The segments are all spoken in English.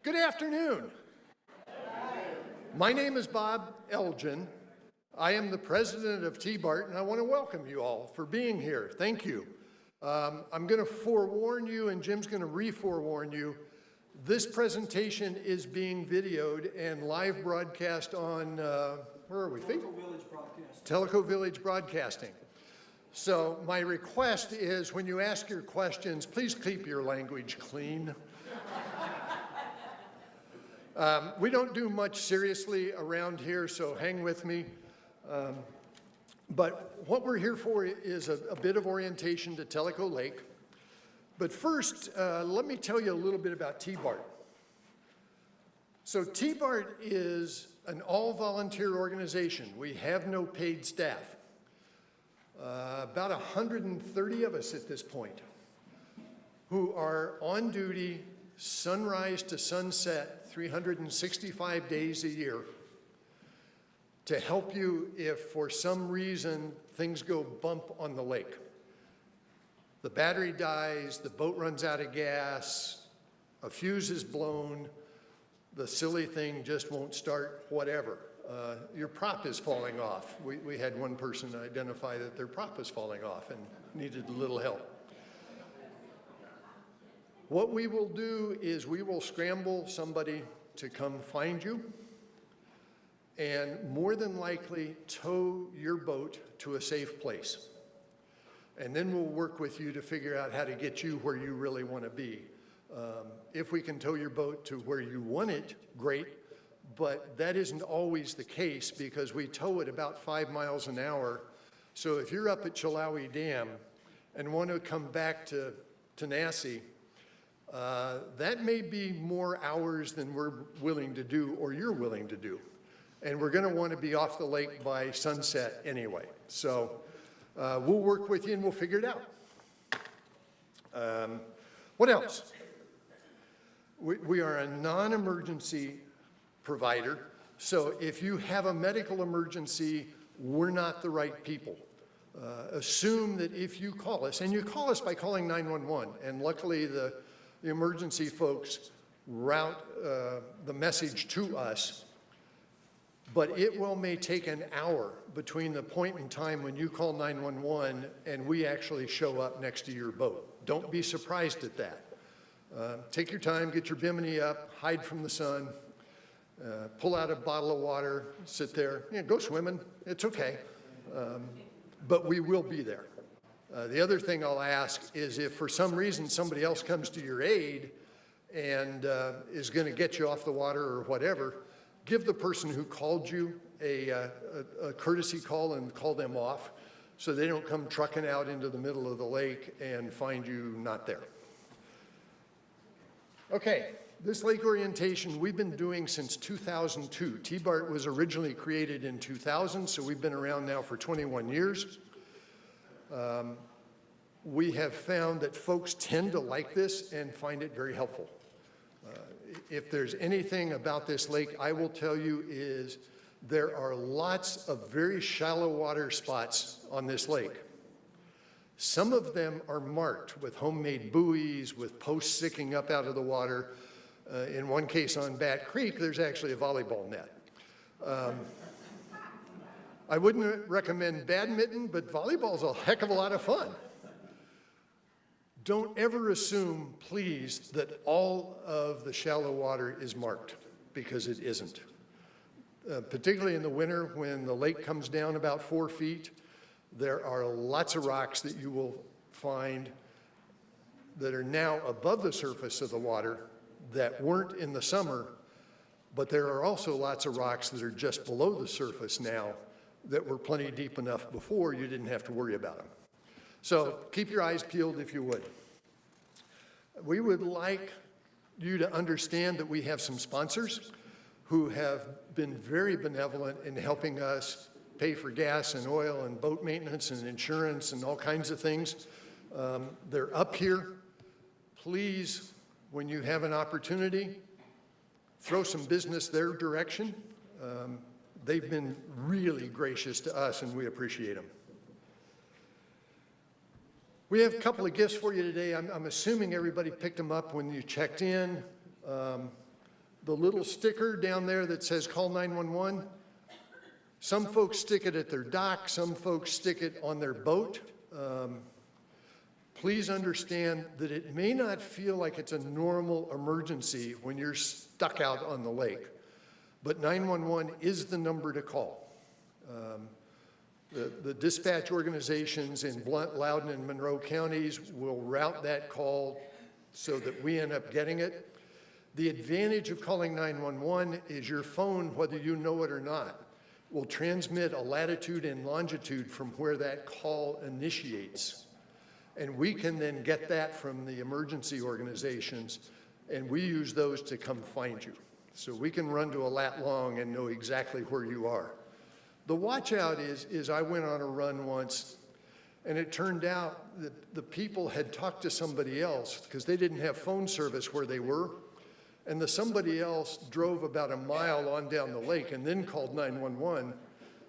Good afternoon. My name is Bob Elgin. I am the president of T-Bart, and I want to welcome you all for being here. Thank you. I'm going to forewarn you, and Jim's going to re-forewarn you. This presentation is being videoed and live broadcast on, where are we? Tellico Village Broadcasting. Tellico Village Broadcasting. So my request is when you ask your questions, please keep your language clean. We don't do much seriously around here, so hang with me. But what we're here for is a bit of orientation to Tellico Lake. But first, let me tell you a little bit about T-Bart. So T-Bart is an all-volunteer organization. We have no paid staff. About 130 of us at this point who are on duty sunrise to sunset 365 days a year to help you if for some reason things go bump on the lake. The battery dies, the boat runs out of gas, a fuse is blown, the silly thing just won't start, whatever. Your prop is falling off. We had one person identify that their prop was falling off and needed a little help. What we will do is we will scramble somebody to come find you and more than likely tow your boat to a safe place. And then we'll work with you to figure out how to get you where you really want to be. If we can tow your boat to where you want it, great, but that isn't always the case because we tow it about 5 miles an hour. So if you're up at Chilawi Dam and want to come back to Tanasi, that may be more hours than we're willing to do or you're willing to do. And we're going to want to be off the lake by sunset anyway. So we'll work with you and we'll figure it out. What else? We are a non-emergency provider. So if you have a medical emergency, we're not the right people. Assume that if you call us, and you call us by calling 911, and luckily the emergency folks route the message to us, but it may take an hour between the point in time when you call 911 and we actually show up next to your boat. Don't be surprised at that. Take your time, get your bimini up, hide from the sun, pull out a bottle of water, sit there, go swimming, it's okay. But we will be there. The other thing I'll ask is if for some reason somebody else comes to your aid and is going to get you off the water or whatever, give the person who called you a courtesy call and call them off so they don't come trucking out into the middle of the lake and find you not there. Okay, this lake orientation we've been doing since 2002. T-Bart was originally created in 2000, so we've been around now for 21 years. We have found that folks tend to like this and find it very helpful. If there's anything about this lake I will tell you is there are lots of very shallow water spots on this lake. Some of them are marked with homemade buoys, with posts sticking up out of the water. In one case on Bat Creek, there's actually a volleyball net. I wouldn't recommend badminton, but volleyball's a heck of a lot of fun. Don't ever assume, please, that all of the shallow water is marked, because it isn't. Particularly in the winter when the lake comes down about 4 feet, there are lots of rocks that you will find that are now above the surface of the water that weren't in the summer, but there are also lots of rocks that are just below the surface now that were plenty deep enough before you didn't have to worry about them. So keep your eyes peeled if you would. We would like you to understand that we have some sponsors who have been very benevolent in helping us pay for gas and oil and boat maintenance and insurance and all kinds of things. They're up here. Please, when you have an opportunity, throw some business their direction. They've been really gracious to us and we appreciate them. We have a couple of gifts for you today. I'm assuming everybody picked them up when you checked in. the little sticker down there that says call 911, some folks stick it at their dock, some folks stick it on their boat. Please understand that it may not feel like it's a normal emergency when you're stuck out on the lake, but 911 is the number to call. The dispatch organizations in Blount, Loudoun, and Monroe counties will route that call so that we end up getting it. The advantage of calling 911 is your phone, whether you know it or not, will transmit a latitude and longitude from where that call initiates. And we can then get that from the emergency organizations, and we use those to come find you. So we can run to a lat long and know exactly where you are. The watch out is I went on a run once, and it turned out that the people had talked to somebody else because they didn't have phone service where they were, and the somebody else drove about a mile on down the lake and then called 911,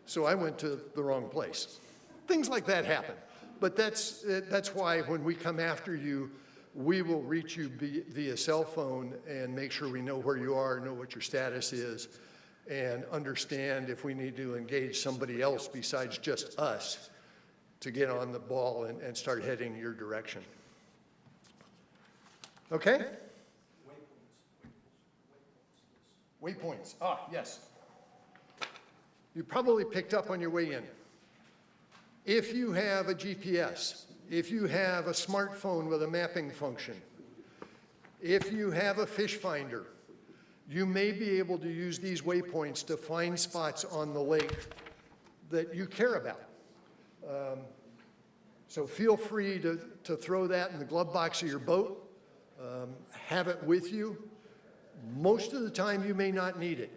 so I went to the wrong place. Things like that happen, but that's why when we come after you, we will reach you via cell phone and make sure we know where you are, know what your status is, and understand if we need to engage somebody else besides just us to get on the ball and start heading your direction. Okay? Waypoints. Yes. You probably picked up on your way in. If you have a GPS, if you have a smartphone with a mapping function, if you have a fish finder, you may be able to use these waypoints to find spots on the lake that you care about. So feel free to throw that in the glove box of your boat, have it with you. Most of the time you may not need it.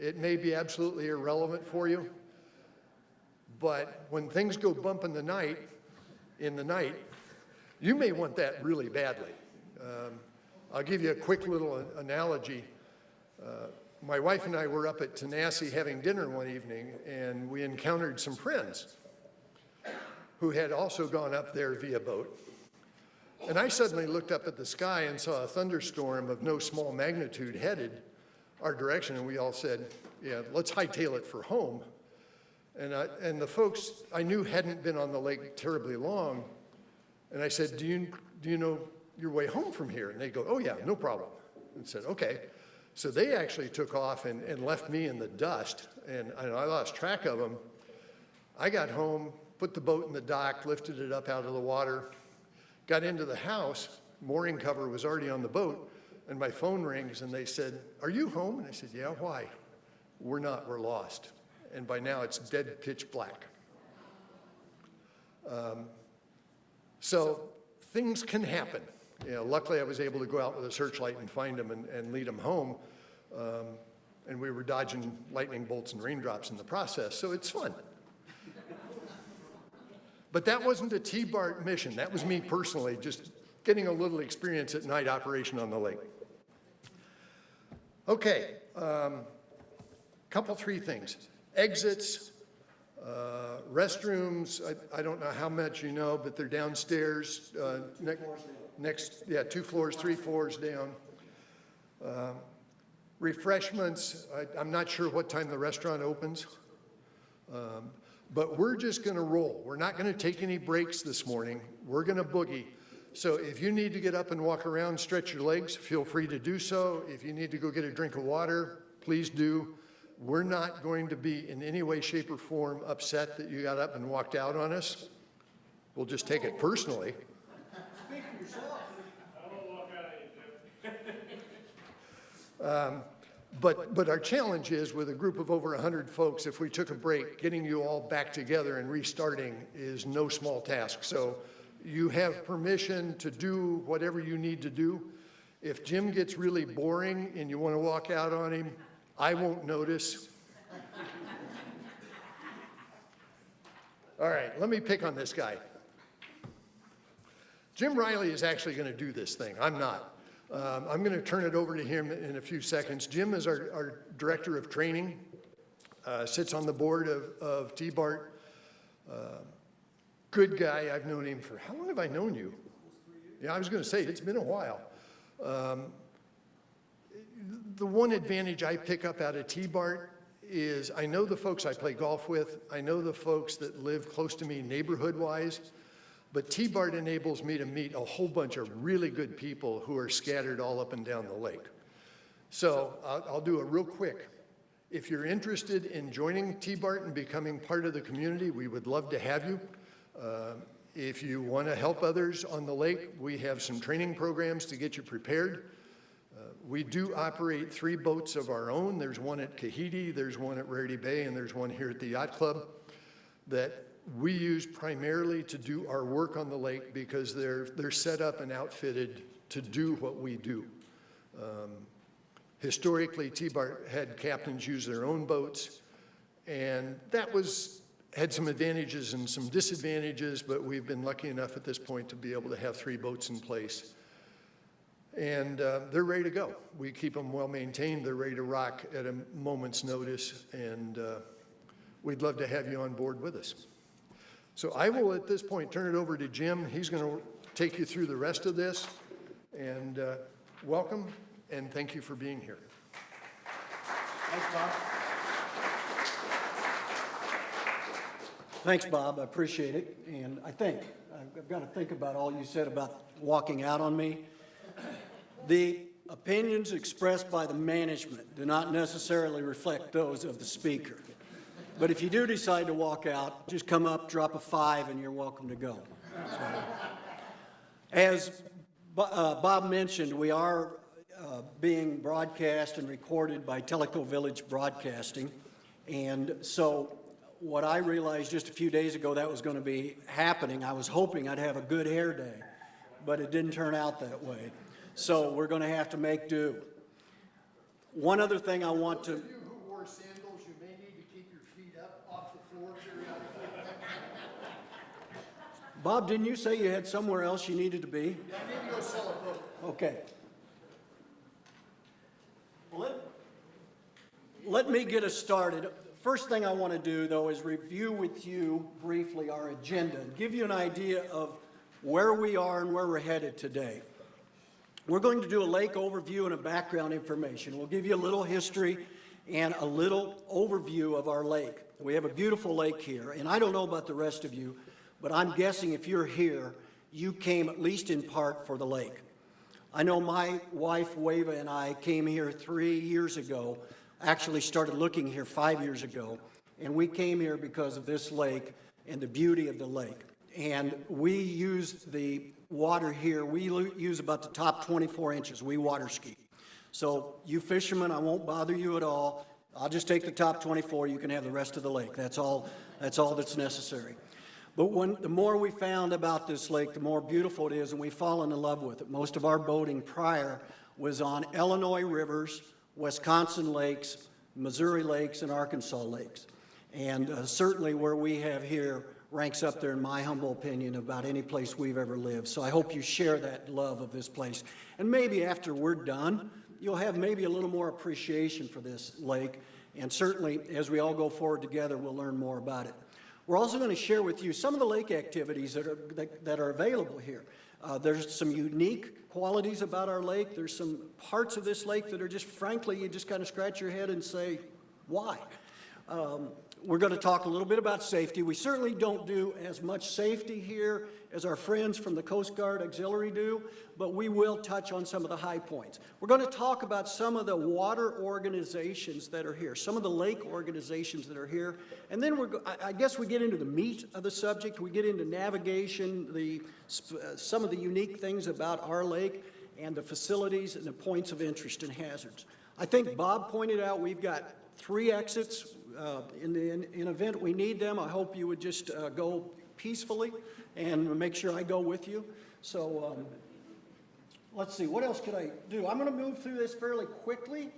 It may be absolutely irrelevant for you, but when things go bump in the night, you may want that really badly. I'll give you a quick little analogy. My wife and I were up at Tenasseee having dinner one evening, and we encountered some friends who had also gone up there via boat. And I suddenly looked up at the sky and saw a thunderstorm of no small magnitude headed our direction, and we all said, yeah, let's hightail it for home. And the folks I knew hadn't been on the lake terribly long, and I said, do you know your way home from here? And they go, oh yeah, no problem. And said, okay. So they actually took off and left me in the dust, and I lost track of them. I got home, put the boat in the dock, lifted it up out of the water, got into the house, mooring cover was already on the boat, and my phone rings and they said, are you home? And I said, yeah, why? We're not, we're lost. And by now it's dead pitch black. So things can happen. Luckily I was able to go out with a searchlight and find them and lead them home. And we were dodging lightning bolts and raindrops in the process, so it's fun. But that wasn't a T-Bart mission. That was me personally, just getting a little experience at night operation on the lake. Okay, three things. Exits, restrooms, I don't know how much you know, but they're downstairs, two floors, 3 floors down. Refreshments, I'm not sure what time the restaurant opens, but we're just gonna roll. We're not gonna take any breaks this morning. We're gonna boogie. So if you need to get up and walk around, stretch your legs, feel free to do so. If you need to go get a drink of water, please do. We're not going to be in any way, shape, or form upset that you got up and walked out on us. We'll just take it personally. Speak for yourself. I won't walk out of you, Jim. But our challenge is, with a group of over 100 folks, if we took a break, getting you all back together and restarting is no small task. So you have permission to do whatever you need to do. If Jim gets really boring and you want to walk out on him, I won't notice. All right, let me pick on this guy. Jim Riley is actually going to do this thing. I'm not. I'm going to turn it over to him in a few seconds. Jim is our director of training, sits on the board of T-Bart. Good guy. I've known him for, how long have I known you? Yeah, I was going to say, it's been a while. The one advantage I pick up out of T-Bart is I know the folks I play golf with, I know the folks that live close to me neighborhood-wise, but T-Bart enables me to meet a whole bunch of really good people who are scattered all up and down the lake. So I'll do it real quick. If you're interested in joining T-Bart and becoming part of the community, we would love to have you. If you want to help others on the lake, we have some training programs to get you prepared. We do operate 3 boats of our own. There's one at Kahiti, there's one at Rarity Bay, and there's one here at the Yacht Club that we use primarily to do our work on the lake because they're set up and outfitted to do what we do. Historically, T-Bart had captains use their own boats, and that had some advantages and some disadvantages, but we've been lucky enough at this point to be able to have 3 boats in place. And they're ready to go. We keep them well maintained. They're ready to rock at a moment's notice, and we'd love to have you on board with us. So I will, at this point, turn it over to Jim. He's going to take you through the rest of this. And welcome, and thank you for being here. Thanks, Bob. Thanks, Bob. I appreciate it. And I think I've got to think about all you said about walking out on me. The opinions expressed by the management do not necessarily reflect those of the speaker. But if you do decide to walk out, just come up, drop a 5, and you're welcome to go. So, as Bob mentioned, we are being broadcast and recorded by Tellico Village Broadcasting. And so what I realized just a few days ago that was going to be happening, I was hoping I'd have a good hair day, but it didn't turn out that way. So we're going to have to make do. One other thing I want to... Those of you who wore sandals, you may need to keep your feet up off the floor periodically. Bob, didn't you say you had somewhere else you needed to be? I need to go sell a boat. Okay. Let me get us started. First thing I want to do, though, is review with you briefly our agenda and give you an idea of where we are and where we're headed today. We're going to do a lake overview and a background information. We'll give you a little history and a little overview of our lake. We have a beautiful lake here, and I don't know about the rest of you, but I'm guessing if you're here, you came at least in part for the lake. I know my wife, Wava, and I came here 3 years ago, actually started looking here 5 years ago, and we came here because of this lake and the beauty of the lake. And we use the water here, we use about the top 24 inches. We water ski. So you fishermen, I won't bother you at all. I'll just take the top 24. You can have the rest of the lake. That's all that's necessary. But the more we found about this lake, the more beautiful it is, and we've fallen in love with it. Most of our boating prior was on Illinois rivers, Wisconsin lakes, Missouri lakes, and Arkansas lakes. And certainly where we have here ranks up there, in my humble opinion, about any place we've ever lived. So I hope you share that love of this place. And maybe after we're done, you'll have maybe a little more appreciation for this lake. And certainly, as we all go forward together, we'll learn more about it. We're also going to share with you some of the lake activities that are available here. There's some unique qualities about our lake. There's some parts of this lake that are just, frankly, you just kind of scratch your head and say, why? We're going to talk a little bit about safety. We certainly don't do as much safety here as our friends from the Coast Guard Auxiliary do, but we will touch on some of the high points. We're going to talk about some of the water organizations that are here, some of the lake organizations that are here, and then I guess we get into the meat of the subject. We get into navigation, some of the unique things about our lake and the facilities and the points of interest and hazards. I think Bob pointed out we've got 3 exits. In event we need them, I hope you would just go peacefully and make sure I go with you. So let's see, what else could I do? I'm going to move through this fairly quickly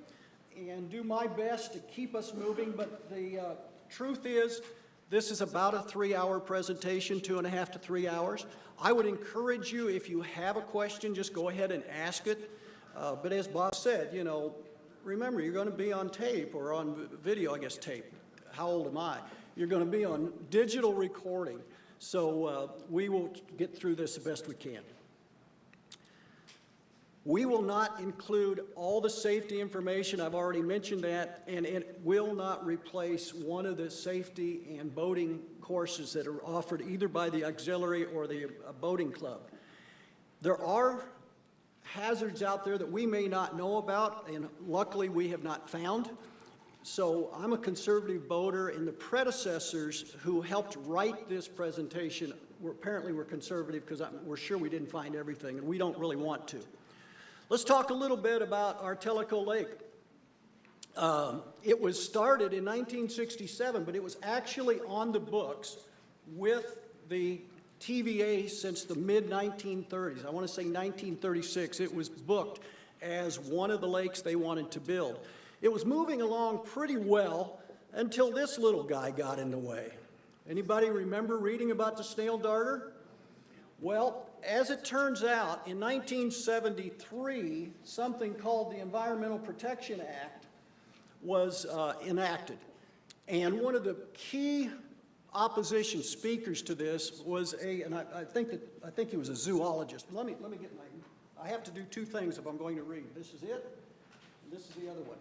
and do my best to keep us moving, but the truth is this is about a 3-hour presentation, 2.5 to 3 hours. I would encourage you, if you have a question, just go ahead and ask it. But as Bob said, you know, remember, you're going to be on tape or on video, I guess tape. How old am I? You're going to be on digital recording. So we will get through this the best we can. We will not include all the safety information, I've already mentioned that, and it will not replace one of the safety and boating courses that are offered either by the auxiliary or the boating club. There are hazards out there that we may not know about, and luckily we have not found. So I'm a conservative boater, and the predecessors who helped write this presentation apparently were conservative because we're sure we didn't find everything, and we don't really want to. Let's talk a little bit about our Tellico Lake. It was started in 1967, but it was actually on the books with the TVA since the mid-1930s. I want to say 1936. It was booked as one of the lakes they wanted to build. It was moving along pretty well until this little guy got in the way. Anybody remember reading about the snail darter? Well, as it turns out, in 1973, something called the Environmental Protection Act was enacted. And one of the key opposition speakers to this was and I think he was a zoologist. Let me get I have to do two things if I'm going to read. This is it, and this is the other one.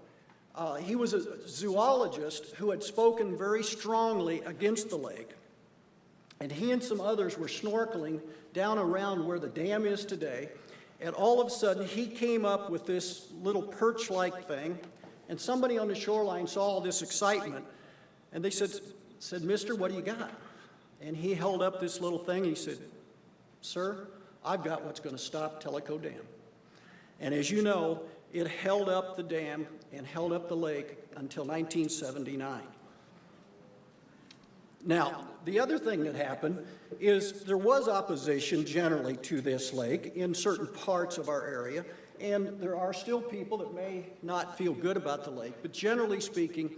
He was a zoologist who had spoken very strongly against the lake, and he and some others were snorkeling down around where the dam is today, and all of a sudden he came up with this little perch-like thing, and somebody on the shoreline saw all this excitement, and they said, "Mister, what do you got?" And he held up this little thing, and he said, "Sir, I've got what's going to stop Tellico Dam." And as you know, it held up the dam and held up the lake until 1979. Now, the other thing that happened is there was opposition generally to this lake in certain parts of our area, and there are still people that may not feel good about the lake, but generally speaking,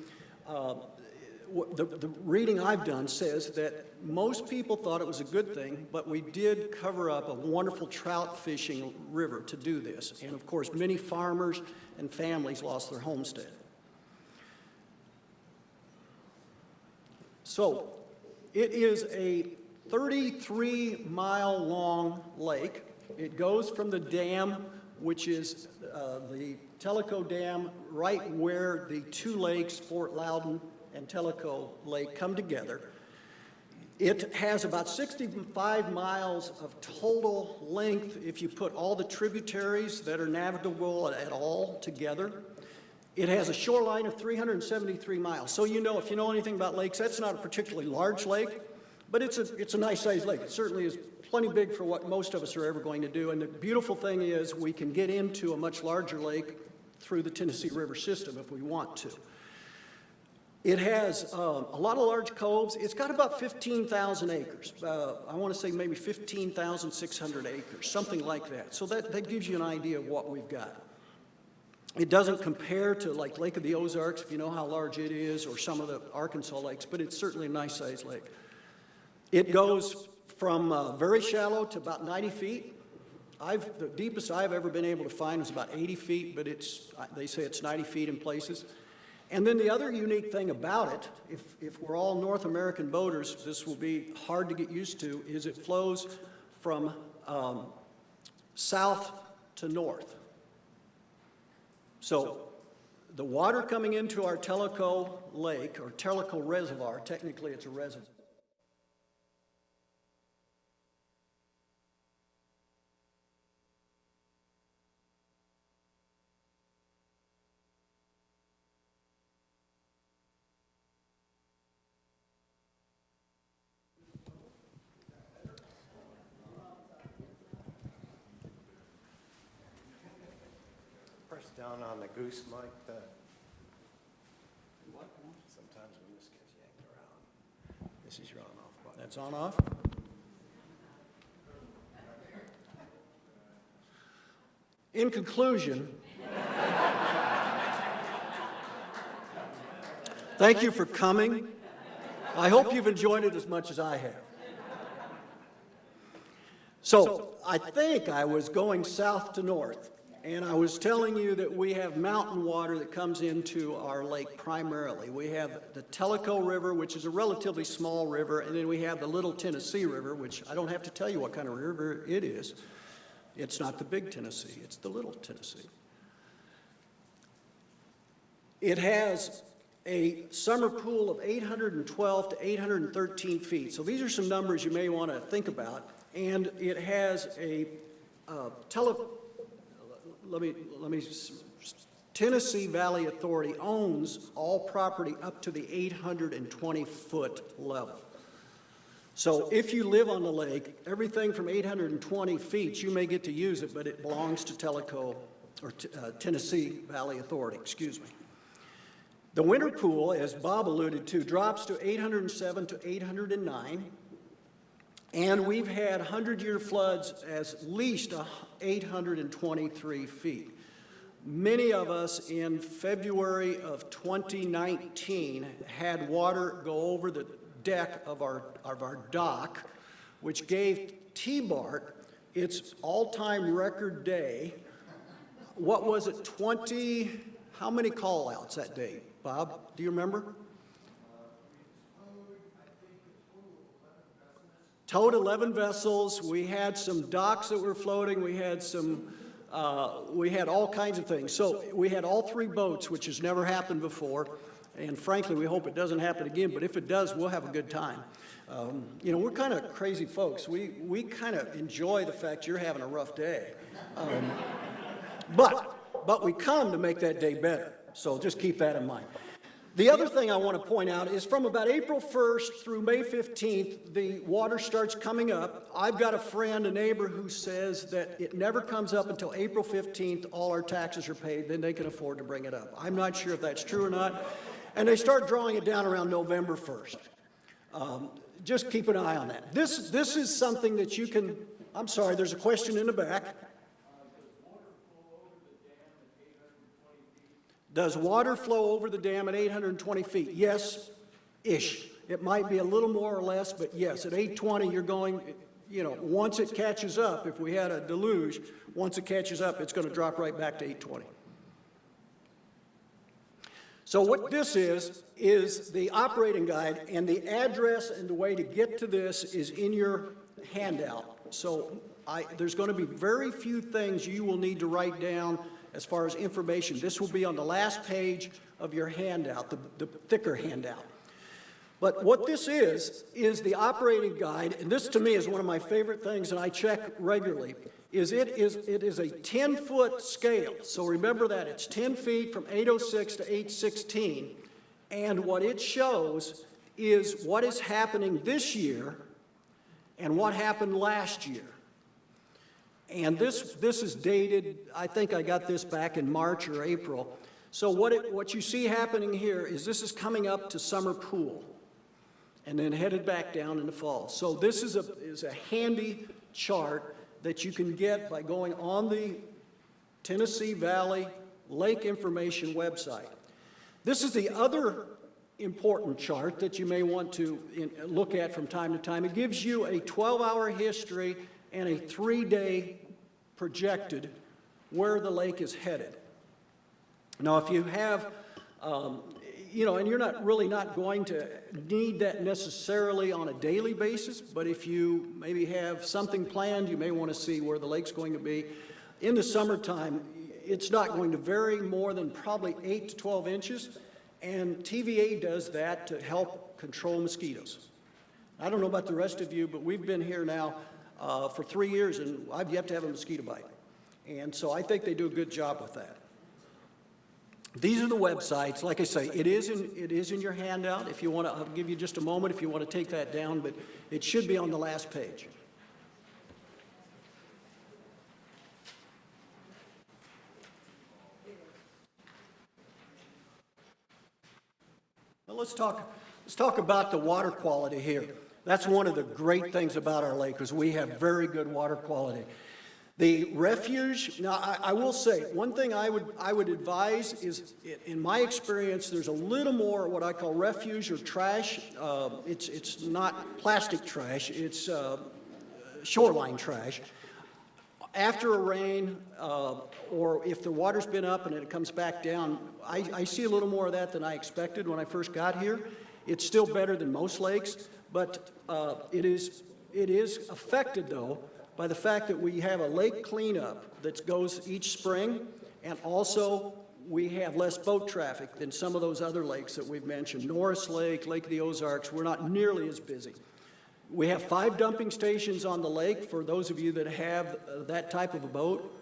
the reading I've done says that most people thought it was a good thing, but we did cover up a wonderful trout fishing river to do this. And of course, many farmers and families lost their homestead. So it is a 33-mile long lake. It goes from the dam, which is the Tellico Dam, right where the two lakes, Fort Loudon and Tellico Lake, come together. It has about 65 miles of total length if you put all the tributaries that are navigable at all together. It has a shoreline of 373 miles. So you know, if you know anything about lakes, that's not a particularly large lake, but it's a nice-sized lake. It certainly is plenty big for what most of us are ever going to do. And the beautiful thing is we can get into a much larger lake through the Tennessee River system if we want to. It has a lot of large coves. It's got about 15,000 acres. I want to say maybe 15,600 acres, something like that. So that gives you an idea of what we've got. It doesn't compare to like Lake of the Ozarks, if you know how large it is, or some of the Arkansas lakes, but it's certainly a nice-sized lake. It goes from very shallow to about 90 feet. The deepest I've ever been able to find was about 80 feet, but they say it's 90 feet in places. And then the other unique thing about it, if we're all North American boaters, this will be hard to get used to, is it flows from south to north. So the water coming into our Tellico Lake, or Tellico Reservoir, technically it's a reservoir. Down on the goose mic, sometimes when this gets yanked around, this is your on-off button. That's on off. In conclusion, thank you for coming. I hope you've enjoyed it as much as I have. So I think I was going south to north. And I was telling you that we have mountain water that comes into our lake primarily. We have the Tellico River, which is a relatively small river, and then we have the Little Tennessee River, which I don't have to tell you what kind of river it is. It's not the big Tennessee, it's the little Tennessee. It has a summer pool of 812 to 813 feet. So these are some numbers you may want to think about. And it has a Tennessee Valley Authority owns all property up to the 820-foot level. So if you live on the lake, everything from 820 feet, you may get to use it, but it belongs to Tellico, or Tennessee Valley Authority, excuse me. The winter pool, as Bob alluded to, drops to 807 to 809. And we've had 100-year floods as least 823 feet. Many of us in February of 2019 had water go over the deck of our dock, which gave T-Bart its all-time record day. What was it, how many call-outs that day? Bob, do you remember? Towed 11 vessels. We had some docks that were floating. We had all kinds of things. So we had all 3 boats, which has never happened before. And frankly, we hope it doesn't happen again. But if it does, we'll have a good time. You know, we're kind of crazy folks. We kind of enjoy the fact you're having a rough day. But we come to make that day better. So just keep that in mind. The other thing I want to point out is from about April 1st through May 15th, the water starts coming up. I've got a friend, a neighbor, who says that it never comes up until April 15th. All our taxes are paid, then they can afford to bring it up. I'm not sure if that's true or not. And they start drawing it down around November 1st. Just keep an eye on that. This is something that you can, I'm sorry, there's a question in the back. Does water flow over the dam at 820 feet? Yes-ish. It might be a little more or less, but yes, at 820 you're going, you know, once it catches up, if we had a deluge, once it catches up, it's going to drop right back to 820. So what this is the operating guide, and the address and the way to get to this is in your handout. So there's going to be very few things you will need to write down as far as information. This will be on the last page of your handout, the thicker handout. But what this is the operating guide, and this to me is one of my favorite things, and I check regularly, it is a 10-foot scale. So remember that, it's 10 feet from 806 to 816, and what it shows is what is happening this year and what happened last year. And this is dated, I think I got this back in March or April. So what you see happening here is this is coming up to summer pool and then headed back down in the fall. So this is a handy chart that you can get by going on the Tennessee Valley Lake Information website. This is the other important chart that you may want to look at from time to time. It gives you a 12-hour history and a 3-day projected where the lake is headed. Now, if you have, you know, and you're not going to need that necessarily on a daily basis, but if you maybe have something planned, you may want to see where the lake's going to be. In the summertime, it's not going to vary more than probably 8 to 12 inches, and TVA does that to help control mosquitoes. I don't know about the rest of you, but we've been here now for 3 years, and I've yet to have a mosquito bite. And so I think they do a good job with that. These are the websites. Like I say, it is in your handout. If you want to, I'll give you just a moment if you want to take that down, but it should be on the last page. Now let's talk about the water quality here. That's one of the great things about our lake, is we have very good water quality. The refuge, now I will say, one thing I would advise is, in my experience, there's a little more what I call refuge or trash. It's not plastic trash, it's shoreline trash. After a rain, or if the water's been up and it comes back down, I see a little more of that than I expected when I first got here. It's still better than most lakes, but it is affected, though, by the fact that we have a lake cleanup that goes each spring, and also we have less boat traffic than some of those other lakes that we've mentioned. Norris Lake, Lake of the Ozarks, we're not nearly as busy. We have 5 dumping stations on the lake for those of you that have that type of a boat.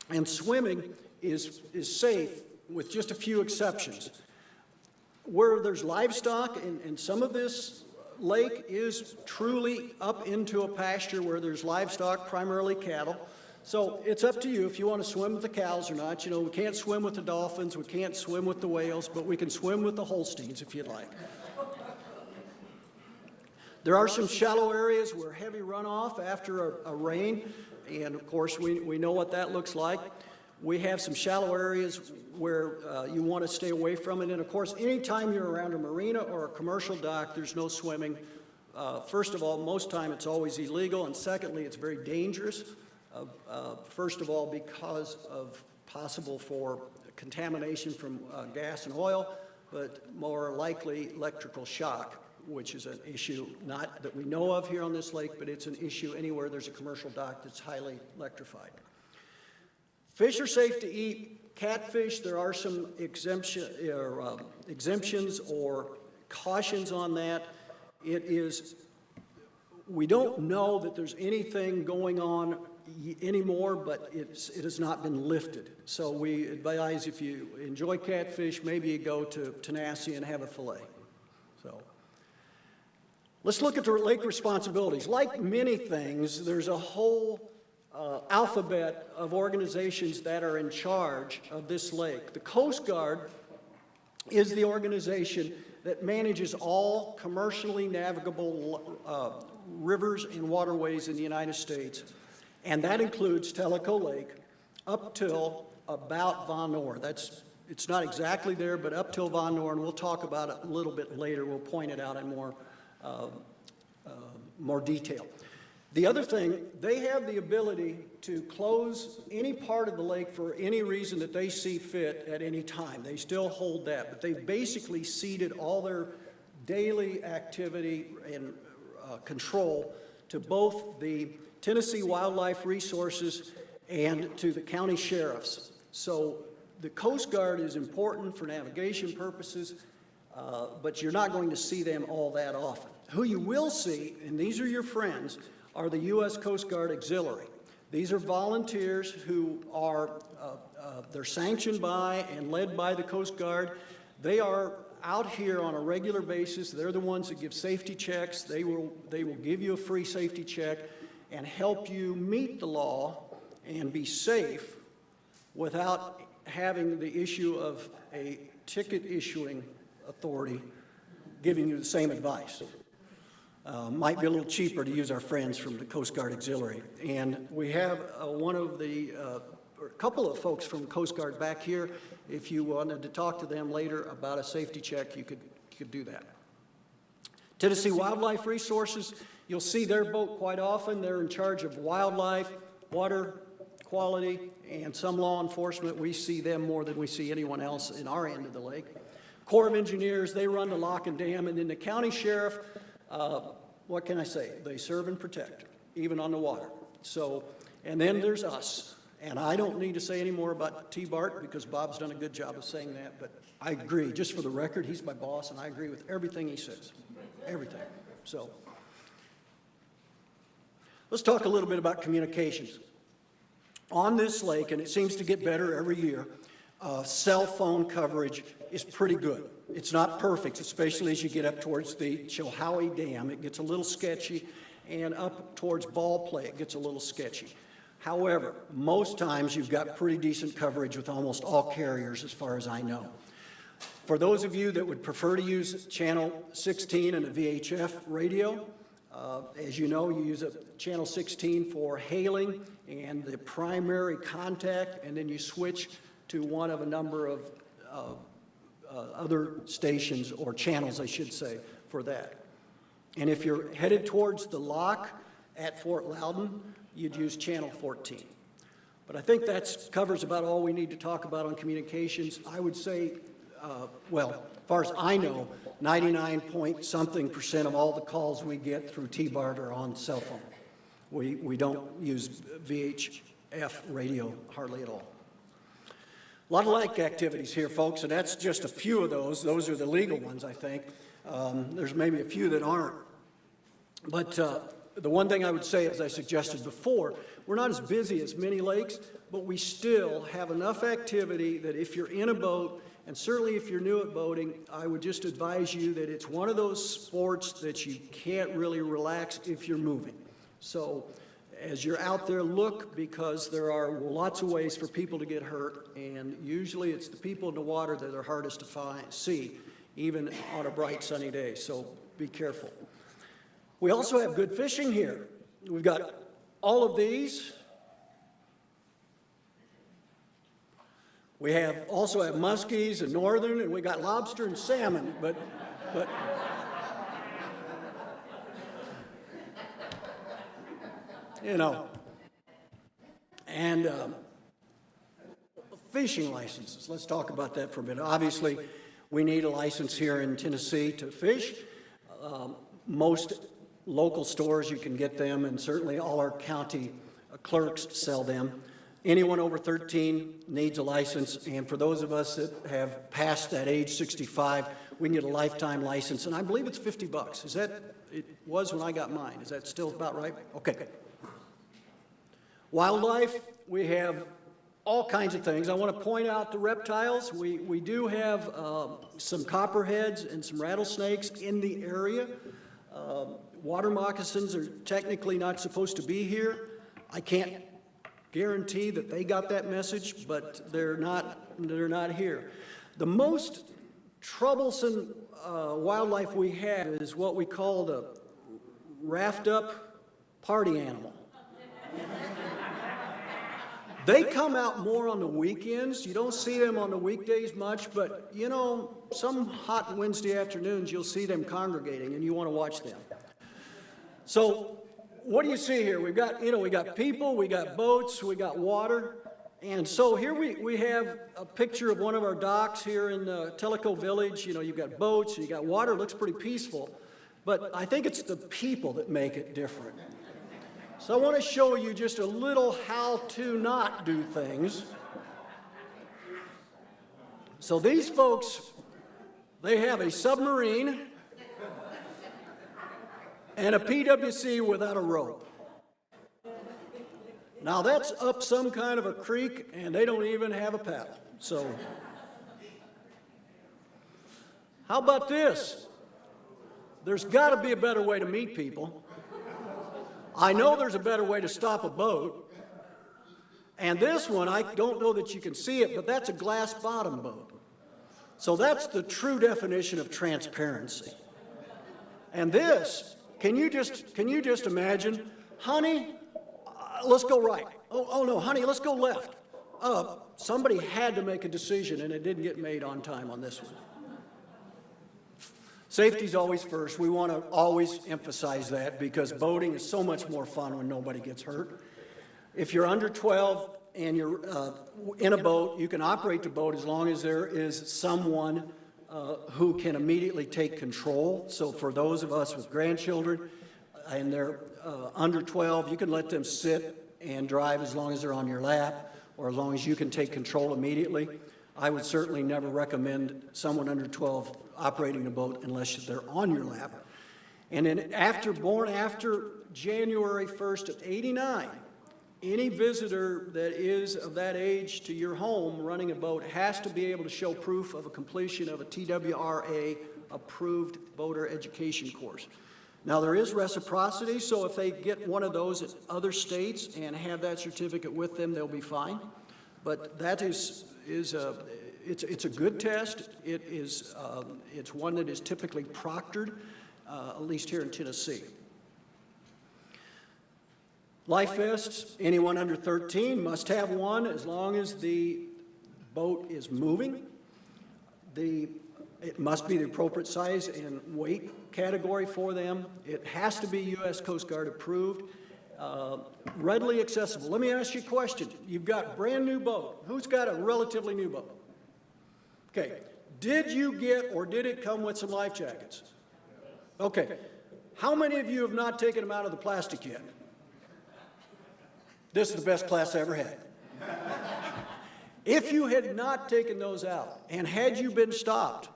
And swimming is safe with just a few exceptions. Where there's livestock, and some of this lake is truly up into a pasture where there's livestock, primarily cattle. So it's up to you if you want to swim with the cows or not. You know, we can't swim with the dolphins, we can't swim with the whales, but we can swim with the Holsteins if you'd like. There are some shallow areas where heavy runoff after a rain, and of course we know what that looks like. We have some shallow areas where you want to stay away from it, and of course anytime you're around a marina or a commercial dock, there's no swimming. First of all, most time it's always illegal, and secondly, it's very dangerous. First of all, because of possible for contamination from gas and oil, but more likely electrical shock, which is an issue not that we know of here on this lake, but it's an issue anywhere there's a commercial dock that's highly electrified. Fish are safe to eat. Catfish, there are some exemptions or cautions on that. We don't know that there's anything going on anymore, but it has not been lifted. So we advise if you enjoy catfish, maybe you go to Tenasseee and have a fillet. So let's look at the lake responsibilities. Like many things, there's a whole alphabet of organizations that are in charge of this lake. The Coast Guard is the organization that manages all commercially navigable rivers and waterways in the United States. And that includes Tellico Lake up till about Von Noor. It's not exactly there, but up till Von Noor, and we'll talk about it a little bit later. We'll point it out in more detail. The other thing, they have the ability to close any part of the lake for any reason that they see fit at any time. They still hold that, but they've basically ceded all their daily activity and control to both the Tennessee Wildlife Resources and to the county sheriffs. So the Coast Guard is important for navigation purposes, but you're not going to see them all that often. Who you will see, and these are your friends, are the U.S. Coast Guard Auxiliary. These are volunteers who are, they're sanctioned by and led by the Coast Guard. They are out here on a regular basis. They're the ones that give safety checks. They will give you a free safety check and help you meet the law and be safe without having the issue of a ticket issuing authority giving you the same advice. Might be a little cheaper to use our friends from the Coast Guard Auxiliary. And we have or a couple of folks from Coast Guard back here. If you wanted to talk to them later about a safety check, you could do that. Tennessee Wildlife Resources, you'll see their boat quite often. They're in charge of wildlife, water quality, and some law enforcement. We see them more than we see anyone else in our end of the lake. Corps of Engineers, they run the lock and dam, and then the county sheriff, what can I say? They serve and protect, even on the water. So, and then there's us. And I don't need to say any more about T-Bart because Bob's done a good job of saying that, but I agree. Just for the record, he's my boss, and I agree with everything he says. Everything. So, let's talk a little bit about communications. On this lake, and it seems to get better every year, cell phone coverage is pretty good. It's not perfect, especially as you get up towards the Chilhowie Dam. It gets a little sketchy, and up towards Ball Play, it gets a little sketchy. However, most times you've got pretty decent coverage with almost all carriers as far as I know. For those of you that would prefer to use channel 16 and a VHF radio, as you know, you use a channel 16 for hailing and the primary contact, and then you switch to one of a number of other stations or channels, I should say, for that. And if you're headed towards the lock at Fort Loudon, you'd use channel 14. But I think that covers about all we need to talk about on communications. I would say, well, as far as I know, 99 point something% of all the calls we get through T-Bart are on cell phone. We don't use VHF radio hardly at all. A lot of lake activities here, folks, and that's just a few of those. Those are the legal ones, I think. There's maybe a few that aren't. But the one thing I would say, as I suggested before, we're not as busy as many lakes, but we still have enough activity that if you're in a boat, and certainly if you're new at boating, I would just advise you that it's one of those sports that you can't really relax if you're moving. So as you're out there, look, because there are lots of ways for people to get hurt, and usually it's the people in the water that are hardest to see, even on a bright sunny day, so be careful. We also have good fishing here. We've got all of these. We also have muskies and northern, and we got lobster and salmon, but you know. And fishing licenses. Let's talk about that for a minute. Obviously, we need a license here in Tennessee to fish. Most local stores, you can get them, and certainly all our county clerks sell them. Anyone over 13 needs a license, and for those of us that have passed that age 65, we can get a lifetime license, and I believe it's $50. Is that, it was when I got mine. Is that still about right? Okay. Wildlife, we have all kinds of things. I want to point out the reptiles. We do have some copperheads and some rattlesnakes in the area. Water moccasins are technically not supposed to be here. I can't guarantee that they got that message, but they're not here. The most troublesome wildlife we have is what we call the raft-up party animal. They come out more on the weekends. You don't see them on the weekdays much, but you know, some hot Wednesday afternoons you'll see them congregating, and you want to watch them. So what do you see here? We've got, we got people, we got boats, we got water. And so here we have a picture of one of our docks here in Tellico Village. You've got boats, you got water, it looks pretty peaceful. But I think it's the people that make it different. So I want to show you just a little how to not do things. So these folks, they have a submarine and a PWC without a rope. Now that's up some kind of a creek, and they don't even have a paddle. So how about this? There's got to be a better way to meet people. I know there's a better way to stop a boat. And this one, I don't know that you can see it, but that's a glass bottom boat. So that's the true definition of transparency. And this, can you just imagine, honey, let's go right. Oh no, honey, let's go left. Somebody had to make a decision, and it didn't get made on time on this one. Safety's always first. We want to always emphasize that because boating is so much more fun when nobody gets hurt. If you're under 12 and you're in a boat, you can operate the boat as long as there is someone who can immediately take control. So for those of us with grandchildren and they're under 12, you can let them sit and drive as long as they're on your lap or as long as you can take control immediately. I would certainly never recommend someone under 12 operating a boat unless they're on your lap. And then born after January 1st of '89, any visitor that is of that age to your home running a boat has to be able to show proof of a completion of a TWRA approved boater education course. Now there is reciprocity, so if they get one of those at other states and have that certificate with them, they'll be fine. But that it's a good test. It's one that is typically proctored, at least here in Tennessee. Life vests, anyone under 13 must have one as long as the boat is moving. It must be the appropriate size and weight category for them. It has to be U.S. Coast Guard approved. Readily accessible. Let me ask you a question. You've got a brand new boat. Who's got a relatively new boat? Okay. Did you get or did it come with some life jackets? Okay. How many of you have not taken them out of the plastic yet? This is the best class I ever had. If you had not taken those out, and had you been stopped,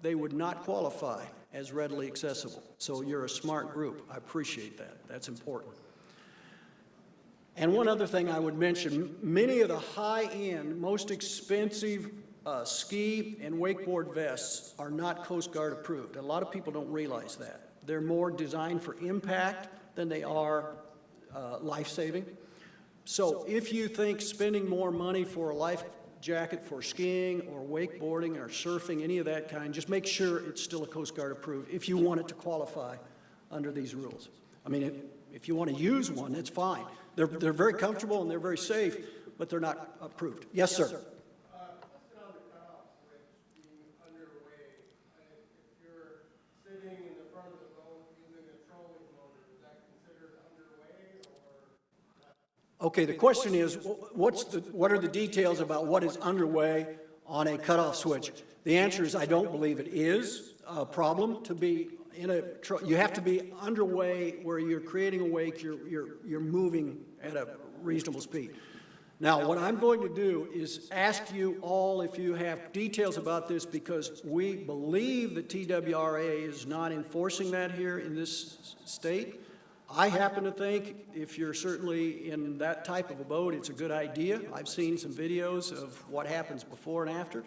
they would not qualify as readily accessible. So you're a smart group. I appreciate that. That's important. And one other thing I would mention, many of the high-end, most expensive ski and wakeboard vests are not Coast Guard approved. A lot of people don't realize that. They're more designed for impact than they are life-saving. So if you think spending more money for a life jacket for skiing or wakeboarding or surfing, any of that kind, just make sure it's still a Coast Guard approved if you want it to qualify under these rules. I mean, if you want to use one, that's fine. They're very comfortable and they're very safe, but they're not approved. Yes, sir. Listed on the cutoff switch being underway, if you're sitting in the front of the boat using a trolling motor, is that considered underway or? Okay, the question is, what are the details about what is underway on a cutoff switch? The answer is I don't believe it is a problem to be in a, you have to be underway where you're creating a wake, you're moving at a reasonable speed. Now, what I'm going to do is ask you all if you have details about this, because we believe the TWRA is not enforcing that here in this state. I happen to think if you're certainly in that type of a boat, it's a good idea. I've seen some videos of what happens before and after.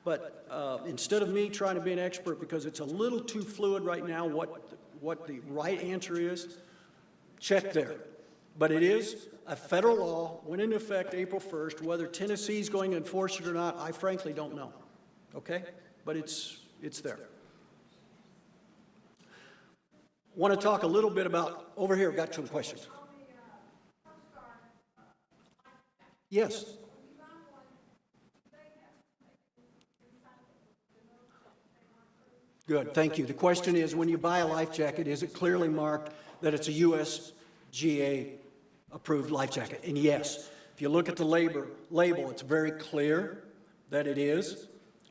But instead of me trying to be an expert, because it's a little too fluid right now what the right answer is, check there. But it is a federal law, went into effect April 1st. Whether Tennessee's going to enforce it or not, I frankly don't know. Okay? But it's there. Want to talk a little bit about, over here, got some questions. Yes. Good, thank you. The question is, when you buy a life jacket, is it clearly marked that it's a USGA approved life jacket? And yes, if you look at the label, it's very clear that it is.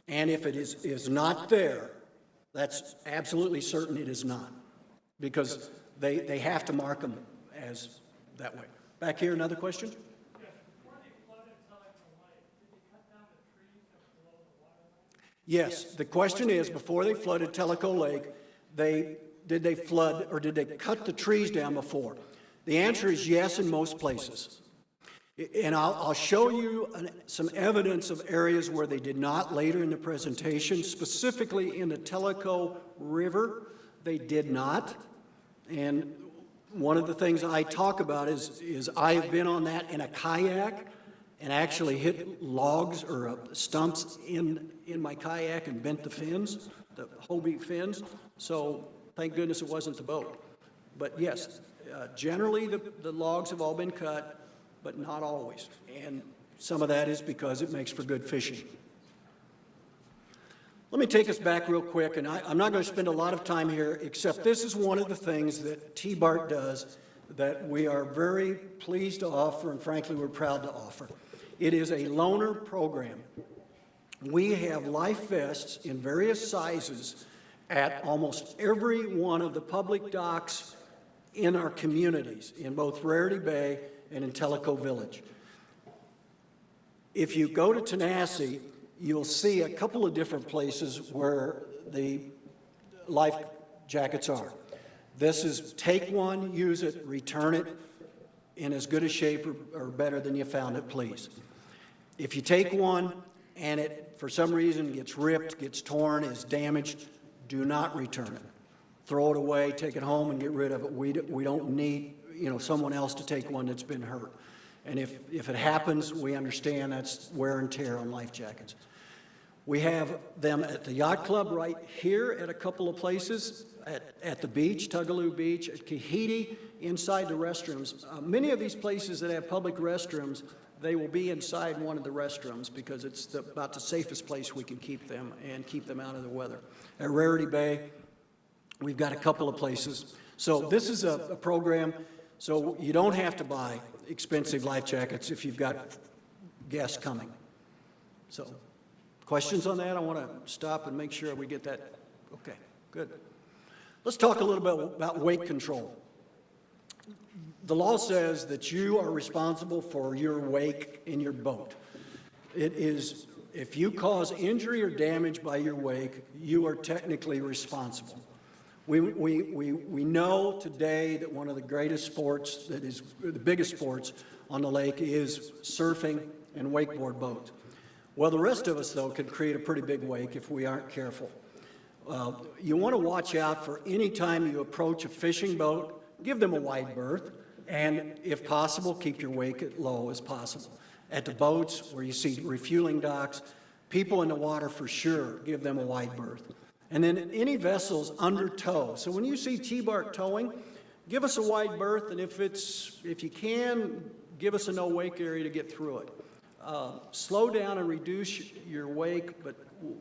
And if it is not there, that's absolutely certain it is not, because they have to mark them as that way. Back here, another question? Yes, the question is, before they flooded Tellico Lake, did they flood or did they cut the trees down before? The answer is yes in most places. And I'll show you some evidence of areas where they did not later in the presentation. Specifically in the Tellico River, they did not. And one of the things I talk about is I've been on that in a kayak and actually hit logs or stumps in my kayak and bent the fins, the Hobie fins. So thank goodness it wasn't the boat. But yes, generally the logs have all been cut, but not always. And some of that is because it makes for good fishing. Let me take us back real quick, and I'm not going to spend a lot of time here, except this is one of the things that T-Bart does that we are very pleased to offer, and frankly, we're proud to offer. It is a loaner program. We have life vests in various sizes at almost every one of the public docks in our communities, in both Rarity Bay and in Tellico Village. If you go to Tenasseee, you'll see a couple of different places where the life jackets are. This is take one, use it, return it in as good a shape or better than you found it, please. If you take one and it, for some reason, gets ripped, gets torn, is damaged, do not return it. Throw it away, take it home, and get rid of it. We don't need, someone else to take one that's been hurt. And if it happens, we understand that's wear and tear on life jackets. We have them at the Yacht Club right here at a couple of places, at the beach, Tugaloo Beach, at Kahiti, inside the restrooms. Many of these places that have public restrooms, they will be inside one of the restrooms because it's about the safest place we can keep them and keep them out of the weather. At Rarity Bay, we've got a couple of places. So this is a program, so you don't have to buy expensive life jackets if you've got guests coming. So questions on that? I want to stop and make sure we get that. Okay, good. Let's talk a little bit about weight control. The law says that you are responsible for your wake in your boat. It is, if you cause injury or damage by your wake, you are technically responsible. We know today that one of the greatest sports, that is the biggest sports on the lake, is surfing and wakeboard boats. Well, the rest of us, though, could create a pretty big wake if we aren't careful. You want to watch out for any time you approach a fishing boat, give them a wide berth, and if possible, keep your wake as low as possible. At the boats where you see refueling docks, people in the water for sure, give them a wide berth. And then any vessels under tow. So when you see T-Bart towing, give us a wide berth, and if you can, give us a no wake area to get through it. Slow down and reduce your wake, but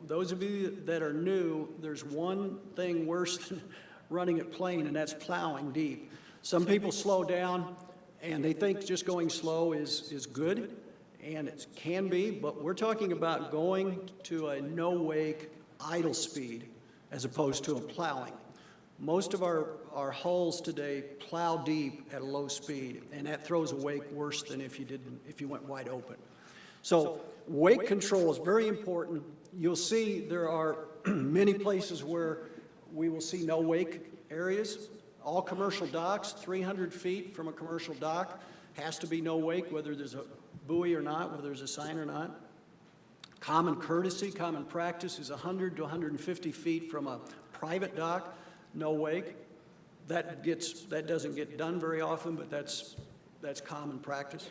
those of you that are new, there's one thing worse than running it plain, and that's plowing deep. Some people slow down, and they think just going slow is good, and it can be, but we're talking about going to a no-wake idle speed as opposed to a plowing. Most of our hulls today plow deep at a low speed, and that throws a wake worse than if you went wide open. So wake control is very important. You'll see there are many places where we will see no wake areas. All commercial docks, 300 feet from a commercial dock, has to be no wake, whether there's a buoy or not, whether there's a sign or not. Common courtesy, common practice is 100 to 150 feet from a private dock, no wake. That doesn't get done very often, but that's common practice.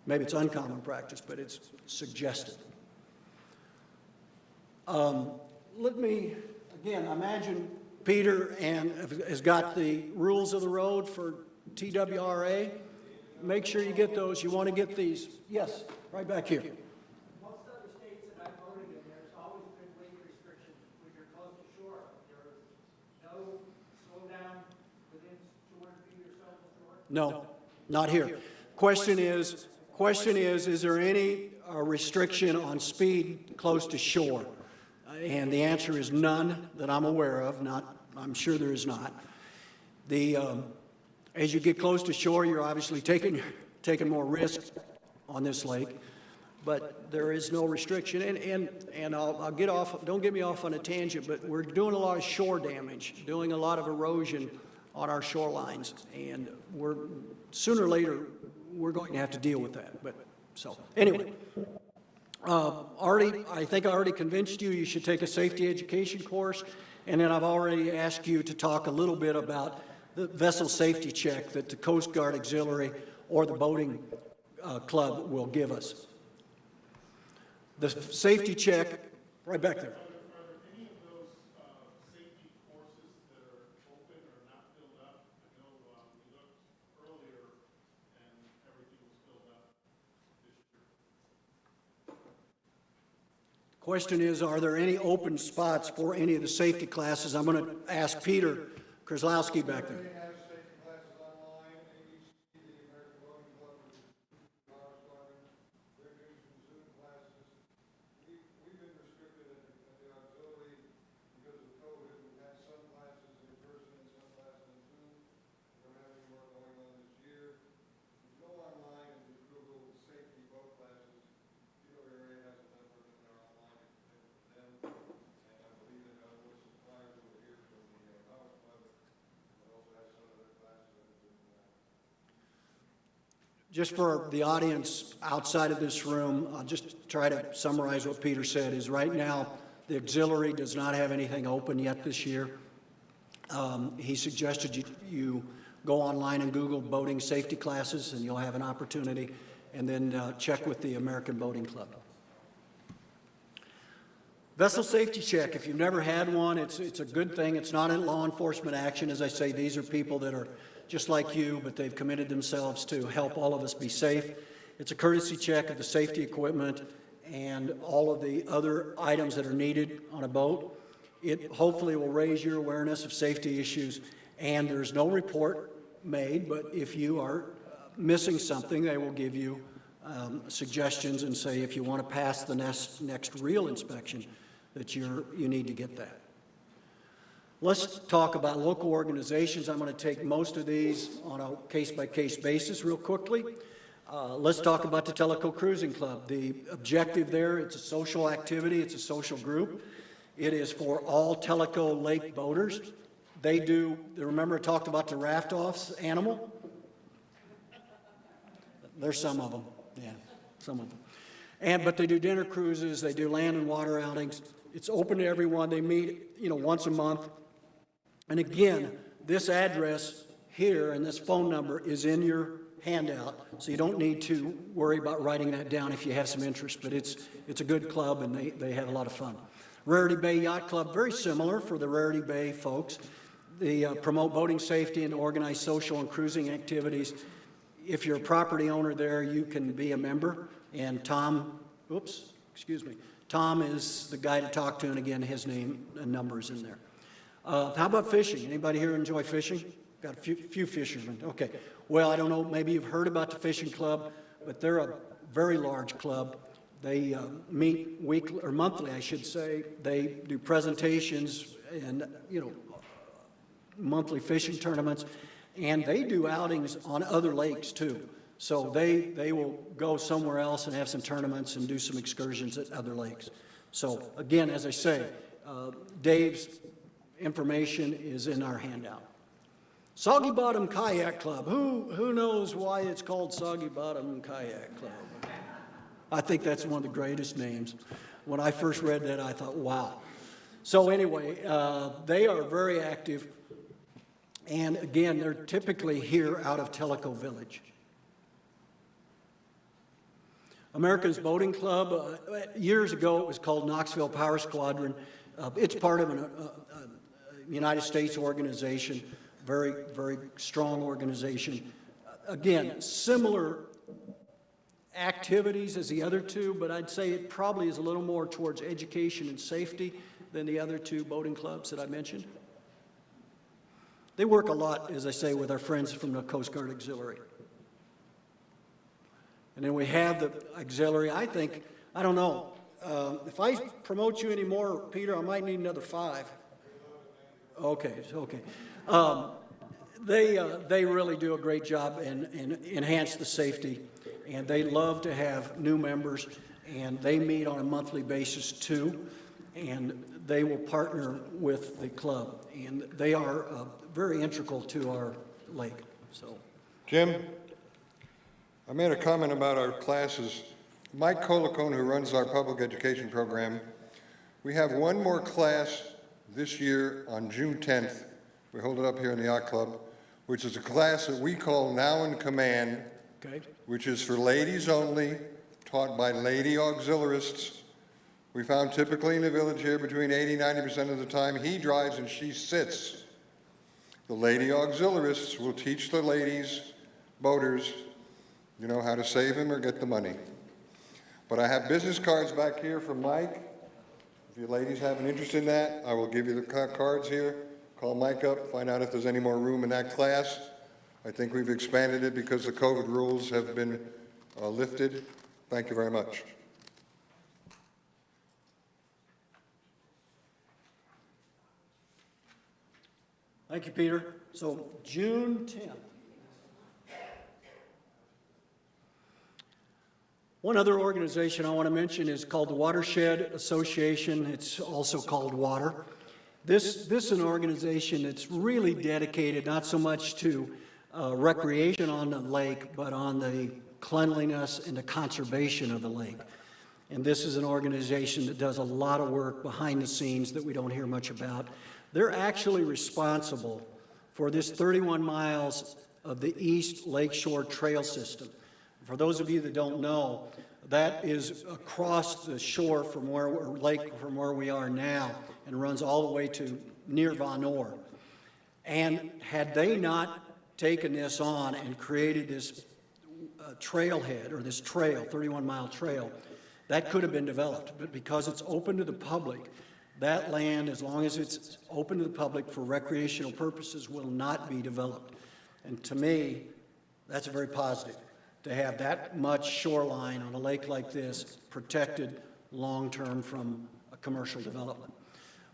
Maybe it's uncommon practice, but it's suggested. Let me, again, imagine Peter has got the rules of the road for TWRA. Make sure you get those. You want to get these. Yes, right back here. Most other states that I've voted in, there's always been weight restrictions when you're close to shore. There's no slow down within 200 feet or so of the shore? No, not here. Question is there any restriction on speed close to shore? And the answer is none that I'm aware of. I'm sure there is not. As you get close to shore, you're obviously taking more risk on this lake, but there is no restriction. And I'll get off. Don't get me off on a tangent, but we're doing a lot of shore damage, doing a lot of erosion on our shorelines, and sooner or later we're going to have to deal with that. But so anyway. I think I already convinced you should take a safety education course, and then I've already asked you to talk a little bit about the vessel safety check that the Coast Guard Auxiliary or the boating club will give us. The safety check, right back there. Are there any of those safety courses that are open or not filled up? I know we looked earlier and everything was filled up this year. Question is, are there any open spots for any of the safety classes? I'm going to ask Peter Krzyzlowski back there. They have safety classes online, ABC, the American Boating Club, they're doing some Zoom classes. We've been restricted at the auxiliary because of COVID. We've had some classes in person and some classes in Zoom. We don't have any more going on this year. If you go online and just Google safety boat classes, TWRA has a number that are online for them. And I believe that was suppliers over here from the Yacht Club. It also has some other classes that are doing that. Just for the audience outside of this room, I'll just try to summarize what Peter said, is right now the auxiliary does not have anything open yet this year. He suggested you go online and Google boating safety classes, and you'll have an opportunity, and then check with the American Boating Club. Vessel safety check, if you've never had one, it's a good thing. It's not a law enforcement action. As I say, these are people that are just like you, but they've committed themselves to help all of us be safe. It's a courtesy check of the safety equipment and all of the other items that are needed on a boat. It hopefully will raise your awareness of safety issues, and there's no report made, but if you are missing something, they will give you suggestions and say if you want to pass the next real inspection that you need to get that. Let's talk about local organizations. I'm going to take most of these on a case-by-case basis real quickly. Let's talk about the Tellico Cruising Club. The objective there, it's a social activity, it's a social group. It is for all Tellico Lake boaters. They do, remember I talked about the raft-offs animal? There's some of them, yeah, some of them. But they do dinner cruises, they do land and water outings. It's open to everyone. They meet, once a month. And again, this address here and this phone number is in your handout, so you don't need to worry about writing that down if you have some interest, but it's a good club and they have a lot of fun. Rarity Bay Yacht Club, very similar for the Rarity Bay folks. They promote boating safety and organize social and cruising activities. If you're a property owner there, you can be a member, and Tom is the guy to talk to, and again, his name and number is in there. How about fishing? Anybody here enjoy fishing? Got a few fishermen. Okay. Well, I don't know, maybe you've heard about the fishing club, but they're a very large club. They meet weekly, or monthly, I should say. They do presentations and, monthly fishing tournaments, and they do outings on other lakes too. So they will go somewhere else and have some tournaments and do some excursions at other lakes. So again, as I say, Dave's information is in our handout. Soggy Bottom Kayak Club. Who knows why it's called Soggy Bottom Kayak Club? I think that's one of the greatest names. When I first read that, I thought, wow. So anyway, they are very active. And again, they're typically here out of Tellico Village. America's Boating Club, years ago it was called Knoxville Power Squadron. It's part of a United States organization, very, very strong organization. Again, similar activities as the other two, but I'd say it probably is a little more towards education and safety than the other two boating clubs that I mentioned. They work a lot, as I say, with our friends from the Coast Guard Auxiliary. And then we have the auxiliary. I don't know, if I promote you anymore, Peter, I might need another 5. Okay. They really do a great job and enhance the safety, and they love to have new members, and they meet on a monthly basis too, and they will partner with the club, and they are very integral to our lake. So, Jim, I made a comment about our classes. Mike Colacone, who runs our public education program, we have one more class this year on June 10th. We hold it up here in the Yacht Club, which is a class that we call Now in Command, okay. which is for ladies only, taught by lady auxiliarists. We found typically in the village here between 80–90% of the time he drives and she sits. The lady auxiliarists will teach the ladies, boaters, how to save them or get the money. But I have business cards back here from Mike. If you ladies have an interest in that, I will give you the cards here. Call Mike up, find out if there's any more room in that class. I think we've expanded it because the COVID rules have been lifted. Thank you very much. Thank you, Peter. So June 10th. One other organization I want to mention is called the Watershed Association. It's also called WATER. This is an organization that's really dedicated not so much to recreation on the lake, but on the cleanliness and the conservation of the lake. And this is an organization that does a lot of work behind the scenes that we don't hear much about. They're actually responsible for this 31 miles of the East Lakeshore Trail System. For those of you that don't know, that is across the shore from where we are now, and runs all the way to near Von Orr. And had they not taken this on and created this trailhead, or this trail, 31-mile trail, that could have been developed. But because it's open to the public, that land, as long as it's open to the public for recreational purposes, will not be developed. And to me, that's very positive, to have that much shoreline on a lake like this protected long-term from a commercial development.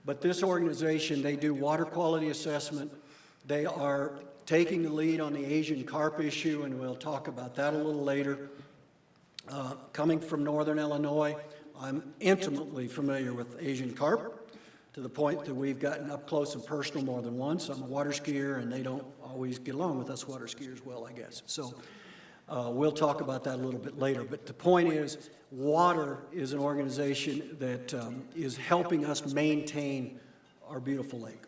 But this organization, they do water quality assessment. They are taking the lead on the Asian carp issue, and we'll talk about that a little later. Coming from northern Illinois, I'm intimately familiar with Asian carp, to the point that we've gotten up close and personal more than once. I'm a water skier, and they don't always get along with us water skiers well, I guess. So we'll talk about that a little bit later. But the point is, water is an organization that is helping us maintain our beautiful lake.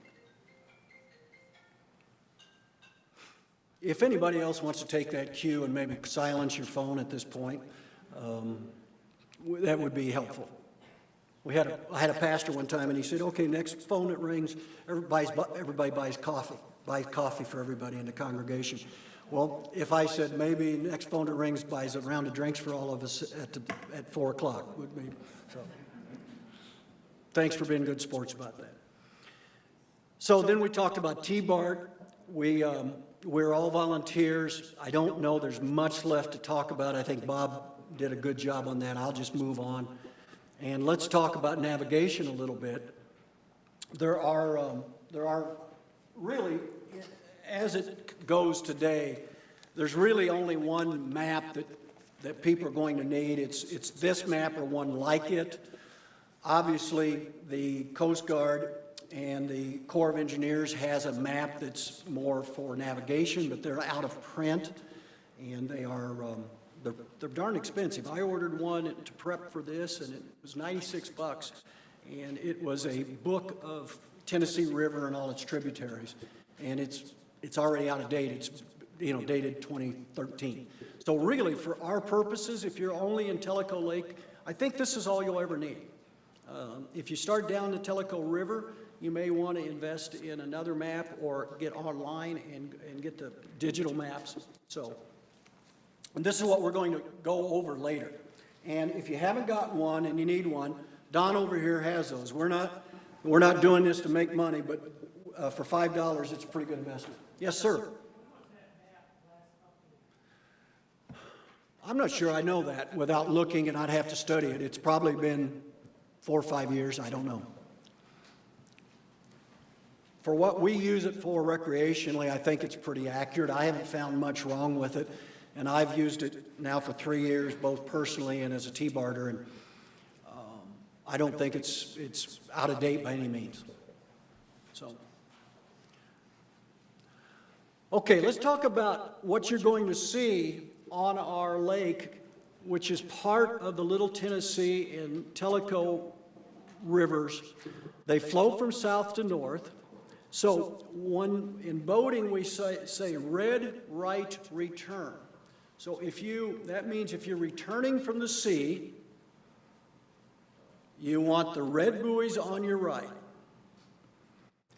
If anybody else wants to take that cue and maybe silence your phone at this point, that would be helpful. I had a pastor one time, and he said, okay, next phone that rings, everybody buys coffee for everybody in the congregation. Well, if I said maybe next phone that rings buys a round of drinks for all of us at 4 o'clock, would be, so. Thanks for being good sports about that. So then we talked about T-Bart. We're all volunteers. I don't know there's much left to talk about. I think Bob did a good job on that. I'll just move on. And let's talk about navigation a little bit. There are really, as it goes today, there's really only one map that people are going to need. It's this map or one like it. Obviously, the Coast Guard and the Corps of Engineers has a map that's more for navigation, but they're out of print, and they are they're darn expensive. I ordered one to prep for this, and it was $96, and it was a book of Tennessee River and all its tributaries, and it's already out of date. It's dated 2013. So really, for our purposes, if you're only in Tellico Lake, I think this is all you'll ever need. If you start down the Tellico River, you may want to invest in another map or get online and get the digital maps. And this is what we're going to go over later. And if you haven't got one and you need one, Don over here has those. We're not doing this to make money, but for $5, it's a pretty good investment. Yes, sir. I'm not sure I know that without looking, and I'd have to study it. It's probably been 4 or 5 years. I don't know. For what we use it for recreationally, I think it's pretty accurate. I haven't found much wrong with it, and I've used it now for 3 years, both personally and as a T-Barter, and I don't think it's out of date by any means. So, okay, let's talk about what you're going to see on our lake, which is part of the Little Tennessee and Tellico rivers. They flow from south to north. So in boating, we say red, right, return. So that means if you're returning from the sea, you want the red buoys on your right.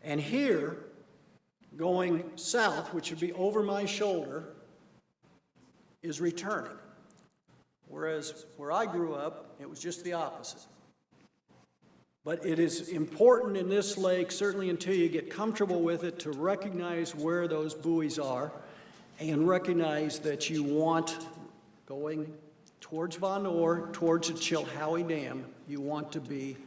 And here, going south, which would be over my shoulder, is returning. Whereas where I grew up, it was just the opposite. But it is important in this lake, certainly until you get comfortable with it, to recognize where those buoys are and recognize that you want, going towards Von Orr, towards the Chilhowie Dam, you want to be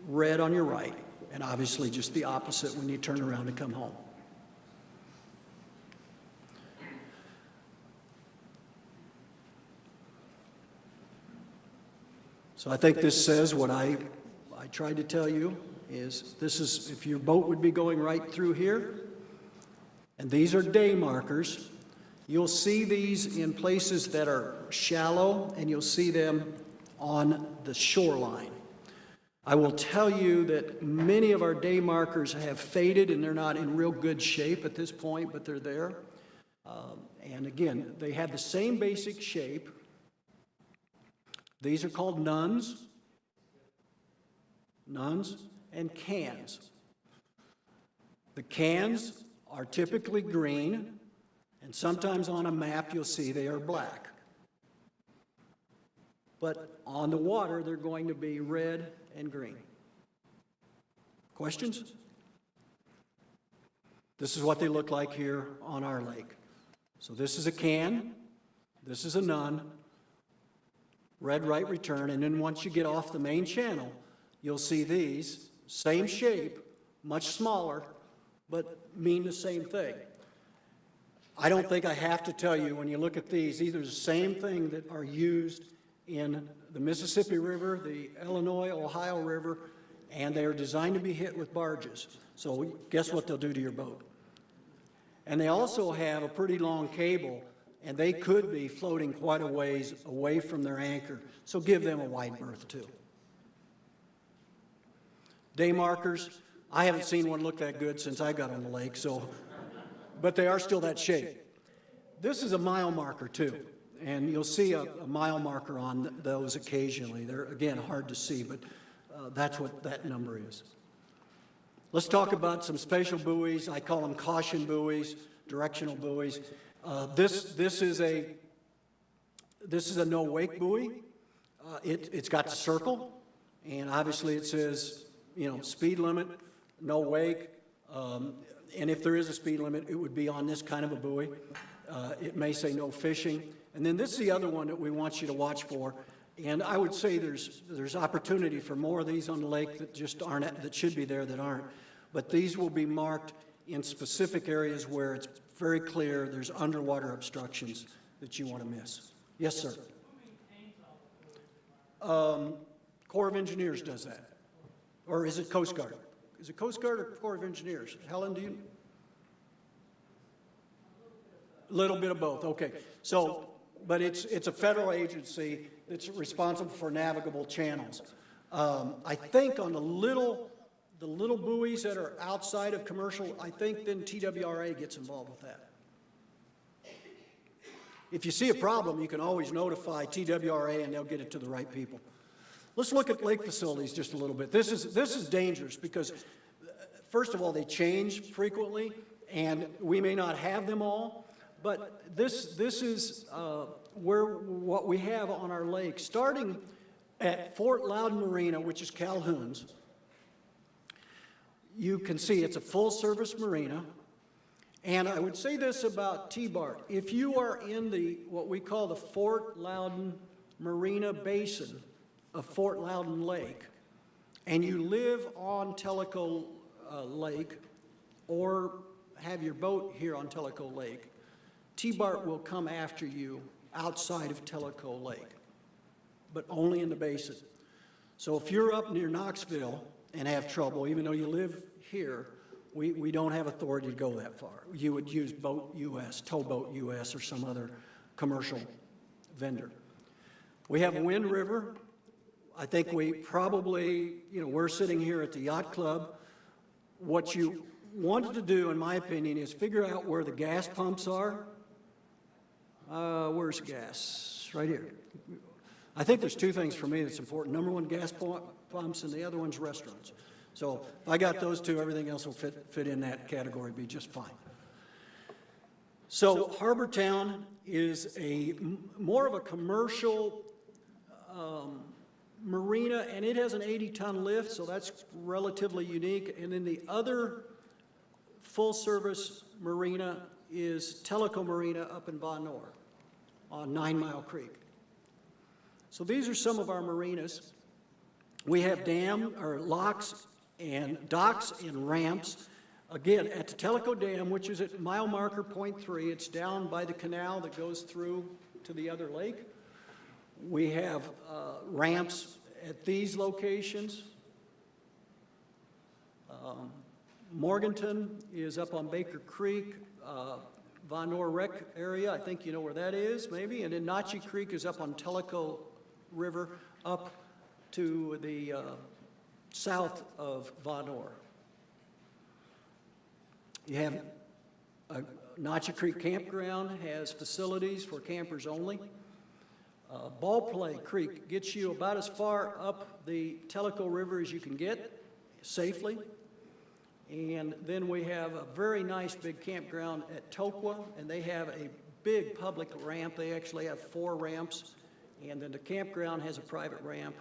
red on your right, and obviously just the opposite when you turn around and come home. So I think this says what I tried to tell you is if your boat would be going right through here, and these are day markers, you'll see these in places that are shallow, and you'll see them on the shoreline. I will tell you that many of our day markers have faded, and they're not in real good shape at this point, but they're there. And again, they have the same basic shape. These are called nuns and cans. The cans are typically green, and sometimes on a map you'll see they are black. But on the water, they're going to be red and green. Questions? This is what they look like here on our lake. So this is a can, this is a nun, red, right, return, and then once you get off the main channel, you'll see these same shape, much smaller, but mean the same thing. I don't think I have to tell you, when you look at these are the same thing that are used in the Mississippi River, the Illinois, Ohio River, and they are designed to be hit with barges. So guess what they'll do to your boat? And they also have a pretty long cable, and they could be floating quite a ways away from their anchor. So give them a wide berth too. Day markers, I haven't seen one look that good since I got on the lake, but they are still that shape. This is a mile marker too, and you'll see a mile marker on those occasionally. They're, again, hard to see, but that's what that number is. Let's talk about some special buoys. I call them caution buoys, directional buoys. This is a no-wake buoy. It's got the circle, and obviously it says, speed limit, no wake. And if there is a speed limit, it would be on this kind of a buoy. It may say no fishing. And then this is the other one that we want you to watch for. And I would say there's opportunity for more of these on the lake that just aren't, that should be there that aren't. But these will be marked in specific areas where it's very clear there's underwater obstructions that you want to miss. Yes, sir. Corps of Engineers does that. Or is it Coast Guard? Is it Coast Guard or Corps of Engineers? Helen, do you? A little bit of both, okay. So, but it's a federal agency that's responsible for navigable channels. I think on the little buoys that are outside of commercial, I think then TWRA gets involved with that. If you see a problem, you can always notify TWRA and they'll get it to the right people. Let's look at lake facilities just a little bit. This is dangerous because, first of all, they change frequently, and we may not have them all, but this is what we have on our lake. Starting at Fort Loudon Marina, which is Calhoun's, you can see it's a full-service marina. And I would say this about T-Bart. If you are in what we call the Fort Loudon Marina Basin of Fort Loudon Lake, and you live on Tellico Lake or have your boat here on Tellico Lake, T-Bart will come after you outside of Tellico Lake, but only in the basin. So if you're up near Knoxville and have trouble, even though you live here, we don't have authority to go that far. You would use Boat US, Towboat US, or some other commercial vendor. We have Wind River. I think we probably, we're sitting here at the Yacht Club. What you wanted to do, in my opinion, is figure out where the gas pumps are. Where's gas? Right here. I think there's two things for me that's important. Number one, gas pumps, and the other one's restaurants. So if I got those two, everything else will fit in that category, be just fine. So Harbor Town is more of a commercial marina, and it has an 80-ton lift, so that's relatively unique. And then the other full-service marina is Tellico Marina up in Von Noor on 9 Mile Creek. So these are some of our marinas. We have locks and docks and ramps. Again, at the Tellico Dam, which is at mile marker .3, it's down by the canal that goes through to the other lake. We have ramps at these locations. Morganton is up on Baker Creek, Von Noor Rec area, I think you know where that is, maybe, and then Nachi Creek is up on Tellico River up to the south of Von Noor. You have Nachi Creek Campground has facilities for campers only. Ballplay Creek gets you about as far up the Tellico River as you can get safely. And then we have a very nice big campground at Toqua, and they have a big public ramp. They actually have 4 ramps, and then the campground has a private ramp.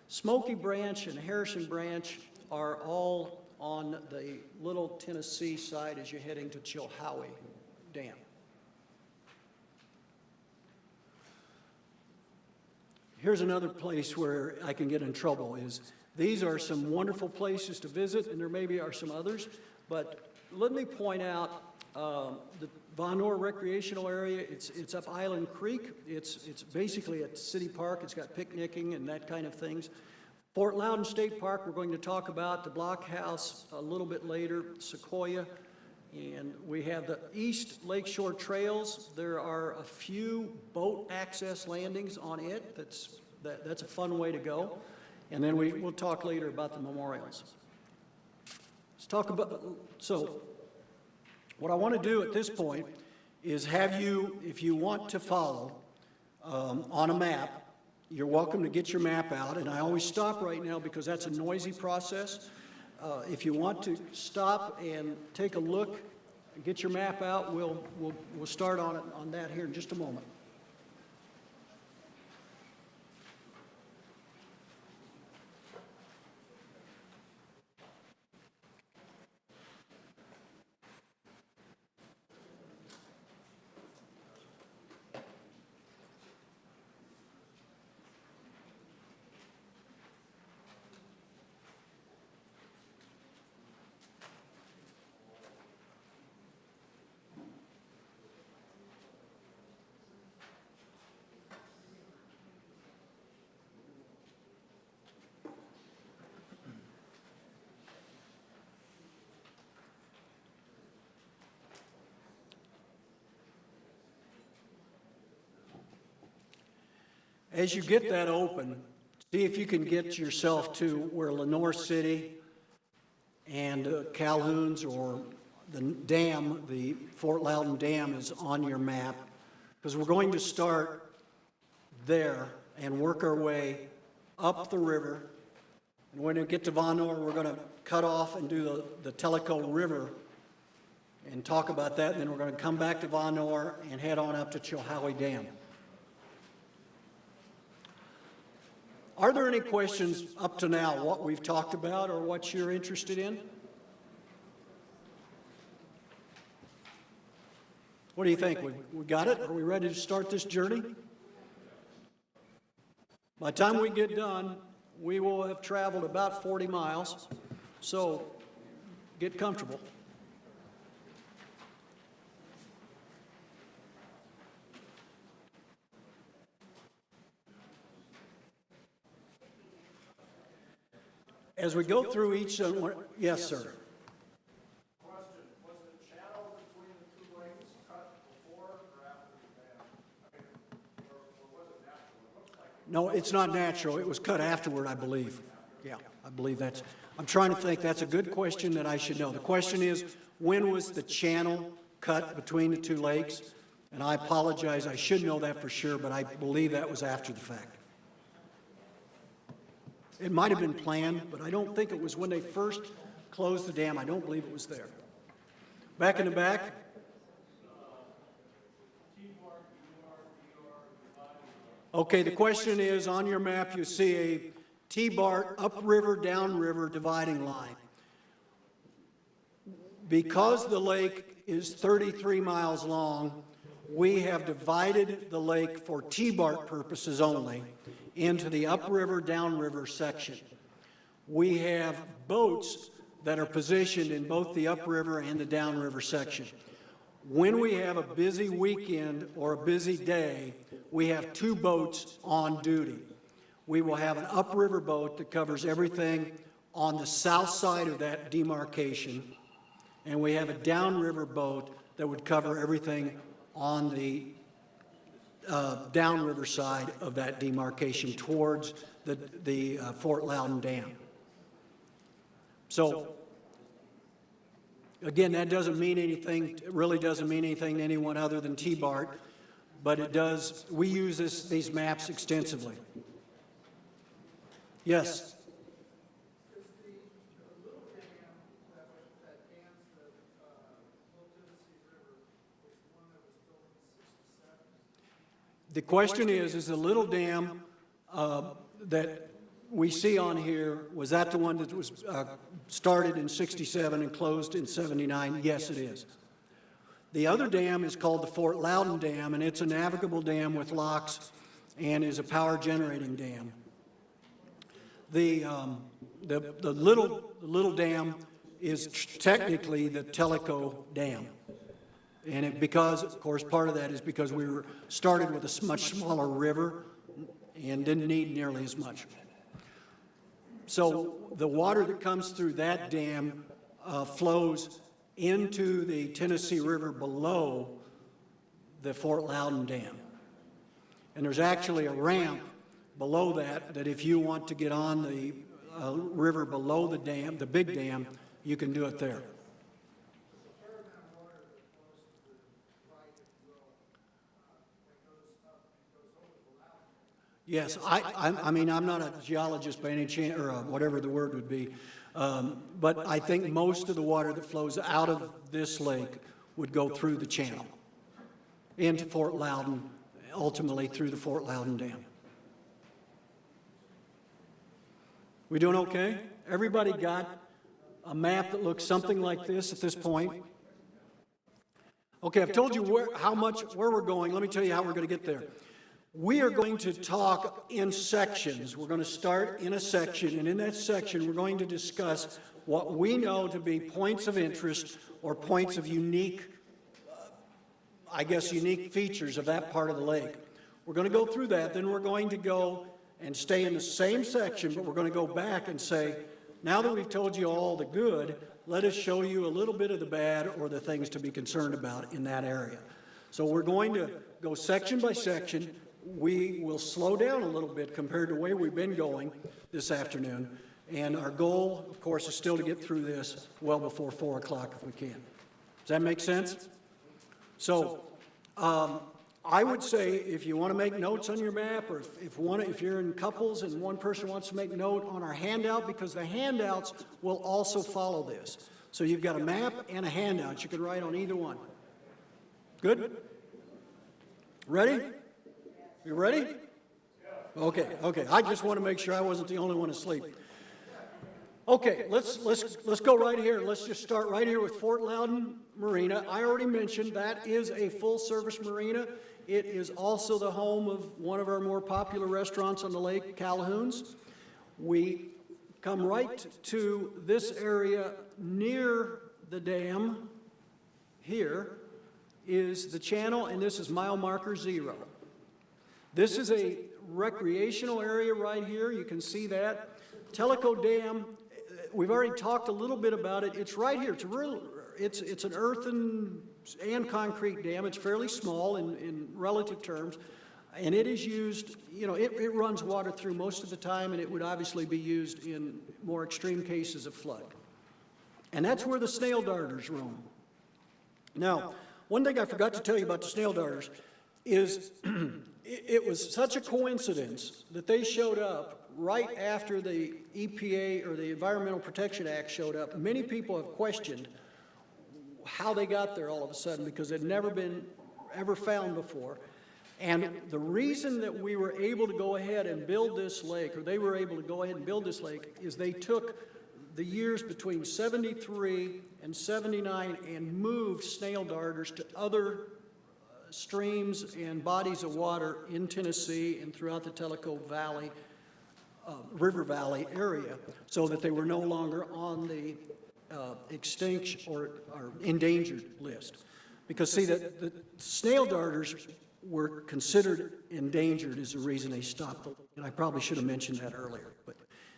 Smoky Branch and Harrison Branch are all on the Little Tennessee side as you're heading to Chilhowie Dam. Here's another place where I can get in trouble is These are some wonderful places to visit, and there maybe are some others, but let me point out the Von Noor recreational area. It's up Island Creek. It's basically a city park. It's got picnicking and that kind of things. Fort Loudon State Park, we're going to talk about the Blockhouse a little bit later, Sequoia, and we have the East Lakeshore Trails. There are a few boat access landings on it. That's a fun way to go. And then we'll talk later about the memorials. Let's talk about, so what I want to do at this point is have you, if you want to follow on a map, you're welcome to get your map out, and I always stop right now because that's a noisy process. If you want to stop and take a look, get your map out, we'll start on that here in just a moment. As you get that open, see if you can get yourself to where Lenoir City and Calhoun's or the dam, the Fort Loudon Dam is on your map, because we're going to start there and work our way up the river. And when we get to Von Noor, we're going to cut off and do the Tellico River and talk about that, and then we're going to come back to Von Noor and head on up to Chilhowie Dam. Are there any questions up to now, what we've talked about or what you're interested in? What do you think? We got it? Are we ready to start this journey? By the time we get done, we will have traveled about 40 miles, so get comfortable. As we go through each, yes, sir. Question, was the channel between the two lakes cut before or after the dam? I mean, or was it natural? It looks like it. No, it's not natural. It was cut afterward, I believe. Yeah, I believe that's, I'm trying to think. That's a good question that I should know. The question is, when was the channel cut between the two lakes? And I apologize, I should know that for sure, but I believe that was after the fact. It might have been planned, but I don't think it was when they first closed the dam. I don't believe it was there. Back in the back. Okay, the question is, on your map you see a T-Bart upriver, downriver dividing line. Because the lake is 33 miles long, we have divided the lake for T-Bart purposes only into the upriver, downriver section. We have boats that are positioned in both the upriver and the downriver section. When we have a busy weekend or a busy day, we have two boats on duty. We will have an upriver boat that covers everything on the south side of that demarcation, and we have a downriver boat that would cover everything on the downriver side of that demarcation towards the Fort Loudon Dam. So, again, that doesn't mean anything, it really doesn't mean anything to anyone other than T-Bart, but it does, we use these maps extensively. Yes? Is the little dam that dams the Little Tennessee River is the one that was built in '67? The question is the little dam that we see on here, was that the one that was started in '67 and closed in '79? Yes, it is. The other dam is called the Fort Loudon Dam, and it's a navigable dam with locks and is a power generating dam. The The little dam is technically the Tellico Dam. And because, of course, part of that is because we were started with a much smaller river and didn't need nearly as much. So the water that comes through that dam flows into the Tennessee River below the Fort Loudon Dam. And there's actually a ramp below that if you want to get on the river below the dam, the big dam, you can do it there. Yes, I mean, I'm not a geologist by any chance, or whatever the word would be, but I think most of the water that flows out of this lake would go through the channel into Fort Loudon, ultimately through the Fort Loudon Dam. We doing okay? Everybody got a map that looks something like this at this point? Okay, I've told you where we're going. Let me tell you how we're going to get there. We are going to talk in sections. We're going to start in a section, and in that section, we're going to discuss what we know to be points of interest or points of unique, unique features of that part of the lake. We're going to go through that, then we're going to go and stay in the same section, but we're going to go back and say, now that we've told you all the good, let us show you a little bit of the bad or the things to be concerned about in that area. So we're going to go section by section. We will slow down a little bit compared to the way we've been going this afternoon. And our goal, of course, is still to get through this well before 4 o'clock if we can. Does that make sense? So I would say if you want to make notes on your map, or if you're in couples and one person wants to make note on our handout, because the handouts will also follow this. So you've got a map and a handout. You can write on either one. Good? Ready? You ready? Okay. I just want to make sure I wasn't the only one asleep. Okay, let's go right here. Let's just start right here with Fort Loudon Marina. I already mentioned that is a full-service marina. It is also the home of one of our more popular restaurants on the lake, Calhoun's. We come right to this area near the dam. Here is the channel, and this is mile marker 0. This is a recreational area right here. You can see that. Tellico Dam, we've already talked a little bit about it. It's right here. It's an earthen and concrete dam. It's fairly small in relative terms. And it is used, it runs water through most of the time, and it would obviously be used in more extreme cases of flood. And that's where the snail darters roam. Now, one thing I forgot to tell you about the snail darters is it was such a coincidence that they showed up right after the EPA or the Environmental Protection Act showed up. Many people have questioned how they got there all of a sudden because they'd never been ever found before. And the reason that we were able to go ahead and build this lake, or they were able to go ahead and build this lake, is they took the years between 73 and 79 and moved snail darters to other streams and bodies of water in Tennessee and throughout the Tellico Valley, River Valley area, so that they were no longer on the extinct or endangered list. Because see, the snail darters were considered endangered is the reason they stopped. And I probably should have mentioned that earlier. But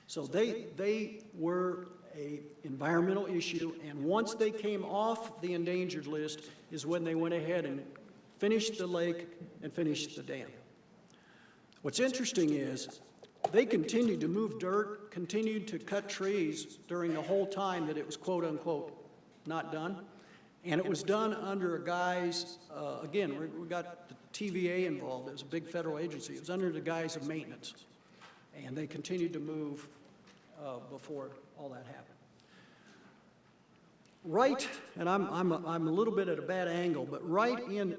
so they were an environmental issue, and once they came off the endangered list is when they went ahead and finished the lake and finished the dam. What's interesting is they continued to move dirt, continued to cut trees during the whole time that it was quote unquote not done. And it was done under a guise, again, we got the TVA involved. It was a big federal agency. It was under the guise of maintenance. And they continued to move before all that happened. Right, and I'm a little bit at a bad angle, but right in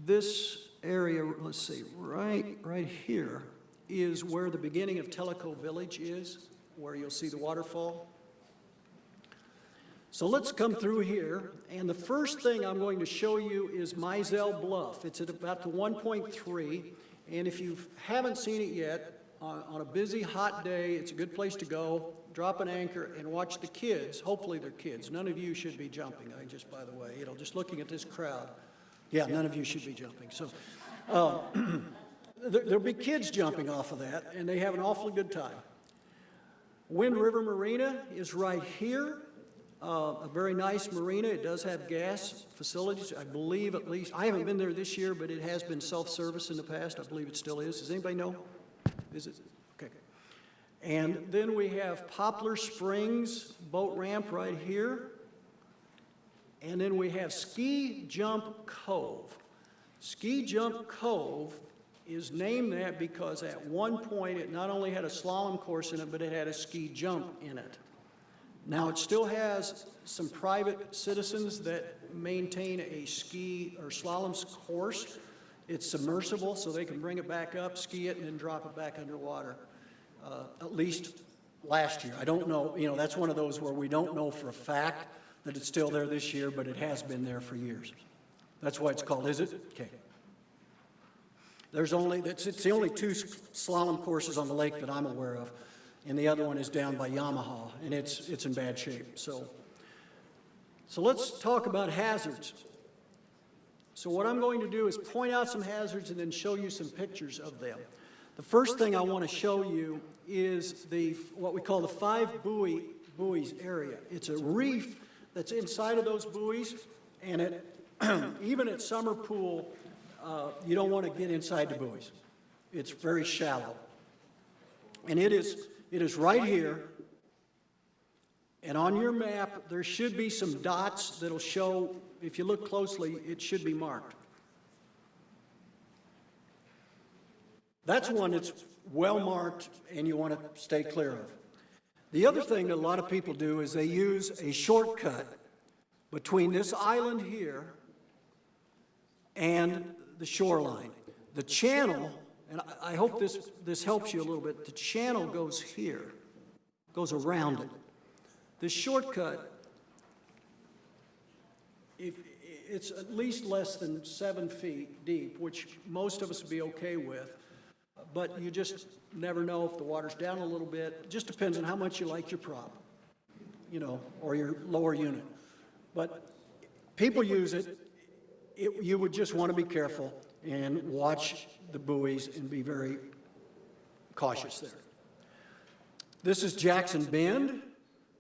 this area, let's see, right here is where the beginning of Tellico Village is, where you'll see the waterfall. So let's come through here, and the first thing I'm going to show you is Mizell Bluff. It's at about the 1.3, and if you haven't seen it yet, on a busy, hot day, it's a good place to go. drop an anchor, and watch the kids. Hopefully they're kids. None of you should be jumping, by the way, just looking at this crowd. Yeah, none of you should be jumping. So there'll be kids jumping off of that, and they have an awfully good time. Wind River Marina is right here. A very nice marina. It does have gas facilities, I believe, at least. I haven't been there this year, but it has been self-service in the past. I believe it still is. Does anybody know? Is it? Okay. And then we have Poplar Springs boat ramp right here. And then we have Ski Jump Cove. Ski Jump Cove is named that because at one point it not only had a slalom course in it, but it had a ski jump in it. Now, it still has some private citizens that maintain a ski or slalom course. It's submersible, so they can bring it back up, ski it, and then drop it back underwater, at least last year. I don't know, that's one of those where we don't know for a fact that it's still there this year, but it has been there for years. That's why it's called, is it? Okay. It's the only two slalom courses on the lake that I'm aware of. And the other one is down by Yamaha, and it's in bad shape. So let's talk about hazards. So what I'm going to do is point out some hazards and then show you some pictures of them. The first thing I want to show you is what we call the 5 buoys area. It's a reef that's inside of those buoys, and even at summer pool, you don't want to get inside the buoys. It's very shallow. And it is right here, and on your map, there should be some dots that'll show, if you look closely, it should be marked. That's one that's well marked, and you want to stay clear of. The other thing that a lot of people do is they use a shortcut between this island here and the shoreline. The channel, and I hope this helps you a little bit, the channel goes here, goes around it. This shortcut, it's at least less than 7 feet deep, which most of us would be okay with, but you just never know if the water's down a little bit. It just depends on how much you like your prop, or your lower unit. But people use it. You would just want to be careful and watch the buoys and be very cautious there. This is Jackson Bend,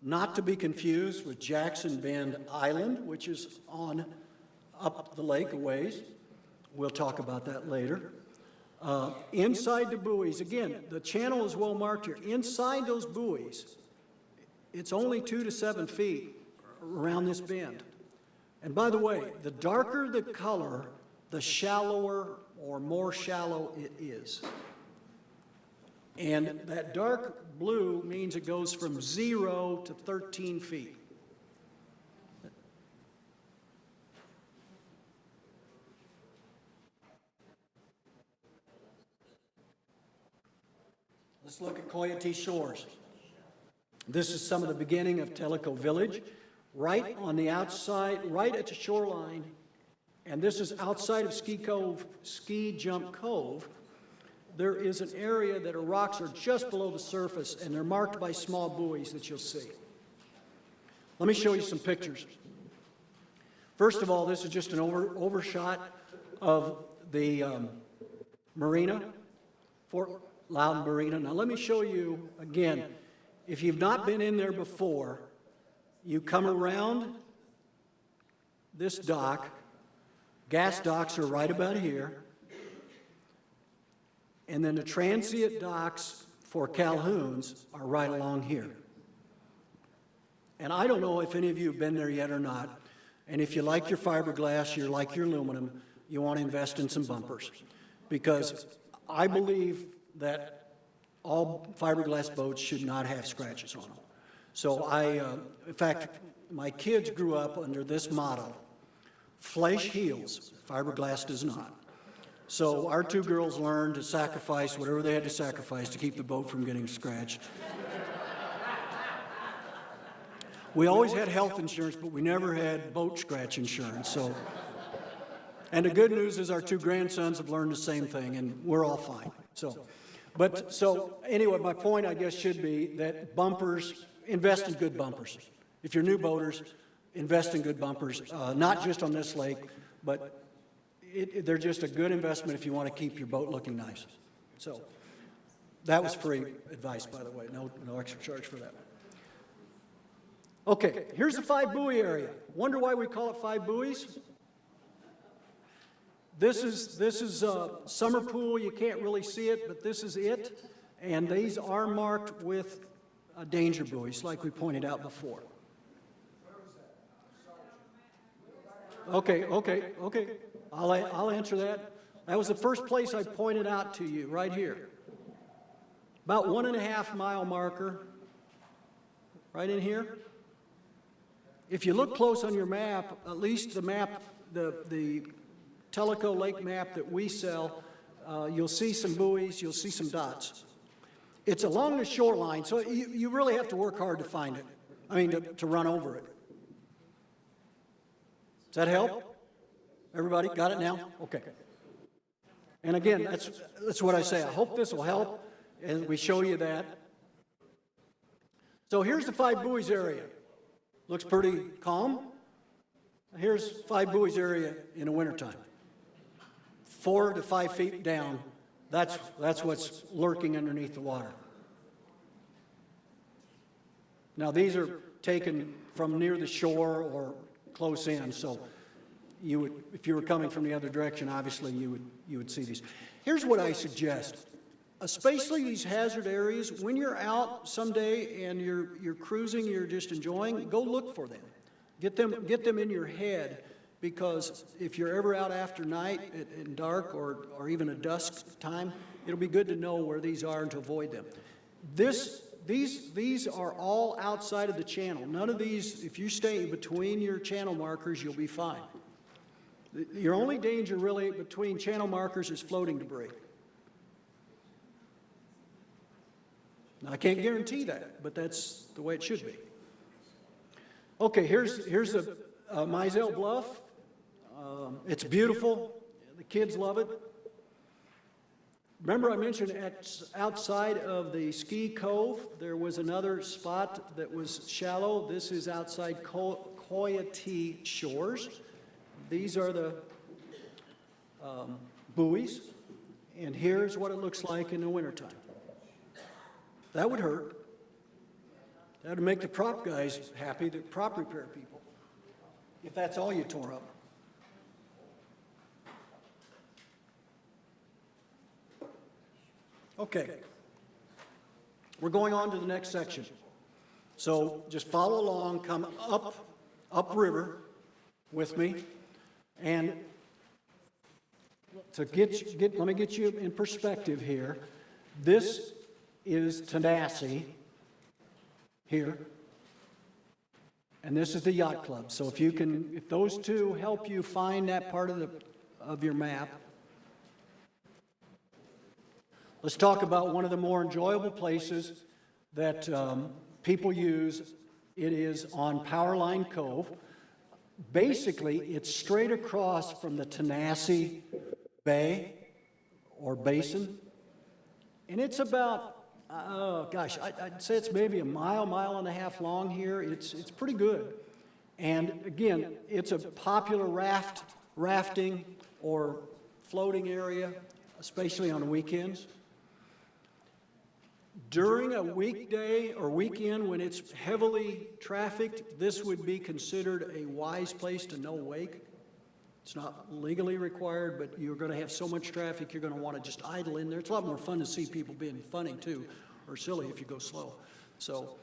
not to be confused with Jackson Bend Island, which is up the lake a ways. We'll talk about that later. Inside the buoys, again, the channel is well marked here. Inside those buoys, it's only 2 to 7 feet around this bend. And by the way, the darker the color, the shallower or more shallow it is. And that dark blue means it goes from 0 to 13 feet. Let's look at Coyote Shores. This is some of the beginning of Tellico Village, right on the outside, right at the shoreline. And this is outside of Ski Jump Cove. There is an area that rocks are just below the surface, and they're marked by small buoys that you'll see. Let me show you some pictures. First of all, this is just an overshot of the marina, Fort Loudon Marina. Now let me show you again, if you've not been in there before, you come around this dock. Gas docks are right about here. And then the transient docks for Calhouns are right along here. And I don't know if any of you have been there yet or not. And if you like your fiberglass, you like your aluminum, you want to invest in some bumpers. Because I believe that all fiberglass boats should not have scratches on them. So in fact, my kids grew up under this motto: flesh heals, fiberglass does not. So our 2 girls learned to sacrifice whatever they had to sacrifice to keep the boat from getting scratched. We always had health insurance, but we never had boat scratch insurance. And the good news is our 2 grandsons have learned the same thing, and we're all fine. So But, so, anyway, my point, I guess, should be that bumpers, invest in good bumpers. If you're new boaters, invest in good bumpers, not just on this lake, but they're just a good investment if you want to keep your boat looking nice. So, that was free advice, by the way, no extra charge for that. Okay, here's the 5 buoy area. Wonder why we call it 5 buoys? This is a summer pool. You can't really see it, but this is it. And these are marked with danger buoys, like we pointed out before. Okay. I'll answer that. That was the first place I pointed out to you, right here. About 1.5 mile marker, right in here. If you look close on your map, at least the map, the Tellico Lake map that we sell, you'll see some buoys, you'll see some dots. It's along the shoreline, so you really have to work hard to find it. I mean, to run over it. Does that help? Everybody got it now? Okay. And again, that's what I say. I hope this will help, and we show you that. So here's the 5 buoys area. Looks pretty calm. Here's 5 buoys area in the wintertime. 4 to 5 feet down, that's what's lurking underneath the water. Now these are taken from near the shore or close in, so you would, if you were coming from the other direction, obviously you would see these. Here's what I suggest. Especially these hazard areas, when you're out someday and you're cruising, you're just enjoying, go look for them. Get them in your head, because if you're ever out after night in dark or even a dusk time, it'll be good to know where these are and to avoid them. These are all outside of the channel. None of these, if you stay between your channel markers, you'll be fine. Your only danger really between channel markers is floating debris. Now, I can't guarantee that, but that's the way it should be. Okay, here's the Mizell Bluff. It's beautiful. The kids love it. Remember I mentioned outside of the ski cove, there was another spot that was shallow. This is outside Coyote Shores. These are the buoys, and here's what it looks like in the wintertime. That would hurt. That would make the prop guys happy, the prop repair people, if that's all you tore up. Okay. We're going on to the next section. So just follow along, come upriver with me, and to let me get you in perspective here. This is Tenassi here, and this is the Yacht Club. So if those two help you find that part of your map. Let's talk about one of the more enjoyable places that people use. It is on Powerline Cove. Basically, it's straight across from the Tenassi Bay or Basin, and it's about, I'd say it's maybe a mile and a half long here. It's pretty good. And again, it's a popular rafting or floating area, especially on weekends. During a weekday or weekend when it's heavily trafficked, this would be considered a wise place to no wake. It's not legally required, but you're going to have so much traffic, you're going to want to just idle in there. It's a lot more fun to see people being funny, too, or silly if you go slow. So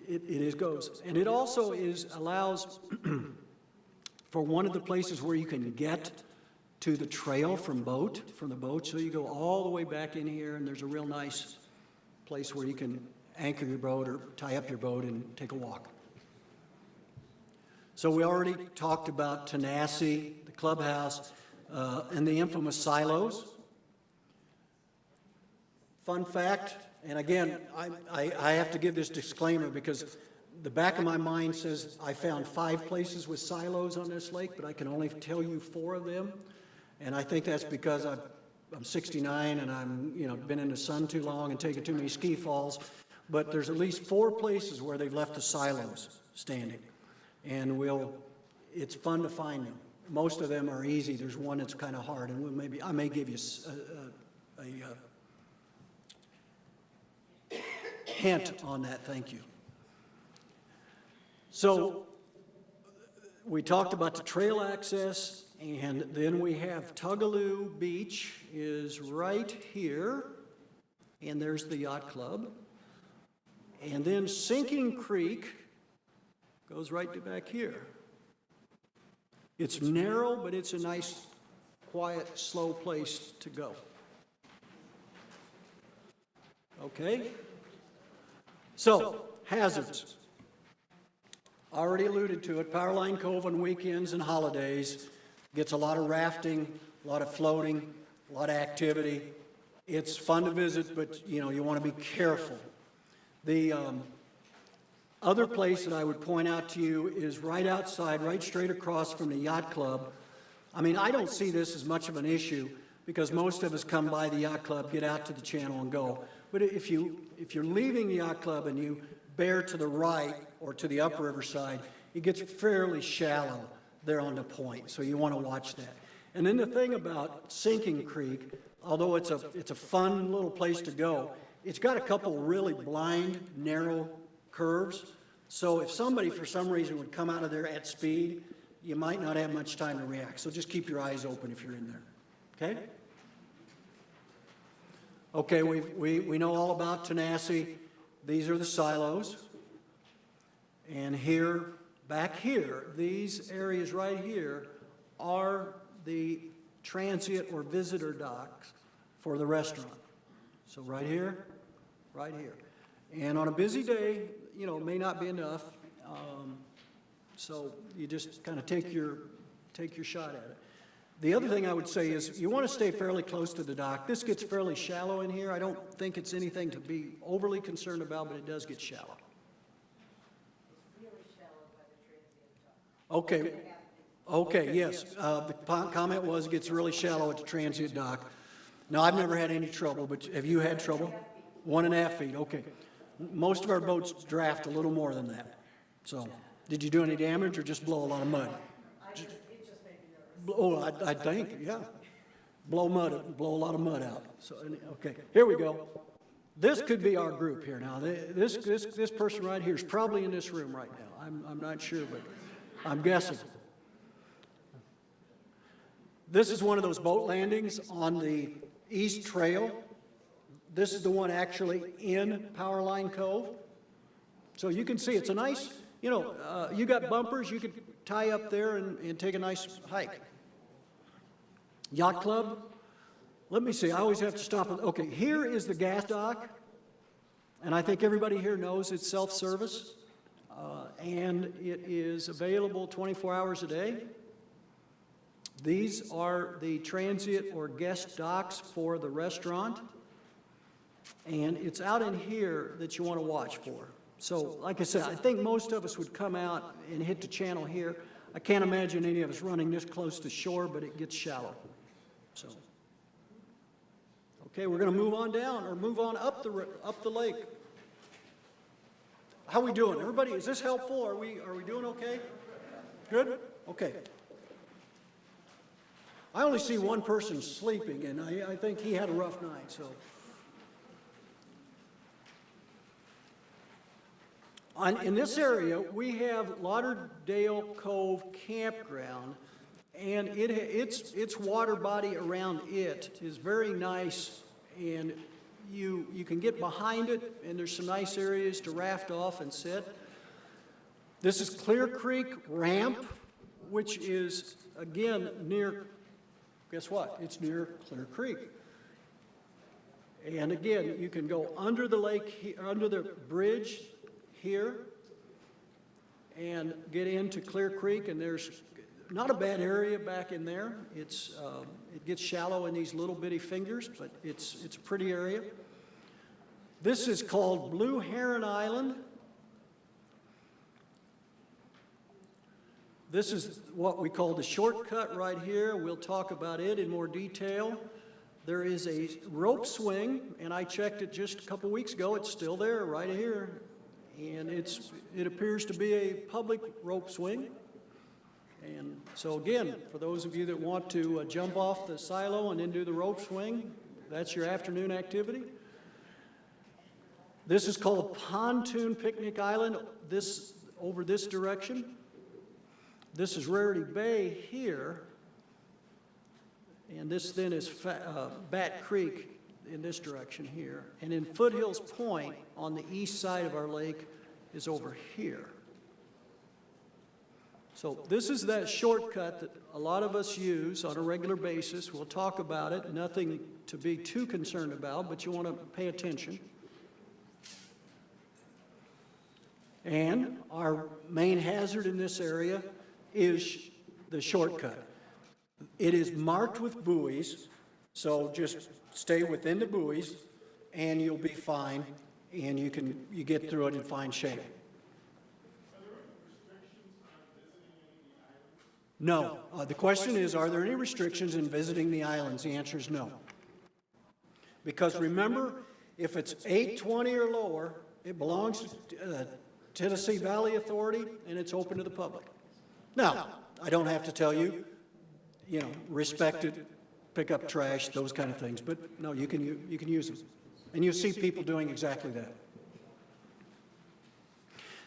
it goes. And it also allows for one of the places where you can get to the trail from the boat. So you go all the way back in here, and there's a real nice place where you can anchor your boat or tie up your boat and take a walk. So we already talked about Tenassi, the clubhouse, and the infamous silos. Fun fact, and again, I have to give this disclaimer because the back of my mind says I found 5 places with silos on this lake, but I can only tell you 4 of them. And I think that's because I've I'm 69 and I'm, been in the sun too long and taken too many ski falls, but there's at least 4 places where they've left the silos standing. And it's fun to find them. Most of them are easy. There's one that's kind of hard, and I may give you a hint on that. Thank you. So we talked about the trail access, and then we have Tugaloo Beach is right here, and there's the Yacht Club. And then Sinking Creek goes right to back here. It's narrow, but it's a nice, quiet, slow place to go. Okay? So, hazards. Already alluded to it, Powerline Cove on weekends and holidays gets a lot of rafting, a lot of floating, a lot of activity. It's fun to visit, but you want to be careful. The other place that I would point out to you is right outside, right straight across from the Yacht Club. I mean, I don't see this as much of an issue because most of us come by the Yacht Club, get out to the channel and go. But if you're leaving the Yacht Club and you bear to the right or to the upriver side, it gets fairly shallow there on the point, so you want to watch that. And then the thing about Sinking Creek, although it's a fun little place to go, it's got a couple really blind, narrow curves. So if somebody for some reason would come out of there at speed, you might not have much time to react. So just keep your eyes open if you're in there. Okay? Okay, we know all about Tenasseee. These are the silos. And here, back here, these areas right here are the transient or visitor docks for the restaurant. So right here, right here. And on a busy day, it may not be enough. So you just kind of take your shot at it. The other thing I would say is you want to stay fairly close to the dock. This gets fairly shallow in here. I don't think it's anything to be overly concerned about, but it does get shallow. Okay. Okay, yes. The comment was it gets really shallow at the transient dock. Now, I've never had any trouble, but have you had trouble? 1.5 feet, okay. Most of our boats draft a little more than that. So, did you do any damage or just blow a lot of mud? Oh, I think, yeah. Blow a lot of mud out. So, okay, here we go. This could be our group here now. This person right here is probably in this room right now. I'm not sure, but I'm guessing. This is one of those boat landings on the East Trail. This is the one actually in Powerline Cove. So you can see it's a nice, you got bumpers, you could tie up there and take a nice hike. Yacht Club, let me see, I always have to stop. Okay, here is the gas dock, and I think everybody here knows it's self-service, and it is available 24 hours a day. These are the transient or guest docks for the restaurant, and it's out in here that you want to watch for. So, like I said, I think most of us would come out and hit the channel here. I can't imagine any of us running this close to shore, but it gets shallow. So, okay, we're going to move on down or move on up the lake. How we doing, everybody? Is this helpful? Are we doing okay? Good. Okay. I only see one person sleeping, and I think he had a rough night. So, in this area, we have Lauderdale Cove Campground, and its water body around it is very nice, and you can get behind it, and there's some nice areas to raft off and sit. This is Clear Creek Ramp, which is, again, near, guess what? It's near Clear Creek. And again, you can go under the lake, under the bridge here, and get into Clear Creek, and there's not a bad area back in there. It gets shallow in these little bitty fingers, but it's a pretty area. This is called Blue Heron Island. This is what we call the shortcut right here. We'll talk about it in more detail. there is a rope swing, and I checked it just a couple weeks ago. It's still there, right here. And it appears to be a public rope swing. And so again, for those of you that want to jump off the silo and then do the rope swing, that's your afternoon activity. This is called Pontoon Picnic Island, over this direction. This is Rarity Bay here. And this then is Bat Creek in this direction here. And in Foothills Point on the east side of our lake is over here. So this is that shortcut that a lot of us use on a regular basis. We'll talk about it. Nothing to be too concerned about, but you want to pay attention. And our main hazard in this area is the shortcut. It is marked with buoys, so just stay within the buoys and you'll be fine, and you get through it in fine shape. No. The question is, are there any restrictions in visiting the islands? The answer is no. Because remember, if it's 820 or lower, it belongs to Tennessee Valley Authority, and it's open to the public. Now, I don't have to tell you, respect it, pick up trash, those kind of things. But no, you can use them. And you see people doing exactly that.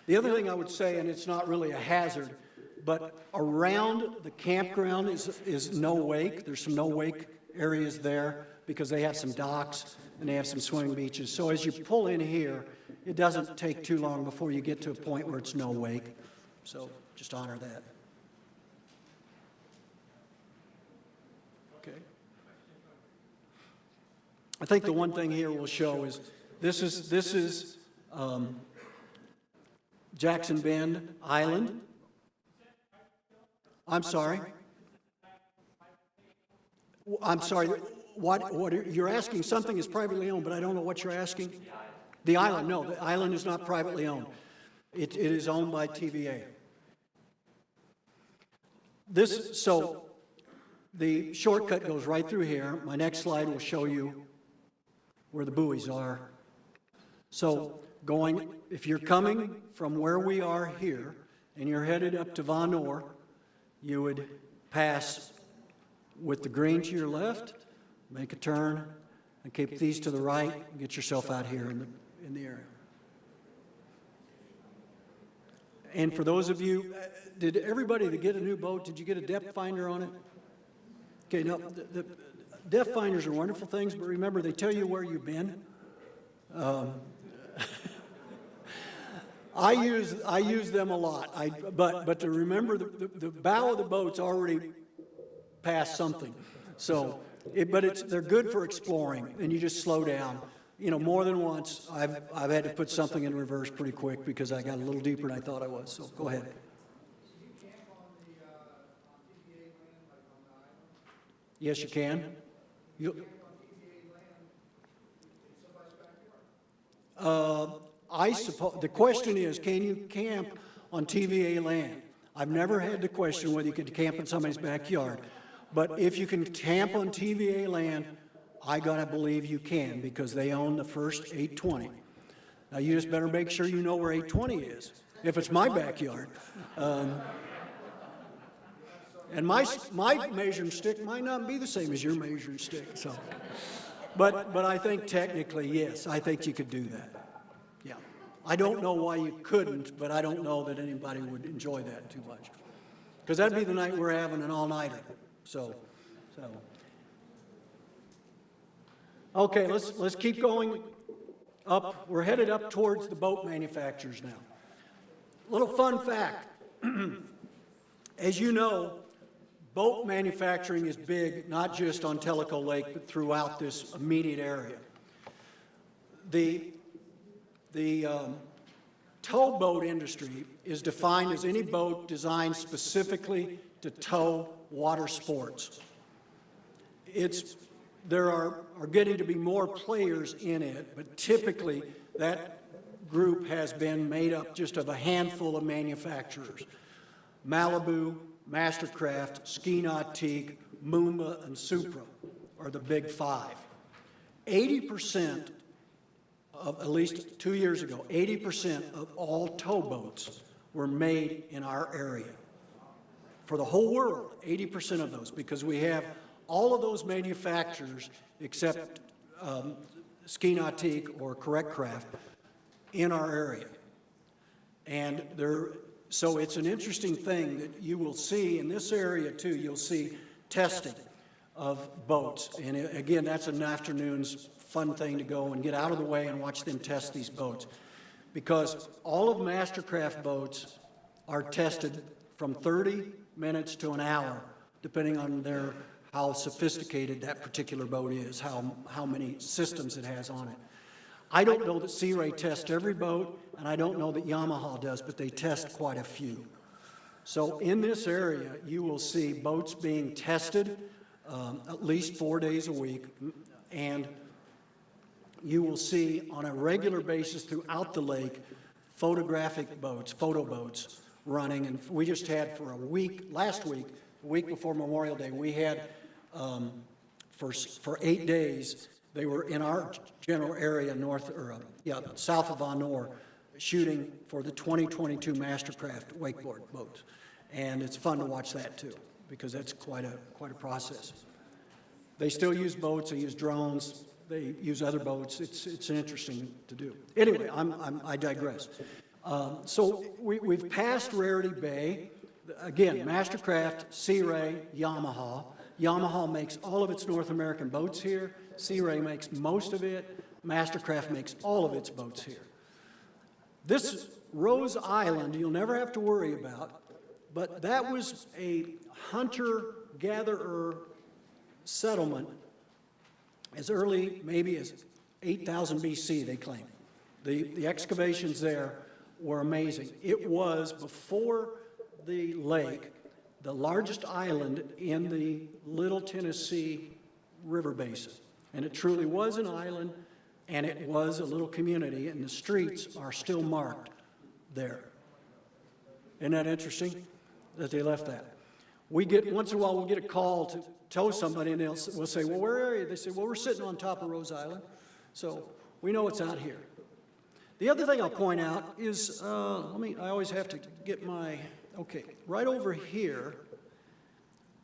The other thing I would say, and it's not really a hazard, but around the campground is no wake. There's some no wake areas there because they have some docks and they have some swimming beaches. So as you pull in here, it doesn't take too long before you get to a point where it's no wake. So just honor that. Okay. I think the one thing here we'll show is this is Jackson Bend Island. I'm sorry. I'm sorry. What you're asking? Something is privately owned, but I don't know what you're asking. The island. No, the island is not privately owned. It is owned by TVA. So the shortcut goes right through here. My next slide will show you where the buoys are. So if you're coming from where we are here and you're headed up to Von Noor, you would pass with the green to your left, make a turn, and keep these to the right, and get yourself out here in the area. And for those of you, did everybody that get a new boat, did you get a depth finder on it? Okay, now, the depth finders are wonderful things, but remember, they tell you where you've been. I use them a lot, but to remember the bow of the boat's already past something. So, they're good for exploring, and you just slow down. More than once, I've had to put something in reverse pretty quick because I got a little deeper than I thought I was. So go ahead. Yes, you can. I suppose the question is, can you camp on TVA land? I've never had the question whether you could camp in somebody's backyard, but if you can camp on TVA land, I gotta believe you can because they own the first 820. Now you just better make sure you know where 820 is. If it's my backyard, and my measuring stick might not be the same as your measuring stick. So, but I think technically yes, I think you could do that. Yeah, I don't know why you couldn't, but I don't know that anybody would enjoy that too much because that'd be the night we're having an all-nighter. So. Okay, let's keep going up. We're headed up towards the boat manufacturers now. Little fun fact. As you know, boat manufacturing is big, not just on Tellico Lake, but throughout this immediate area. The towboat industry is defined as any boat designed specifically to tow water sports. There are getting to be more players in it, but typically that group has been made up just of a handful of manufacturers. Malibu, Mastercraft, Ski Nautique, Moomba, and Supra. are the big five. 80% of, at least 2 years ago, 80% of all towboats were made in our area. For the whole world, 80% of those, because we have all of those manufacturers except Ski Nautique or Correct Craft in our area. And so it's an interesting thing that you will see in this area too. You'll see testing of boats. And again, that's an afternoon's fun thing to go and get out of the way and watch them test these boats. Because all of Mastercraft boats are tested from 30 minutes to an hour, depending on how sophisticated that particular boat is, how many systems it has on it. I don't know that Sea Ray tests every boat, and I don't know that Yamaha does, but they test quite a few. So in this area, you will see boats being tested at least 4 days a week, and you will see on a regular basis throughout the lake photographic boats, photo boats running. And we just had for a week, last week, the week before Memorial Day, we had for 8 days, they were in our general area south of Van Noor, shooting for the 2022 Mastercraft wakeboard boats. And it's fun to watch that too, because that's quite a process. They still use boats, they use drones, they use other boats. It's interesting to do. Anyway, I digress. So we've passed Rarity Bay. Again, Mastercraft, Sea Ray, Yamaha. Yamaha makes all of its North American boats here. Sea Ray makes most of it. Mastercraft makes all of its boats here. This Rose Island, you'll never have to worry about, but that was a hunter-gatherer settlement as early maybe as 8,000 BC, they claim. The excavations there were amazing. It was, before the lake, the largest island in the Little Tennessee River Basin. And it truly was an island, and it was a little community, and the streets are still marked there. Isn't that interesting that they left that? Once in a while, we'll get a call to tow somebody, and we'll say, well, where are you? They say, well, we're sitting on top of Rose Island, so we know it's out here. The other thing I'll point out is, I always have to get okay, right over here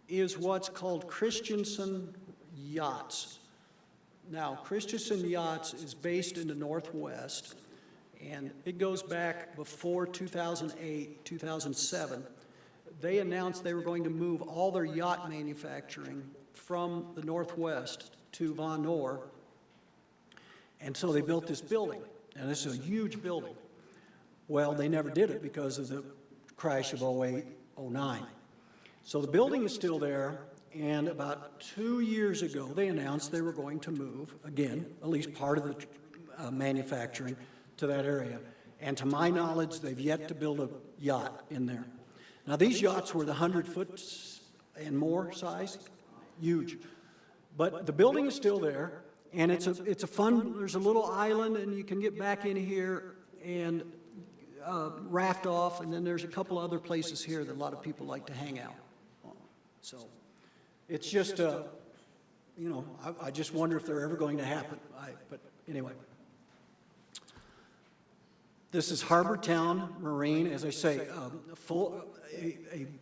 is what's called Christensen Yachts. Now, Christensen Yachts is based in the Northwest, and it goes back before 2008, 2007. They announced they were going to move all their yacht manufacturing from the Northwest to Van Noor, and so they built this building, and this is a huge building. Well, they never did it because of the crash of 08, 09. So the building is still there, and about 2 years ago, they announced they were going to move, again, at least part of the manufacturing, to that area. And to my knowledge, they've yet to build a yacht in there. Now, these yachts were the 100-foot and more size, huge. But the building is still there, and it's a fun, there's a little island, and you can get back in here and raft off, and then there's a couple other places here that a lot of people like to hang out. So it's just, I just wonder if they're ever going to happen. But anyway. This is Harbor Town Marine, as I say,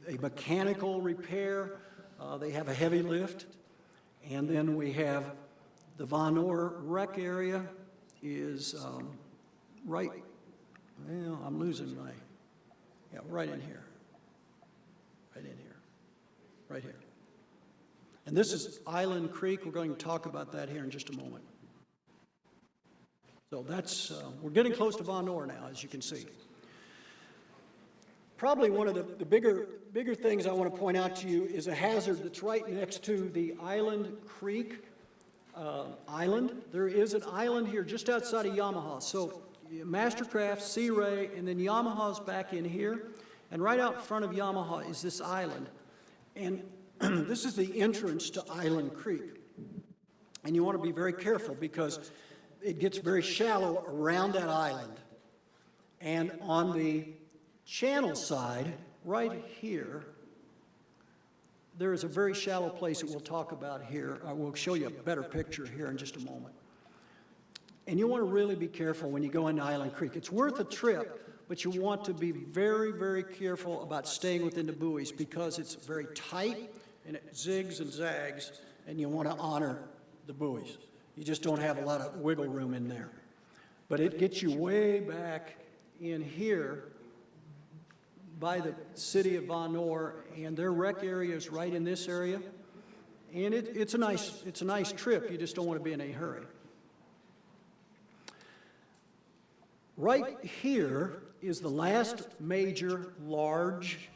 a mechanical repair. They have a heavy lift. And then we have the Van Noor Rec area is right, well, I'm losing right in here. Right here. And this is Island Creek. We're going to talk about that here in just a moment. So that's, we're getting close to Van Noor now, as you can see. Probably one of the bigger things I want to point out to you is a hazard that's right next to the Island Creek island. There is an island here just outside of Yamaha. So Mastercraft, Sea Ray, and then Yamaha's back in here. And right out in front of Yamaha is this island. And this is the entrance to Island Creek. And you want to be very careful because it gets very shallow around that island. And on the channel side, right here, there is a very shallow place that we'll talk about here. I will show you a better picture here in just a moment. And you want to really be careful when you go into Island Creek. It's worth a trip, but you want to be very, very careful about staying within the buoys because it's very tight and it zigs and zags, and you want to honor the buoys. You just don't have a lot of wiggle room in there. But it gets you way back in here by the city of Von Noor, and their rec area is right in this area. And it's a nice trip. You just don't want to be in a hurry. Right here is the last major large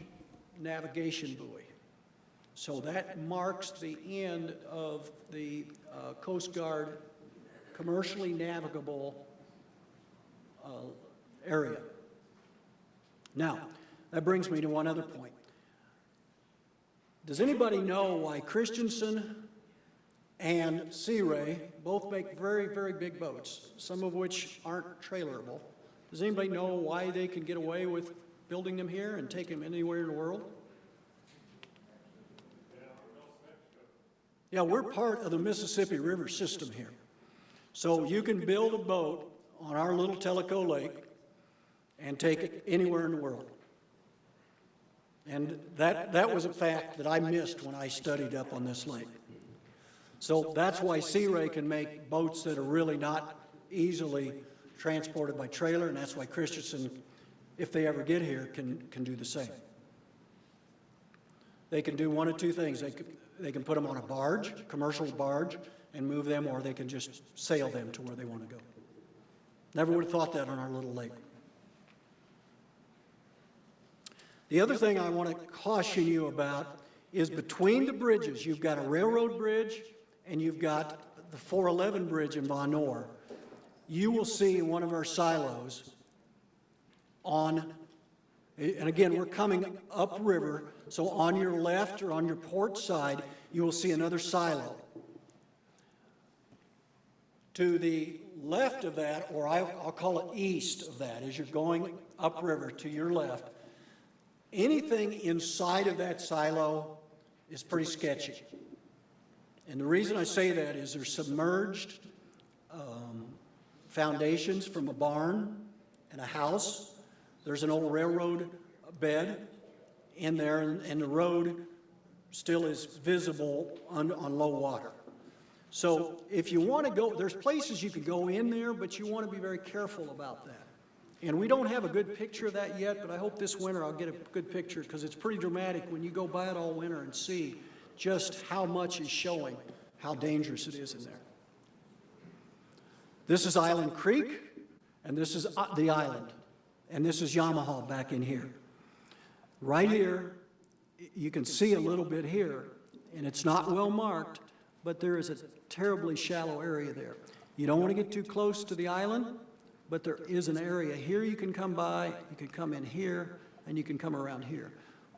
navigation buoy. So that marks the end of the Coast Guard commercially navigable area. Now, that brings me to one other point. Does anybody know why Christensen and Sea Ray both make very, very big boats, some of which aren't trailerable? Does anybody know why they can get away with building them here and take them anywhere in the world? Yeah, we're part of the Mississippi River system here. So you can build a boat on our little Tellico Lake and take it anywhere in the world. And that was a fact that I missed when I studied up on this lake. So that's why Sea Ray can make boats that are really not easily transported by trailer, and that's why Christensen, if they ever get here, can do the same. They can do one of two things. They can put them on a barge, commercial barge, and move them, or they can just sail them to where they want to go. Never would have thought that on our little lake. The other thing I want to caution you about is between the bridges, you've got a railroad bridge and you've got the 411 bridge in Von Noor. You will see one of our silos on, and again, we're coming upriver, so on your left or on your port side, you will see another silo. To the left of that, or I'll call it east of that, as you're going upriver to your left, anything inside of that silo is pretty sketchy. And the reason I say that is there's submerged foundations from a barn and a house. There's an old railroad bed in there, and the road still is visible on low water. So if you want to go, there's places you can go in there, but you want to be very careful about that. And we don't have a good picture of that yet, but I hope this winter I'll get a good picture because it's pretty dramatic when you go by it all winter and see just how much is showing, how dangerous it is in there. This is Island Creek, and this is the island, and this is Yamaha back in here. Right here, you can see a little bit here, and it's not well marked, but there is a terribly shallow area there. You don't want to get too close to the island, but there is an area here you can come by, you can come in here, and you can come around here.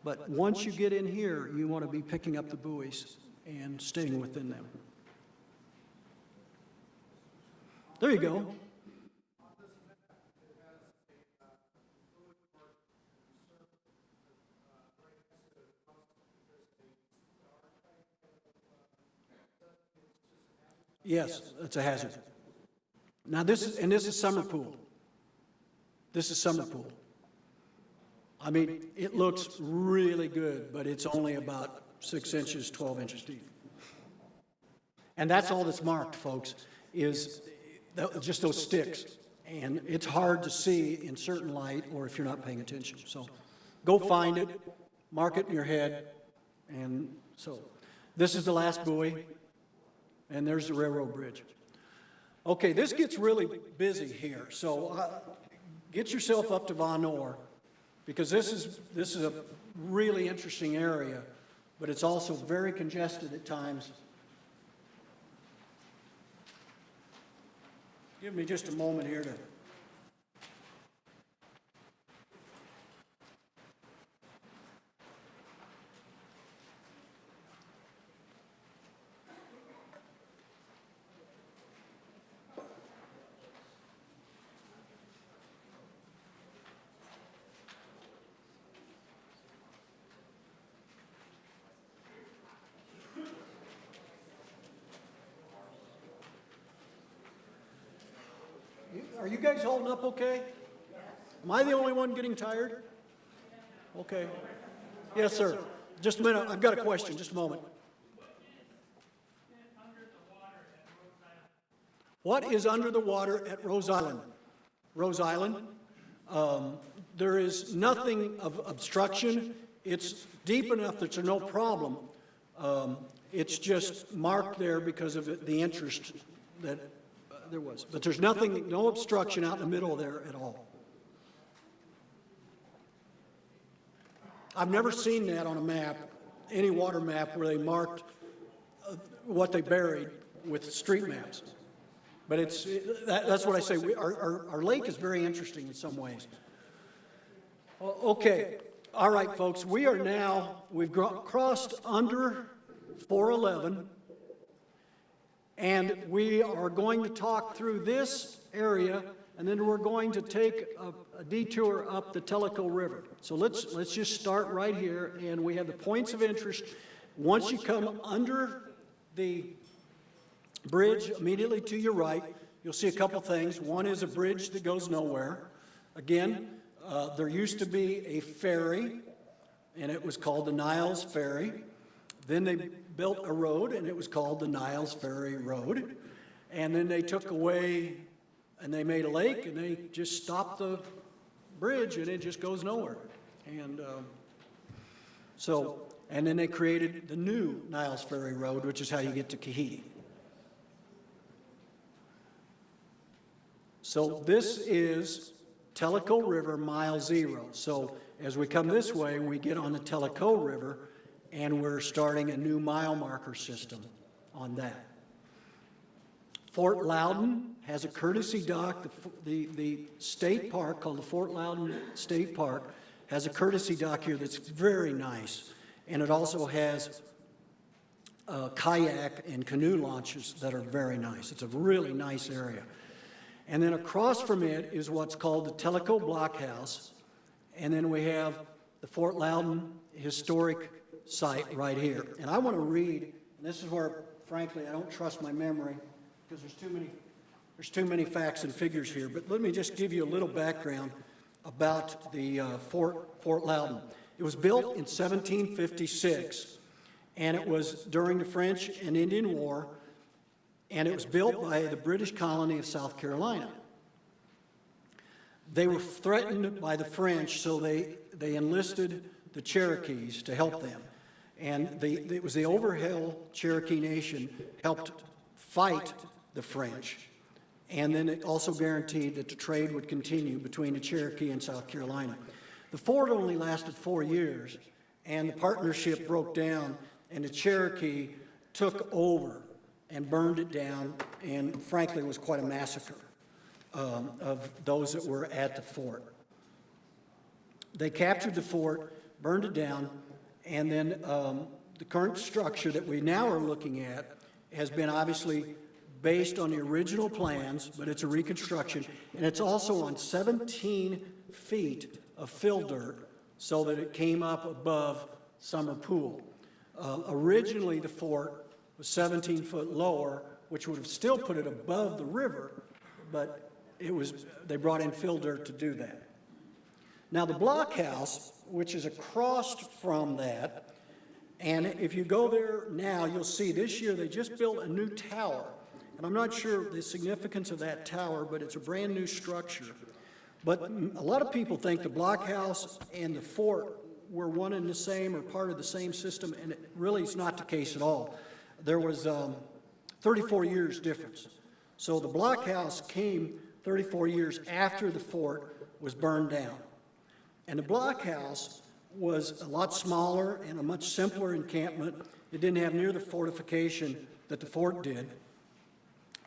But once you get in here, you want to be picking up the buoys and staying within them. There you go. Yes, it's a hazard. Now this is summer pool. This is summer pool. I mean, it looks really good, but it's only about 6 inches, 12 inches deep. And that's all that's marked, folks, is just those sticks. And it's hard to see in certain light or if you're not paying attention. So go find it, mark it in your head. And so this is the last buoy, and there's the railroad bridge. Okay, this gets really busy here. So get yourself up to Von Noor, because this is a really interesting area, but it's also very congested at times. Give me just a moment here to... Are you guys holding up okay? Am I the only one getting tired? Okay. Yes, sir. Just a minute. I've got a question. Just a moment. What is under the water at Rose Island? Rose Island? There is nothing of obstruction. It's deep enough that there's no problem. It's just marked there because of the interest that there was. But there's nothing, no obstruction out in the middle there at all. I've never seen that on a map, any water map, where they marked what they buried with street maps. But that's what I say. Our lake is very interesting in some ways. Okay. All right, folks. We've crossed under 411, and we are going to talk through this area, and then we're going to take a detour up the Tellico River. So let's just start right here, and we have the points of interest. Once you come under the bridge immediately to your right, you'll see a couple things. One is a bridge that goes nowhere. Again, there used to be a ferry, and it was called the Niles Ferry. Then they built a road, and it was called the Niles Ferry Road. And then they took away, and they made a lake, and they just stopped the bridge, and it just goes nowhere. And and then they created the new Niles Ferry Road, which is how you get to Kahiti. So this is Tellico River, mile 0. So as we come this way, we get on the Tellico River, and we're starting a new mile marker system on that. Fort Loudon has a courtesy dock. The state park, called the Fort Loudon State Park, has a courtesy dock here that's very nice. And it also has kayak and canoe launches that are very nice. It's a really nice area. And then across from it is what's called the Tellico Blockhouse. And then we have the Fort Loudon Historic Site right here. And I want to read, and this is where, frankly, I don't trust my memory because there's too many facts and figures here. But let me just give you a little background about the Fort Loudon. It was built in 1756, and it was during the French and Indian War, and it was built by the British colony of South Carolina. They were threatened by the French, so they enlisted the Cherokees to help them. And it was the Overhill Cherokee Nation helped fight the French. And then it also guaranteed that the trade would continue between the Cherokee and South Carolina. The fort only lasted 4 years, and the partnership broke down, and the Cherokee took over and burned it down, and frankly, it was quite a massacre of those that were at the fort. They captured the fort, burned it down, and then the current structure that we now are looking at has been obviously based on the original plans, but it's a reconstruction, and it's also on 17 feet of fill dirt so that it came up above Summer Pool. Originally, the fort was 17 foot lower, which would have still put it above the river, but they brought in fill dirt to do that. Now, the blockhouse, which is across from that, and if you go there now, you'll see this year they just built a new tower. And I'm not sure the significance of that tower, but it's a brand new structure. But a lot of people think the blockhouse and the fort were one and the same or part of the same system, and it really is not the case at all. There was 34 years difference. So the blockhouse came 34 years after the fort was burned down. And the blockhouse was a lot smaller and a much simpler encampment. It didn't have near the fortification that the fort did.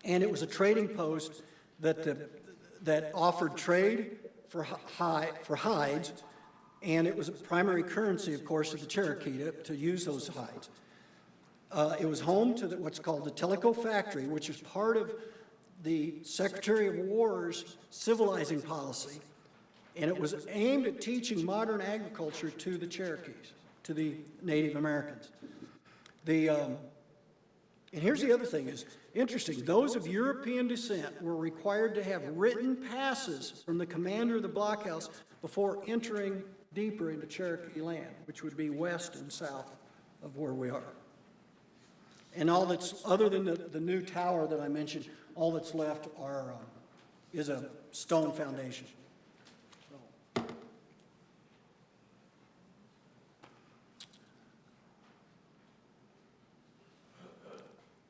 And it was a trading post that offered trade for hides, and it was a primary currency, of course, of the Cherokee to use those hides. It was home to what's called the Tellico Factory, which is part of the Secretary of War's civilizing policy, and it was aimed at teaching modern agriculture to the Cherokees, to the Native Americans. And here's the other thing is interesting. Those of European descent were required to have written passes from the commander of the blockhouse before entering deeper into Cherokee land, which would be west and south of where we are. And all that's, other than the new tower that I mentioned, all that's left is a stone foundation.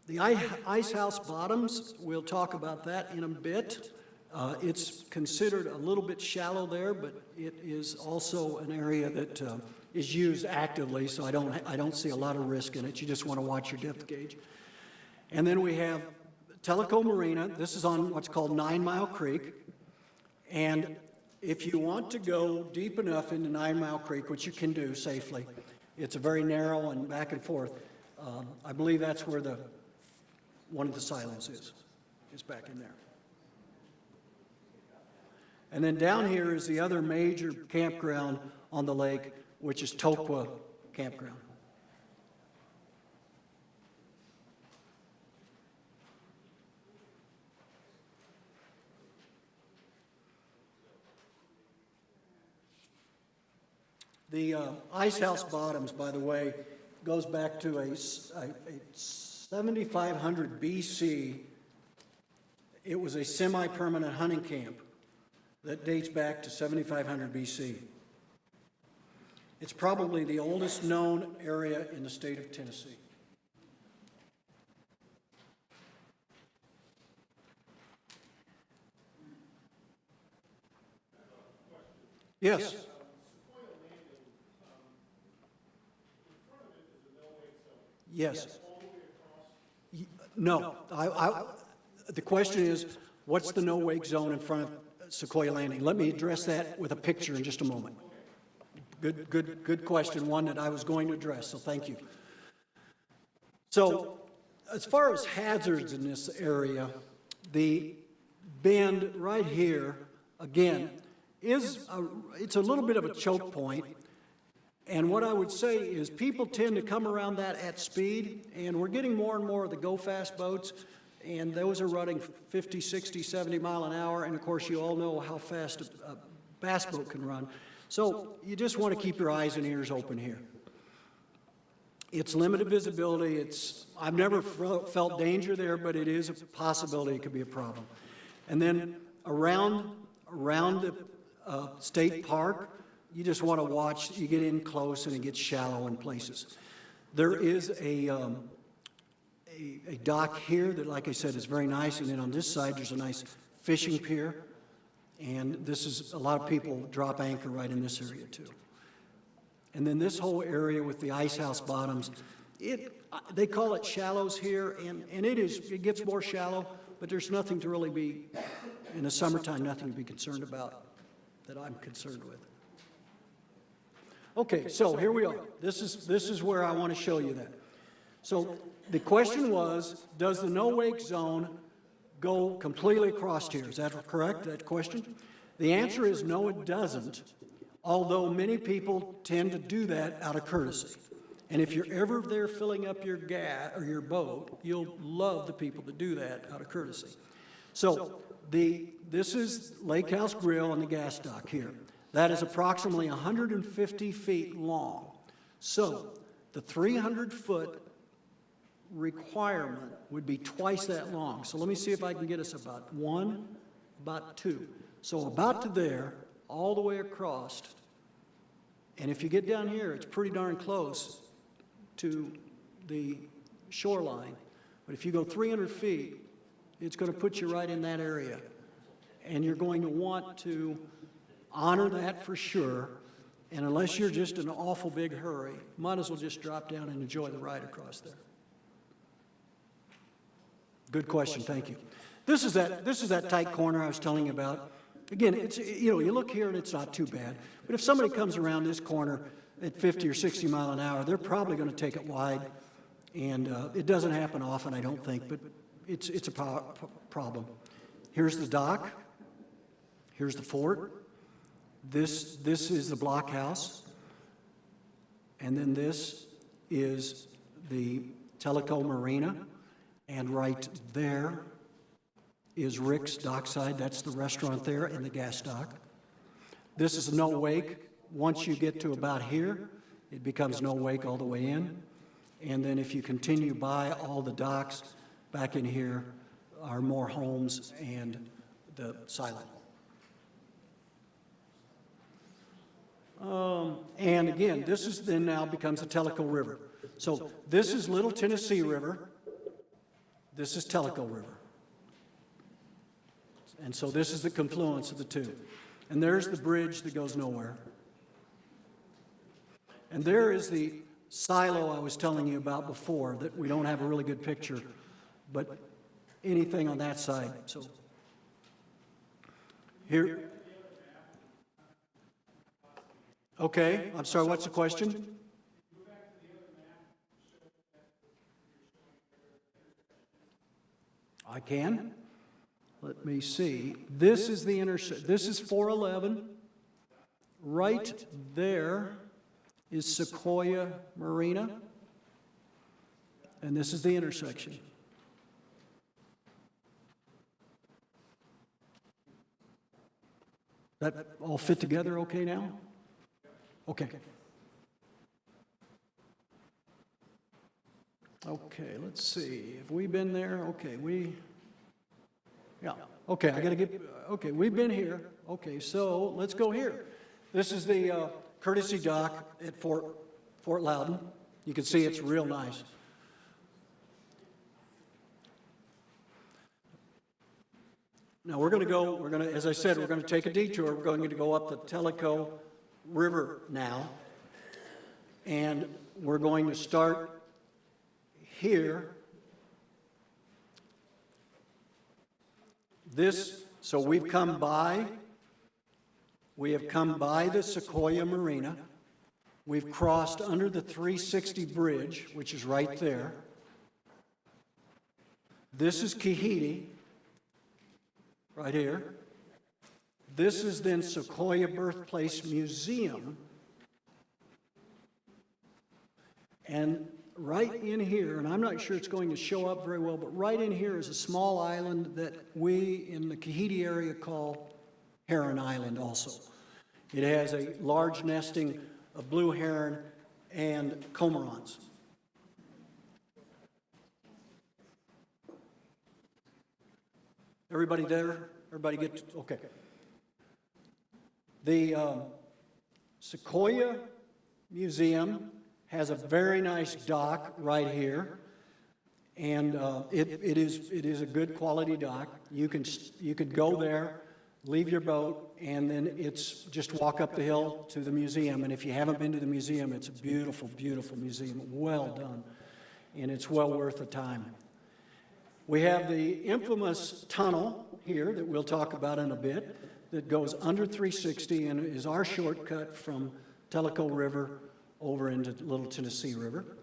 The ice house bottoms, we'll talk about that in a bit. It's considered a little bit shallow there, but it is also an area that is used actively, so I don't see a lot of risk in it. You just want to watch your depth gauge. And then we have Tellico Marina. This is on what's called 9 Mile Creek. And if you want to go deep enough into 9 Mile Creek, which you can do safely, it's a very narrow and back and forth. I believe that's where one of the silos is back in there. And then down here is the other major campground on the lake, which is Tellico Campground. The ice house bottoms, by the way, goes back to a 7500 BC. It was a semi-permanent hunting camp that dates back to 7500 BC. It's probably the oldest known area in the state of Tennessee. Yes. Yes. No. The question is, what's the no-wake zone in front of Sequoia Landing? Let me address that with a picture in just a moment. Good question, one that I was going to address, so thank you. So, as far as hazards in this area, the bend right here, again, it's a little bit of a choke point. And what I would say is people tend to come around that at speed, and we're getting more and more of the go-fast boats, and those are running 50, 60, 70 mile an hour, and of course you all know how fast a bass boat can run. So you just want to keep your eyes and ears open here. It's limited visibility. I've never felt danger there, but it is a possibility it could be a problem. And then around the state park, you just want to watch. You get in close and it gets shallow in places. There is a dock here that, like I said, is very nice, and then on this side there's a nice fishing pier, and this is a lot of people drop anchor right in this area too. And then this whole area with the ice house bottoms, they call it shallows here, and it gets more shallow, but there's nothing to really be, in the summertime, nothing to be concerned about that I'm concerned with. Okay, so here we are. This is where I want to show you that. So the question was, does the no-wake zone go completely across here? Is that correct, that question? The answer is no, it doesn't, although many people tend to do that out of courtesy. And if you're ever there filling up your gas or your boat, you'll love the people that do that out of courtesy. So this is Lake House Grill and the gas dock here. That is approximately 150 feet long. So the 300-foot requirement would be twice that long. So let me see if I can get us about one, about two. So about to there, all the way across. And if you get down here, it's pretty darn close to the shoreline. But if you go 300 feet, it's going to put you right in that area. And you're going to want to honor that for sure. And unless you're just in an awful big hurry, might as well just drop down and enjoy the ride across there. Good question, thank you. This is that tight corner I was telling you about. Again, you look here and it's not too bad. But if somebody comes around this corner at 50 or 60 mile an hour, they're probably going to take it wide. And it doesn't happen often, I don't think, but it's a problem. Here's the dock. Here's the fort. This is the blockhouse. And then this is the Tellico Marina. And right there is Rick's Dockside. That's the restaurant there and the gas dock. This is no wake. Once you get to about here, it becomes no wake all the way in. And then if you continue by all the docks, back in here are more homes and the silo. And again, this is then now becomes the Tellico River. So this is Little Tennessee River. This is Tellico River. And so this is the confluence of the two. And there's the bridge that goes nowhere. And there is the silo I was telling you about before that we don't have a really good picture, but anything on that side. So here. Okay, I'm sorry, what's the question? I can. Let me see. This is the intersection. This is 411. Right there is Sequoia Marina. And this is the intersection. That all fit together okay now? Okay. Okay, let's see. Have we been there? Okay, yeah. Okay, I got to get, okay, we've been here. Okay, so let's go here. This is the courtesy dock at Fort Loudon. You can see it's real nice. Now we're going to, as I said, we're going to take a detour. We're going to go up the Tellico River now. And we're going to start here. So we have come by the Sequoia Marina. We've crossed under the 360 bridge, which is right there. This is Kahiti, right here. This is then Sequoia Birthplace Museum. And right in here, and I'm not sure it's going to show up very well, but right in here is a small island that we in the Kahiti area call Heron Island also. It has a large nesting of blue heron and cormorants. Everybody there? Everybody get, okay. The Sequoia Museum has a very nice dock right here, and it is a good quality dock. You could go there, leave your boat, and then it's just walk up the hill to the museum. And if you haven't been to the museum, it's a beautiful, beautiful museum, well done, and it's well worth the time. We have the infamous tunnel here that we'll talk about in a bit that goes under 360 and is our shortcut from Tellico River over into Little Tennessee River.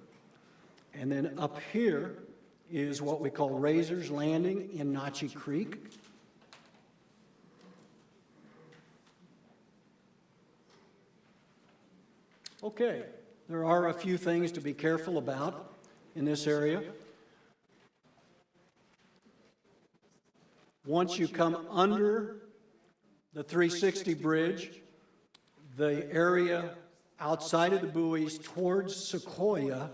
And then up here is what we call Razor's Landing in Notchie Creek. Okay, there are a few things to be careful about in this area. Once you come under the 360 bridge, the area outside of the buoys towards Sequoia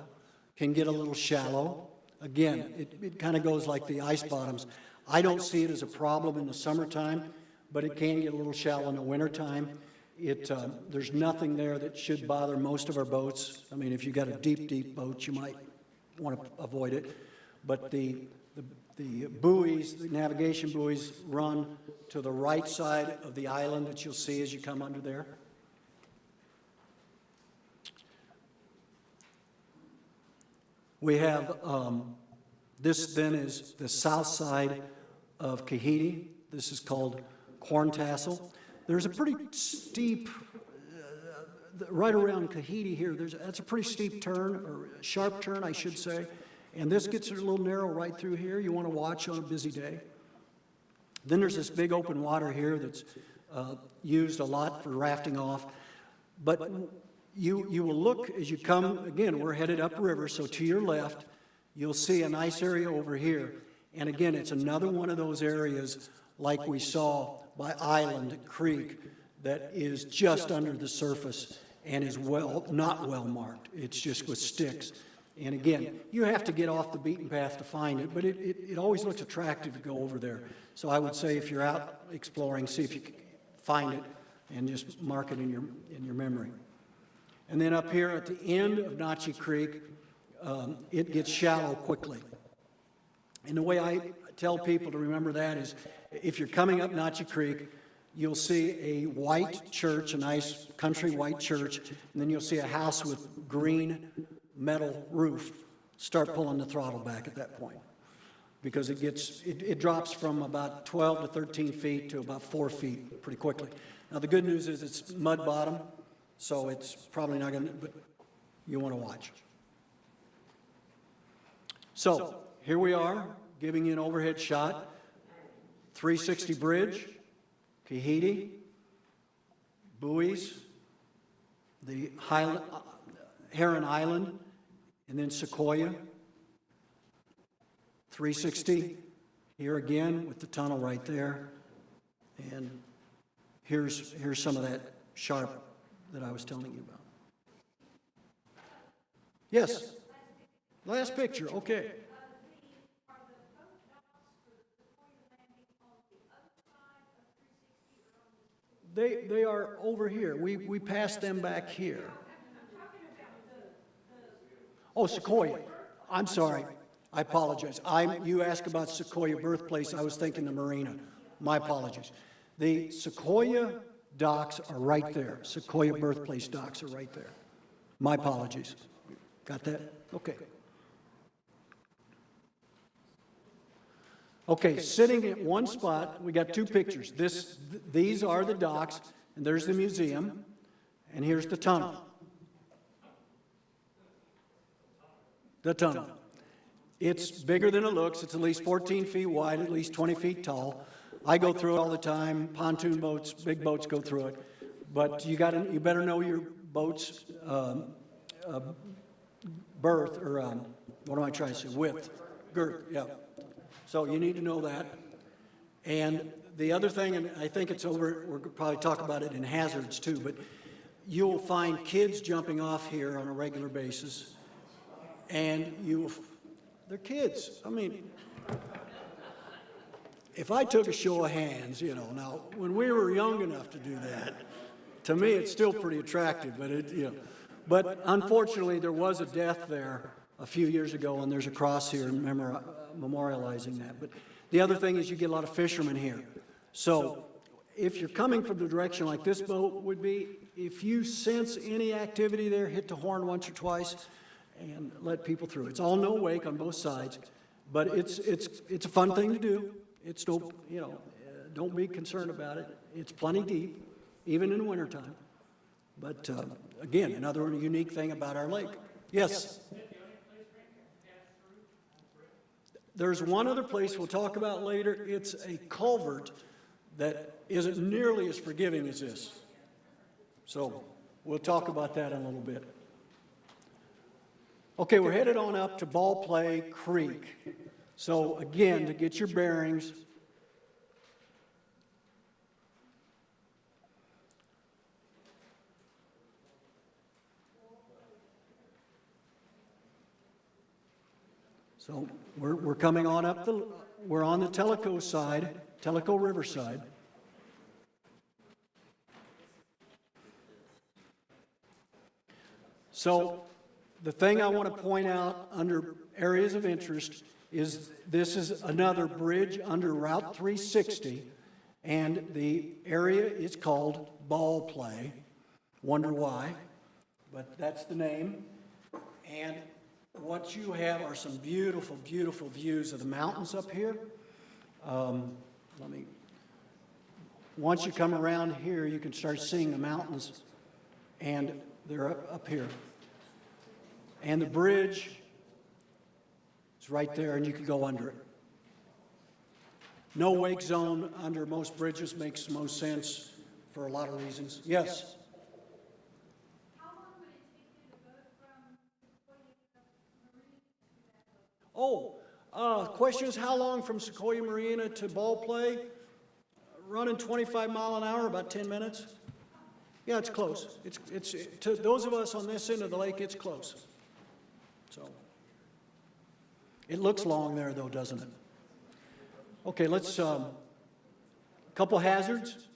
can get a little shallow. Again, it kind of goes like the ice bottoms. I don't see it as a problem in the summertime, but it can get a little shallow in the wintertime. There's nothing there that should bother most of our boats. I mean, if you've got a deep, deep boat, you might want to avoid it. But the buoys, the navigation buoys, run to the right side of the island that you'll see as you come under there. We have, this then is the south side of Kahiti. This is called Corn Tassel. There's a pretty steep, right around Kahiti here, that's a pretty steep turn, or sharp turn, I should say. And this gets a little narrow right through here. You want to watch on a busy day. Then there's this big open water here that's used a lot for rafting off. But you will look as you come, again, we're headed upriver, so to your left, you'll see a nice area over here. And again, it's another one of those areas like we saw by Island Creek that is just under the surface and is not well marked. It's just with sticks. And again, you have to get off the beaten path to find it, but it always looks attractive to go over there. So I would say if you're out exploring, see if you can find it and just mark it in your memory. And then up here at the end of Notchie Creek, it gets shallow quickly. And the way I tell people to remember that is if you're coming up Notchie Creek, you'll see a white church, a nice country white church, and then you'll see a house with green metal roof. Start pulling the throttle back at that point because it drops from about 12 to 13 feet to about 4 feet pretty quickly. Now the good news is it's mud bottom, so it's probably not going to, but you want to watch. So here we are giving you an overhead shot, 360 bridge, Kahiti, Buoys, the Heron Island, and then Sequoia. 360 here again with the tunnel right there. And here's some of that sharp that I was telling you about. Yes? Last picture, okay. They are over here. We passed them back here. Oh, Sequoia. I'm sorry. I apologize. You asked about Sequoia birthplace. I was thinking the marina. My apologies. The Sequoia docks are right there. Sequoia birthplace docks are right there. My apologies. Got that? Okay. Okay, sitting at one spot, we got two pictures. These are the docks, and there's the museum, and here's the tunnel. The tunnel. It's bigger than it looks. It's at least 14 feet wide, at least 20 feet tall. I go through it all the time. Pontoon boats, big boats go through it. But you better know your boat's berth, or what am I trying to say? Width, girth, yeah. So you need to know that. And the other thing, and I think it's over, we'll probably talk about it in hazards too, but you'll find kids jumping off here on a regular basis. And they're kids. I mean, if I took a show of hands, now when we were young enough to do that, to me it's still pretty attractive, but but unfortunately there was a death there a few years ago, and there's a cross here memorializing that. But the other thing is you get a lot of fishermen here. So if you're coming from the direction like this boat would be, if you sense any activity there, hit the horn once or twice and let people through. It's all no wake on both sides, but it's a fun thing to do. It's don't be concerned about it. It's plenty deep, even in the wintertime. But again, another unique thing about our lake. Yes? There's one other place we'll talk about later. It's a culvert that isn't nearly as forgiving as this. So we'll talk about that in a little bit. Okay, we're headed on up to Ball Play Creek. So again, to get your bearings, so we're coming on up we're on the Tellico side, Tellico River side. So the thing I want to point out under areas of interest is this is another bridge under Route 360, and the area is called Ball Play. Wonder why, but that's the name. And what you have are some beautiful, beautiful views of the mountains up here. Once you come around here, you can start seeing the mountains, and they're up here. And the bridge is right there, and you can go under it. No wake zone under most bridges makes most sense for a lot of reasons. Yes? Question is how long from Sequoia Marina to ball play? Running 25 mile an hour, about 10 minutes. Yeah, it's close. It's to those of us on this end of the lake, it's close. So it looks long there though, doesn't it? Okay, let's couple hazards.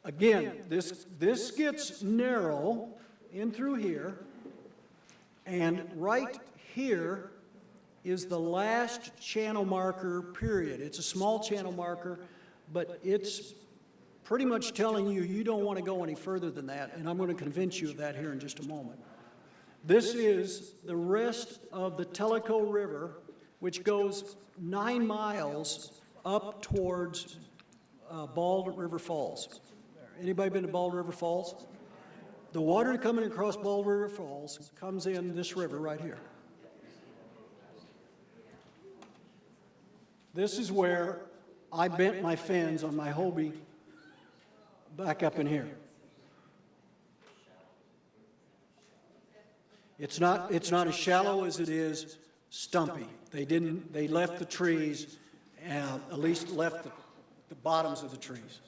Again, this gets narrow in through here, and right here is the last channel marker, period. It's a small channel marker, but it's pretty much telling you you don't want to go any further than that, and I'm going to convince you of that here in just a moment. This is the rest of the Tellico River, which goes 9 miles up towards Bald River Falls. Anybody been to Bald River Falls? The water coming across Bald River Falls comes in this river right here. This is where I bent my fins on my Hobie back up in here. It's not as shallow as it is stumpy. They left the trees, at least left the bottoms of the trees.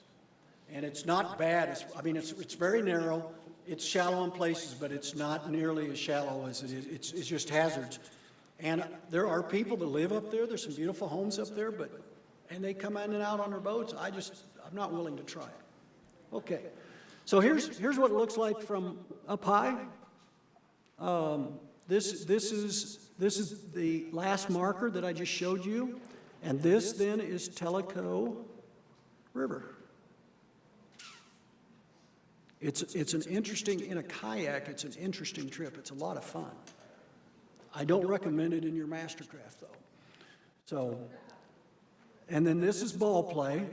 And it's not bad. It's very narrow. It's shallow in places, but it's not nearly as shallow as it is. It's just hazards. And there are people that live up there. There's some beautiful homes up there, and they come in and out on their boats. I'm not willing to try it. Okay, so here's what it looks like from up high. This is the last marker that I just showed you, and this then is Tellico River. It's an interesting, in a kayak, it's an interesting trip. It's a lot of fun. I don't recommend it in your mastercraft, though. So, and then this is ball play.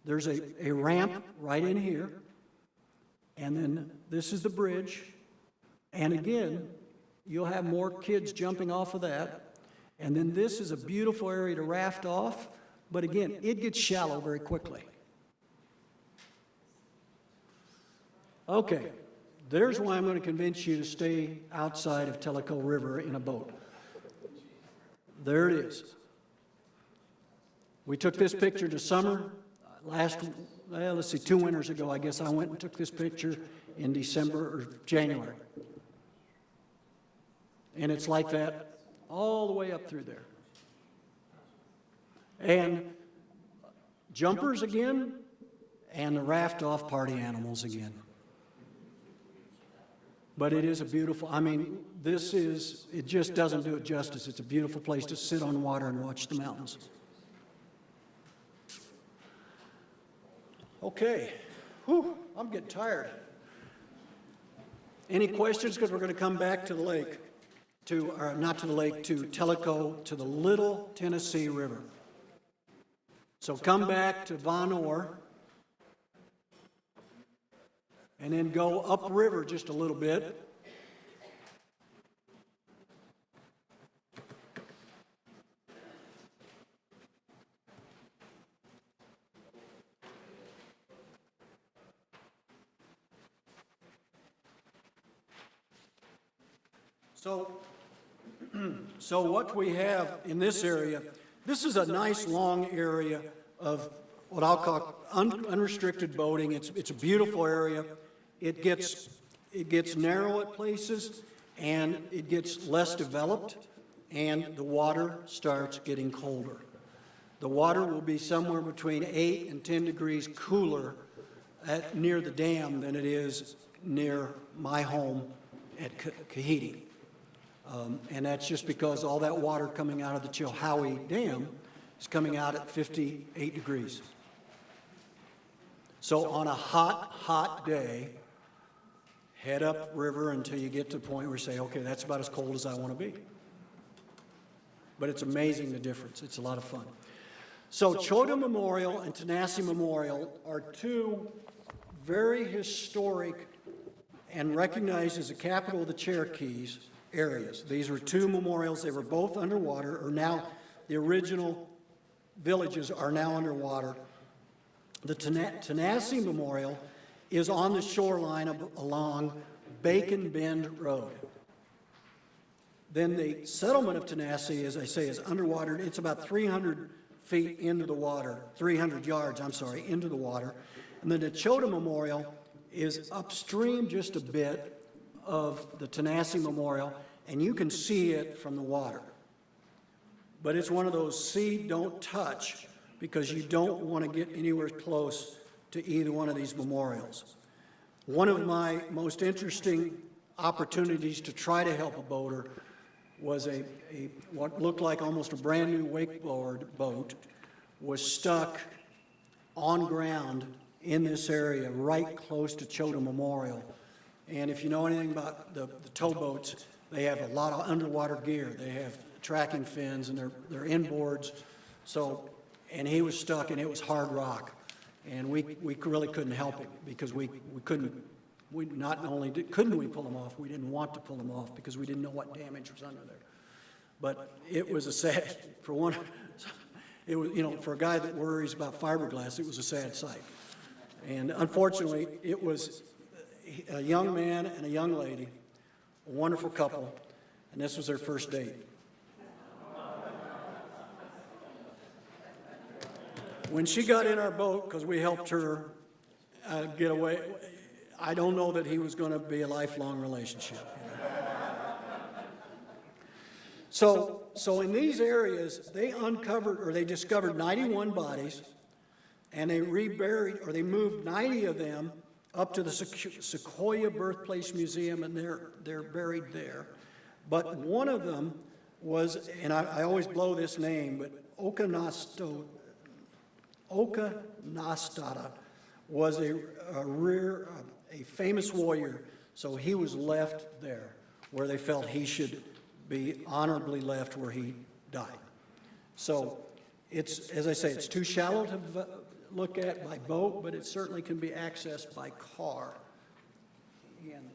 There's a ramp right in here. And then this is the bridge. And again, you'll have more kids jumping off of that. And then this is a beautiful area to raft off. But again, it gets shallow very quickly. Okay, there's why I'm going to convince you to stay outside of Tellico River in a boat. There it is. We took this picture this summer. Let's see, 2 winters ago, I guess I went and took this picture in December or January. And it's like that all the way up through there. And jumpers again, and the raft off party animals again. But it is a beautiful, it just doesn't do it justice. It's a beautiful place to sit on water and watch the mountains. Okay, I'm getting tired. Any questions? Because we're going to come back to the lake, not to the lake, to Tellico, to the Little Tennessee River. So come back to Von Orr, and then go upriver just a little bit. So what we have in this area, this is a nice long area of what I'll call unrestricted boating. It's a beautiful area. It gets narrow at places, and it gets less developed, and the water starts getting colder. The water will be somewhere between 8 and 10 degrees cooler near the dam than it is near my home at Kahiti. And that's just because all that water coming out of the Chilhowie Dam is coming out at 58 degrees. So on a hot day, head up river until you get to the point where you say, okay, that's about as cold as I want to be. But it's amazing the difference. It's a lot of fun. So Chota Memorial and Tanasi Memorial are two very historic and recognized as the capital of the Cherokees areas. These were two memorials. They were both underwater, or now the original villages are now underwater. The Tanasi Memorial is on the shoreline along Bacon Bend Road. Then the settlement of Tenasseee, as I say, is underwater. It's about 300 feet into the water, 300 yards, I'm sorry, into the water. And then the Chota Memorial is upstream just a bit of the Tenasseee Memorial, and you can see it from the water. But it's one of those see, don't touch, because you don't want to get anywhere close to either one of these memorials. One of my most interesting opportunities to try to help a boater was what looked like almost a brand new wakeboard boat was stuck on ground in this area right close to Chota Memorial. And if you know anything about the towboats, they have a lot of underwater gear. They have tracking fins and they're inboards. So, and he was stuck and it was hard rock. And we really couldn't help him because we couldn't, not only couldn't we pull him off, we didn't want to pull him off because we didn't know what damage was under there. But it was a sad, for one, it was, you know, for a guy that worries about fiberglass, it was a sad sight. And unfortunately, it was a young man and a young lady, a wonderful couple, and this was their first date. When she got in our boat, because we helped her get away, I don't know that he was going to be a lifelong relationship. So in these areas, they uncovered, or they discovered 91 bodies, and they reburied, or they moved 90 of them up to the Sequoia Birthplace Museum, and they're buried there. But one of them was, and I always blow this name, but Okanastata was a famous warrior, so he was left there where they felt he should be honorably left where he died. So it's, as I say, it's too shallow to look at by boat, but it certainly can be accessed by car. And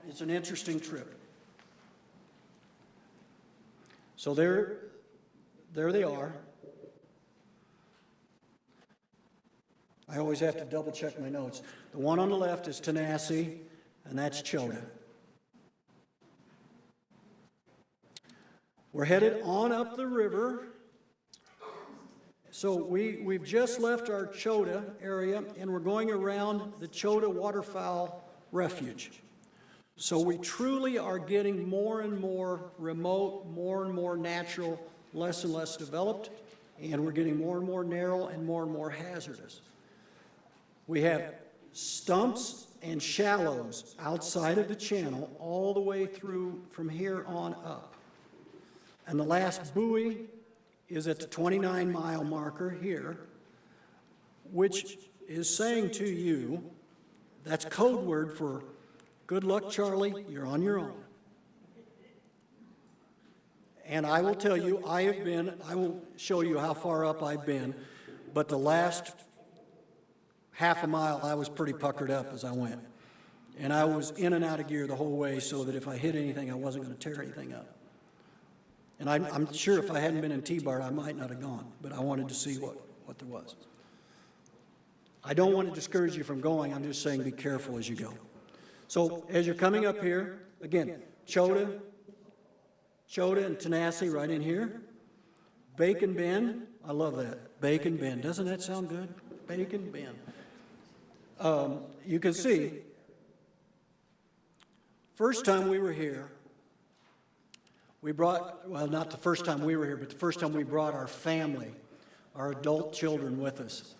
it's an interesting trip. So there they are. I always have to double check my notes. The one on the left is Tenasseee, and that's Chota. We're headed on up the river. So we've just left our Chota area, and we're going around the Chota Waterfowl Refuge. So we truly are getting more and more remote, more and more natural, less and less developed, and we're getting more and more narrow and more hazardous. We have stumps and shallows outside of the channel all the way through from here on up. And the last buoy is at the 29-mile marker here, which is saying to you, that's code word for good luck, Charlie, you're on your own. And I will tell you, I will show you how far up I've been, but the last half a mile, I was pretty puckered up as I went. And I was in and out of gear the whole way so that if I hit anything, I wasn't going to tear anything up. And I'm sure if I hadn't been in T-Bart, I might not have gone, but I wanted to see what there was. I don't want to discourage you from going. I'm just saying be careful as you go. So as you're coming up here, again, Chota and Tenasseee right in here. Bacon Bend, I love that. Bacon Bend, doesn't that sound good? Bacon Bend. You can see, first time we were here, we brought, well, not the first time we were here, but the first time we brought our family, our adult children with us.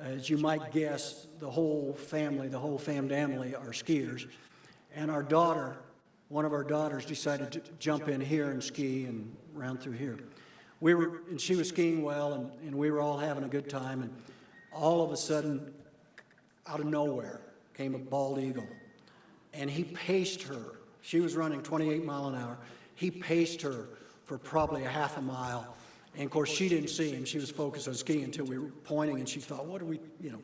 As you might guess, the whole family, the whole family are skiers. And our daughter, one of our daughters decided to jump in here and ski and round through here. And she was skiing well, and we were all having a good time. And all of a sudden, out of nowhere, came a bald eagle. And he paced her. She was running 28 miles an hour. He paced her for probably a half a mile. And of course, she didn't see him. She was focused on skiing until we were pointing, and she thought, what are we, you know.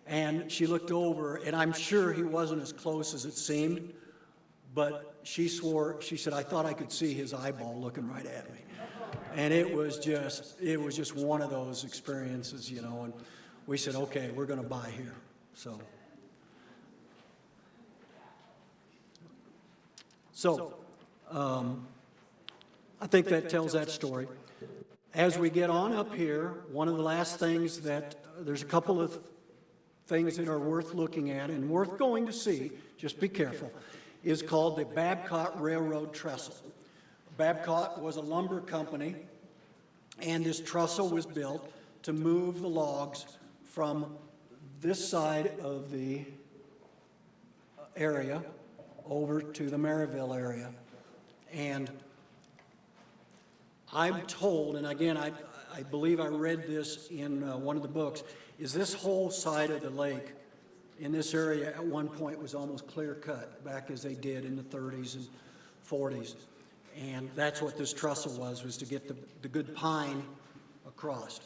And she looked over, and I'm sure he wasn't as close as it seemed, but she swore, she said, I thought I could see his eyeball looking right at me. And it was just one of those experiences, you know, and we said, okay, we're going to buy here. So I think that tells that story. As we get on up here, one of the last things that, there's a couple of things that are worth looking at and worth going to see, just be careful, is called the Babcock Railroad Trestle. Babcock was a lumber company, and this trestle was built to move the logs from this side of the area over to the Maryville area. And I'm told, and again, I believe I read this in one of the books, is this whole side of the lake in this area at one point was almost clear cut, back as they did in the 30s and 40s. And that's what this trestle was to get the good pine across.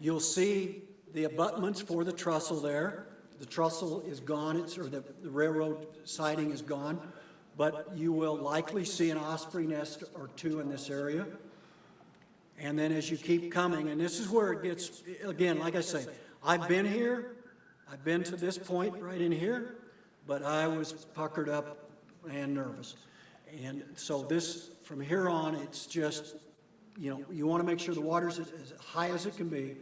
You'll see the abutments for the trestle there. The trestle is gone, or the railroad siding is gone, but you will likely see an osprey nest or two in this area. And then as you keep coming, and this is where it gets, again, like I say, I've been here, I've been to this point right in here, but I was puckered up and nervous. And so this, from here on, it's just, you know, you want to make sure the water's as high as it can be.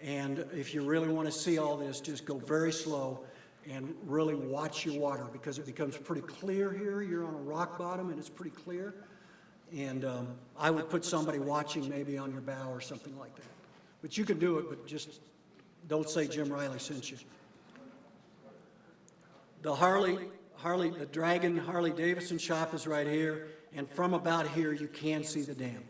And if you really want to see all this, just go very slow and really watch your water, because it becomes pretty clear here. You're on a rock bottom and it's pretty clear. And I would put somebody watching maybe on your bow or something like that. But you can do it, but just don't say Jim Riley sent you. The Dragon Harley Davidson shop is right here, and from about here you can see the dam.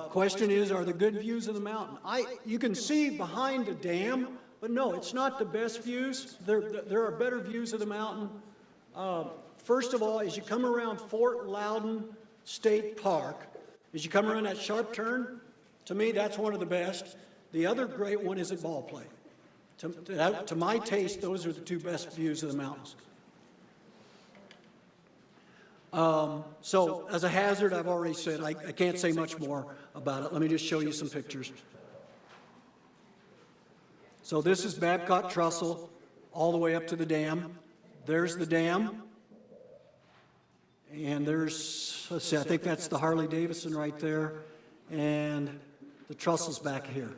Question is, are there good views of the mountain? You can see behind the dam, but no, it's not the best views. There are better views of the mountain. First of all, as you come around Fort Loudon State Park, as you come around that sharp turn, to me, that's one of the best. The other great one is at Ball Play. To my taste, those are the two best views of the mountains. So, as a hazard, I've already said, I can't say much more about it. Let me just show you some pictures. So this is Babcock Trestle, all the way up to the dam. There's the dam. And there's, let's see, I think that's the Harley Davidson right there. And the trestle's back here.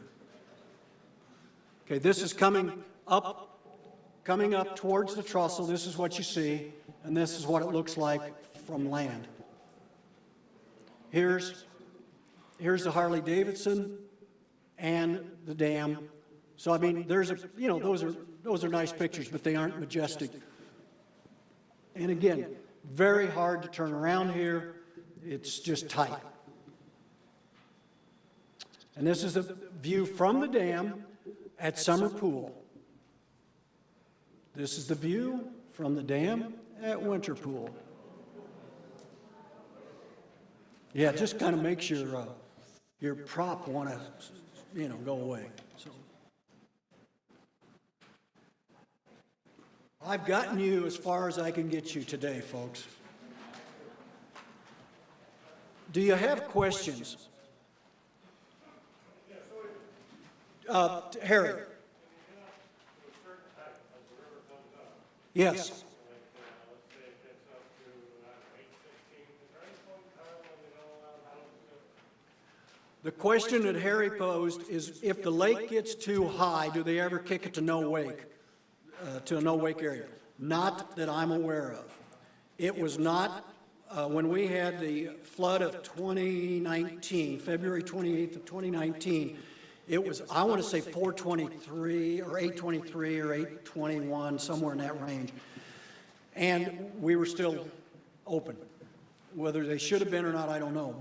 Okay, this is coming up towards the trestle. This is what you see, and this is what it looks like from land. Here's the Harley Davidson and the dam. So I mean, there's a, you know, those are nice pictures, but they aren't majestic. And again, very hard to turn around here. It's just tight. And this is the view from the dam at Summer Pool. This is the view from the dam at Winter Pool. Yeah, just kind of makes your prop want to, you know, go away. So I've gotten you as far as I can get you today, folks. Do you have questions? Harry. Yes. The question that Harry posed is, if the lake gets too high, do they ever kick it to no wake, to a no wake area? Not that I'm aware of. It was not, when we had the flood of 2019, February 28th of 2019, it was, I want to say 423 or 823 or 821, somewhere in that range. And we were still open. Whether they should have been or not, I don't know.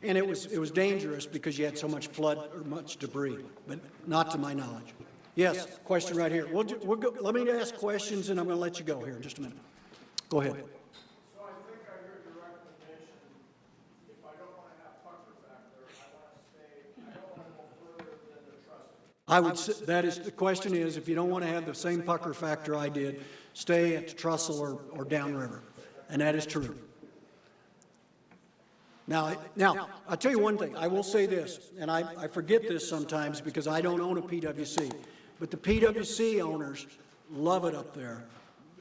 And it was dangerous because you had so much flood or much debris, but not to my knowledge. Yes, question right here. We'll go, let me ask questions, and I'm going to let you go here in just a minute. Go ahead. So I think I heard your recommendation, if I don't want to have pucker factor, I don't want to go further than the trestle. I would say, that is, the question is, if you don't want to have the same pucker factor I did, stay at the trestle or downriver, and that is true. Now, I'll tell you one thing, I will say this, and I forget this sometimes because I don't own a PWC, but the PWC owners love it up there.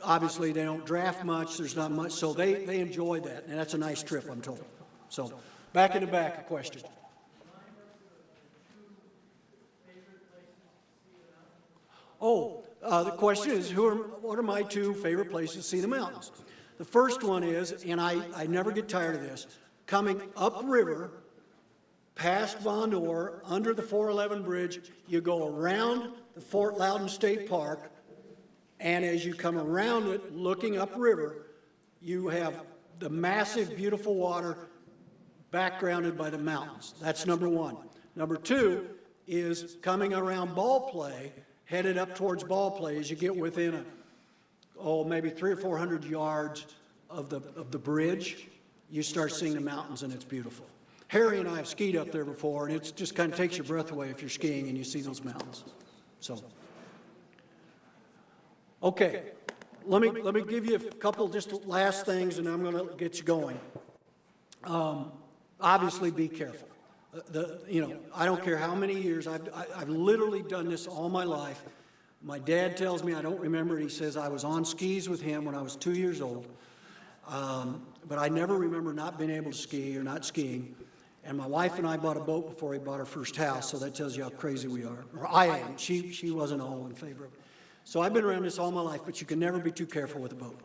Obviously, they don't draft much, there's not much, so they enjoy that, and that's a nice trip, I'm told. So, back in the back, a question. Oh, the question is, what are my two favorite places to see the mountains? The first one is, and I never get tired of this, coming upriver, past Von Orr, under the 411 bridge, you go around the Fort Loudon State Park, and as you come around it, looking upriver, you have the massive, beautiful water backgrounded by the mountains. That's number one. Number two is coming around Ball Play, headed up towards Ball Play as you get within maybe 300 or 400 yards of the bridge, you start seeing the mountains, and it's beautiful. Harry and I have skied up there before, and it just kind of takes your breath away if you're skiing and you see those mountains. So, okay, let me give you a couple just last things, and I'm going to get you going. Obviously, be careful. I don't care how many years, I've literally done this all my life. My dad tells me, I don't remember it, he says I was on skis with him when I was 2 years old, but I never remember not being able to ski or not skiing. And my wife and I bought a boat before we bought our first house, so that tells you how crazy we are. Or I am. She wasn't all in favor of it. So I've been around this all my life, but you can never be too careful with a boat.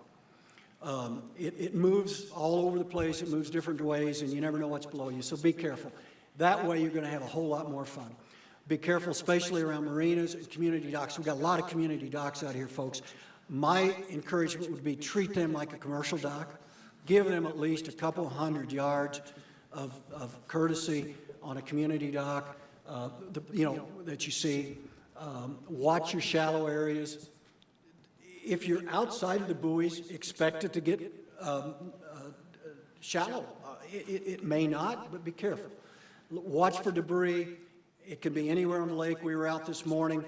It moves all over the place, it moves different ways, and you never know what's below you, so be careful. That way you're going to have a whole lot more fun. Be careful, especially around marinas and community docks. We've got a lot of community docks out here, folks. My encouragement would be treat them like a commercial dock. Give them at least a couple hundred yards of courtesy on a community dock, that you see. Watch your shallow areas. If you're outside of the buoys, expect it to get shallow. It may not, but be careful. Watch for debris. It can be anywhere on the lake. We were out this morning.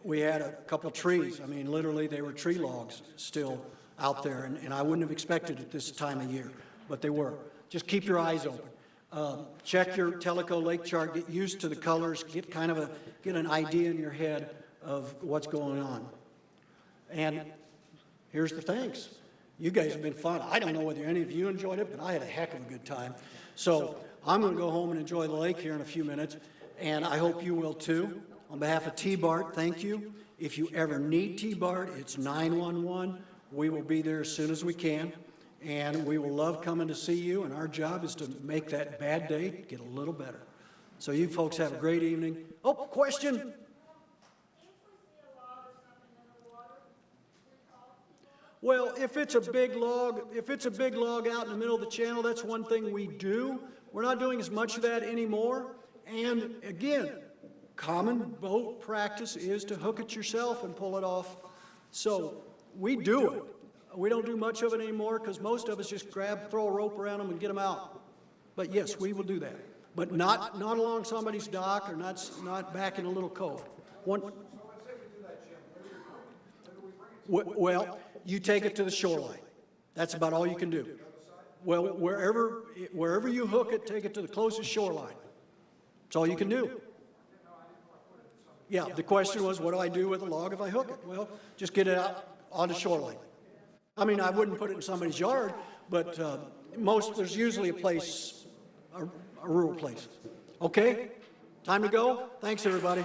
We had a couple trees. I mean, literally, they were tree logs still out there, and I wouldn't have expected it this time of year, but they were. Just keep your eyes open. Check your Tellico Lake chart. Get used to the colors. Get an idea in your head of what's going on. And here's the thanks. You guys have been fun. I don't know whether any of you enjoyed it, but I had a heck of a good time. So I'm going to go home and enjoy the lake here in a few minutes, and I hope you will too. On behalf of T-Bart, thank you. If you ever need T-Bart, it's 911. We will be there as soon as we can, and we will love coming to see you, and our job is to make that bad day get a little better. So you folks have a great evening. Oh, question? Well, if it's a big log out in the middle of the channel, that's one thing we do. We're not doing as much of that anymore. And again, common boat practice is to hook it yourself and pull it off. So we do it. We don't do much of it anymore because most of us just throw a rope around them and get them out. But yes, we will do that. But not along somebody's dock or not back in a little cove. Well, you take it to the shoreline. That's about all you can do. Well, wherever you hook it, take it to the closest shoreline. That's all you can do. Yeah, the question was, what do I do with a log if I hook it? Well, just get it out on the shoreline. I mean, I wouldn't put it in somebody's yard, but there's usually a place, a rural place. Okay? Time to go? Thanks, everybody.